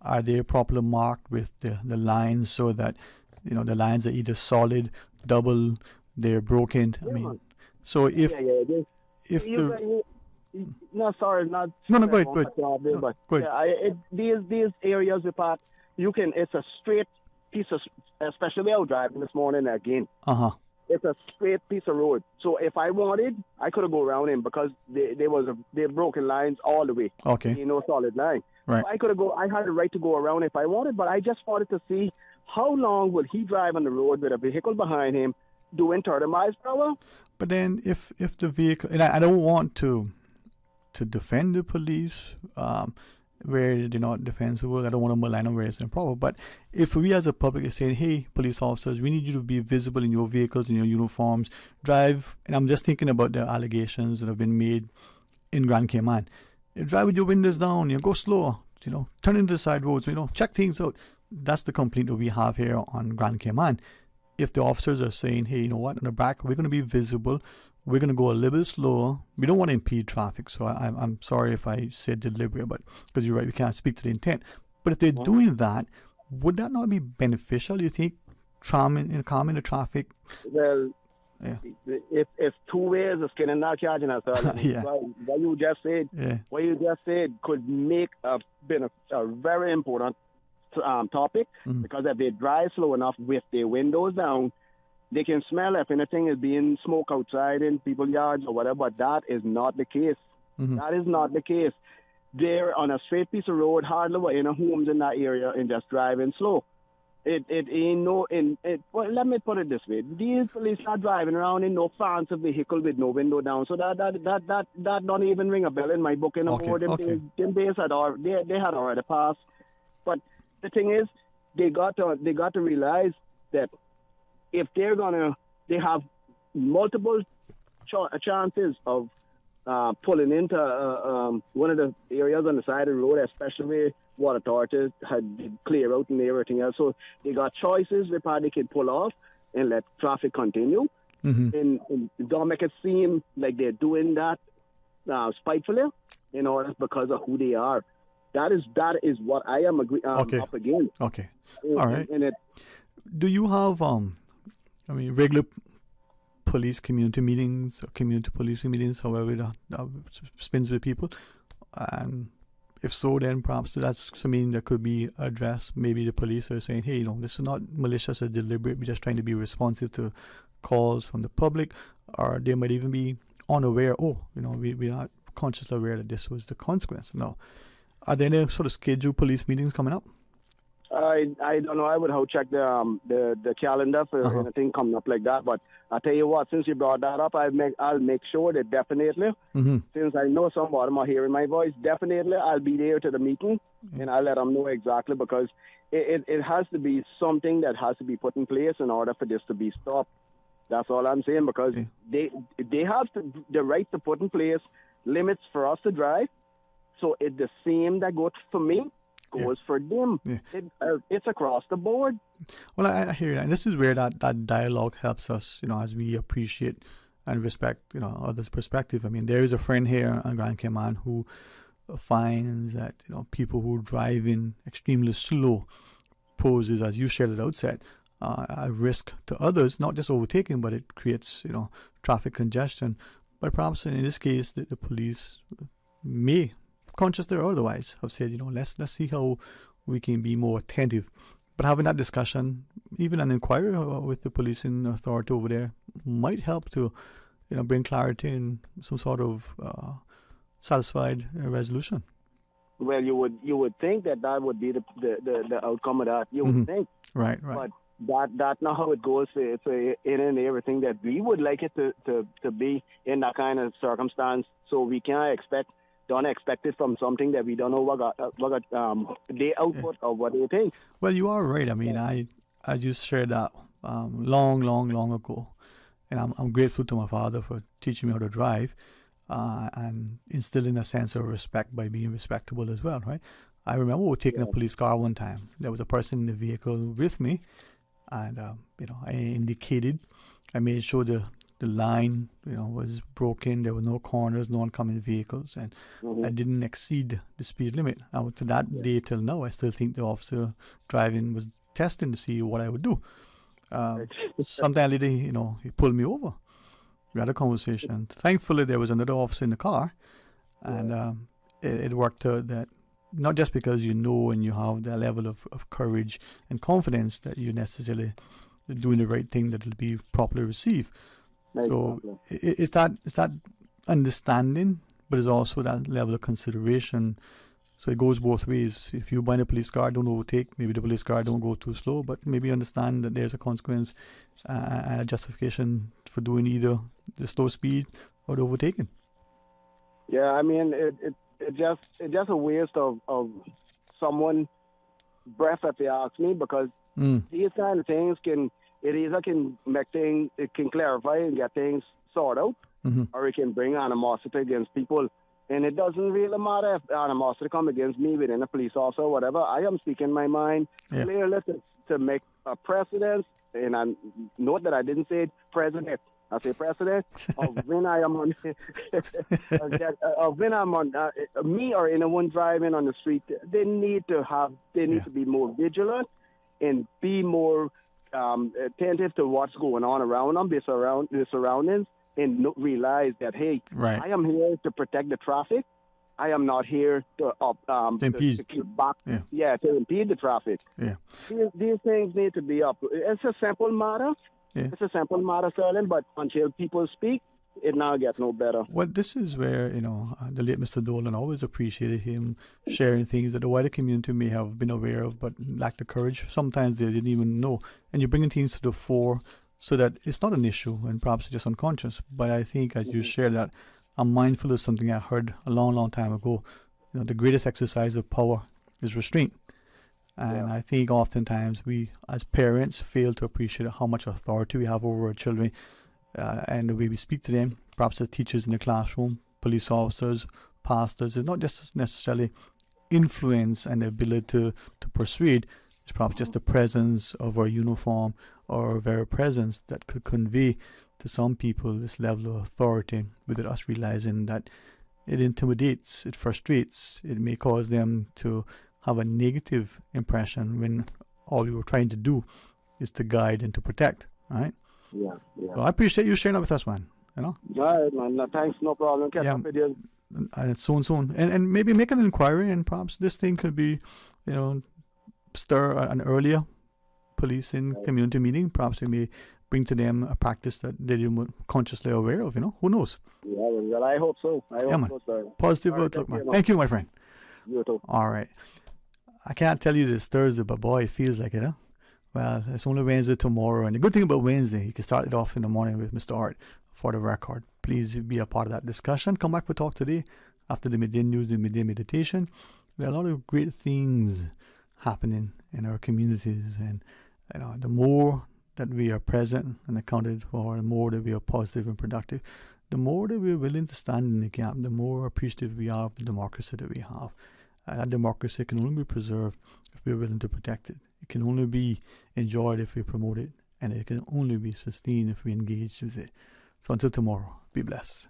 are they properly marked with the lines, so that the lines are either solid, double, they're broken? I mean, so if no, sorry, not. No, go ahead. Go ahead. These areas apart, it's a straight piece of, especially out driving this morning again. It's a straight piece of road. So if I wanted, I could have go around him, because they're broken lines all the way. Okay. No solid line. Right. So I had the right to go around if I wanted, but I just wanted to see how long will he drive on the road with a vehicle behind him doing 30 miles per hour. But then if the vehicle, and I don't want to defend the police where they're not defensible. I don't want to malign them where it's improper. But if we as a public are saying, hey, police officers, we need you to be visible in your vehicles, in your uniforms, drive, and I'm just thinking about the allegations that have been made in Grand Cayman. You drive with your windows down, go slower, turn into the side roads, check things out. That's the complaint that we have here on Grand Cayman. If the officers are saying, hey, you know what, on the back, we're going to be visible, we're going to go a little bit slower. We don't want to impede traffic, so I'm sorry if I said deliberate, but because you're right, we can't speak to the intent. But if they're doing that, would that not be beneficial, you think, calming the traffic? Well, if two ways of skin and not charging us, what you just said could make been a very important topic, because if they drive slow enough with their windows down, they can smell if anything is being smoked outside in people's yards or whatever. But that is not the case. That is not the case. They're on a straight piece of road, hardly in homes in that area, and just driving slow. It ain't no. Well, let me put it this way: these police are driving around in no fancy vehicle with no window down. So that don't even ring a bell in my book anymore. Them days had already passed. But the thing is, they got to realize that if they have multiple chances of pulling into one of the areas on the side of the road, especially where water authorities had clear out and everything else. So they got choices where they can pull off and let traffic continue. And don't make it seem like they're doing that spitefully, because of who they are. That is what I am up against. Okay. All right. Do you have regular police community meetings, or community policing meetings, however that spins with people? And if so, then perhaps that's something that could be addressed. Maybe the police are saying, hey, this is not malicious or deliberate. We're just trying to be responsive to calls from the public. Or they might even be unaware, we're not consciously aware that this was the consequence. No. Are there any sort of scheduled police meetings coming up? I don't know. I would have check the calendar for anything coming up like that. But I tell you what, since you brought that up, I'll make sure that definitely, since I know somebody might hearing my voice, definitely I'll be there to the meeting and I'll let them know exactly, because it has to be something that has to be put in place in order for this to be stopped. That's all I'm saying, because they have the right to put in place limits for us to drive. So it's the same that goes for me, goes for them. It's across the board. Well, I hear that. And this is where that dialogue helps us, as we appreciate and respect, others' perspective. I mean, there is a friend here on Grand Cayman who finds that, people who drive in extremely slow poses, as you shared at the outset, a risk to others, not just overtaking, but it creates, traffic congestion. But perhaps in this case, the police may consciously or otherwise, have said, let's see how we can be more attentive. But having that discussion, even an inquiry with the policing authority over there, might help to, bring clarity and some sort of satisfied resolution. Well, you would think that would be the outcome of that. You would think. Right. But that's not how it goes. It's in and everything that we would like it to be in that kind of circumstance. So we can't don't expect it from something that we don't know what they output or what they think. Well, you are right. I mean, I just shared that long ago, and I'm grateful to my father for teaching me how to drive. And instilling a sense of respect by being respectable as well, right? I remember we were taking a police car one time. There was a person in the vehicle with me, and I indicated, I made sure the line was broken. There were no corners, no oncoming vehicles, and I didn't exceed the speed limit. And to that day till now, I still think the officer driving was testing to see what I would do. Sometime later, he pulled me over. We had a conversation. Thankfully, there was another officer in the car, and it worked out that not just because and you have that level of courage and confidence that you're necessarily doing the right thing, that it'll be properly received. So it's that understanding, but it's also that level of consideration. So it goes both ways. If you buy a police car, don't overtake. Maybe the police car don't go too slow, but maybe understand that there's a consequence and a justification for doing either the slow speed or the overtaking. Yeah, I mean, it's just a waste of someone's breath, if you ask me, because these kind of things can make things, it can clarify and get things sorted out, or it can bring animosity against people. And it doesn't really matter if animosity come against me within a police officer or whatever. I am speaking my mind clearly to make a precedent. And I note that I didn't say president. I say precedent of when I am on, of when I'm on, me or anyone driving on the street. They need to be more vigilant and be more attentive to what's going on around them, their surroundings. And realize that, hey, I am here to protect the traffic. I am not here to impede. To keep back. To impede the traffic. Yeah. These things need to be up. It's a simple matter. Yeah. It's a simple matter, Sterling, but until people speak, it now gets no better. Well, this is where, the late Mr. Dolan, always appreciated him sharing things that the wider community may have been aware of, but lacked the courage. Sometimes they didn't even know. And you're bringing things to the fore, so that it's not an issue and perhaps just unconscious. But I think as you share that, I'm mindful of something I heard a long time ago. The greatest exercise of power is restraint. And I think oftentimes we as parents fail to appreciate how much authority we have over our children and the way we speak to them. Perhaps the teachers in the classroom, police officers, pastors. It's not just necessarily influence and the ability to persuade. It's perhaps just the presence of our uniform or our very presence that could convey to some people this level of authority without us realizing that it intimidates, it frustrates, it may cause them to have a negative impression when all we were trying to do is to guide and to protect, right? Yeah. So I appreciate you sharing that with us, man. All right, man. No, thanks, no problem. Catch up with you. And soon. And maybe make an inquiry, and perhaps this thing could be, stir an earlier policing community meeting. Perhaps we may bring to them a practice that they weren't consciously aware of, who knows? Yeah, well, I hope so. Positive outlook, man. Thank you, my friend. You too. All right. I can't tell you this Thursday, but boy, it feels like it, huh? Well, it's only Wednesday tomorrow, and the good thing about Wednesday, you can start it off in the morning with Mr. Art for the record. Please be a part of that discussion. Come back for Talk Today after the midday news and midday meditation. There are a lot of great things happening in our communities, and the more that we are present and accounted for, the more that we are positive and productive, the more that we are willing to stand in the gap, the more appreciative we are of the democracy that we have. That democracy can only be preserved if we're willing to protect it. It can only be enjoyed if we promote it, and it can only be sustained if we engage with it. So until tomorrow, be blessed.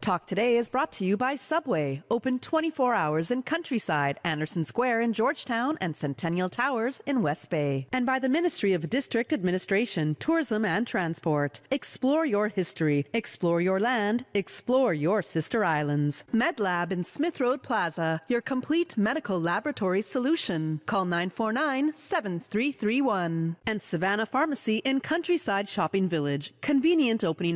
Talk Today is brought to you by Subway, open 24 hours in Countryside, Anderson Square in Georgetown, and Centennial Towers in West Bay. And by the Ministry of District Administration, Tourism and Transport. Explore your history, explore your land, explore your sister islands. MedLab in Smith Road Plaza, your complete medical laboratory solution. Call 949-7331. And Savannah Pharmacy in Countryside Shopping Village, convenient opening hours.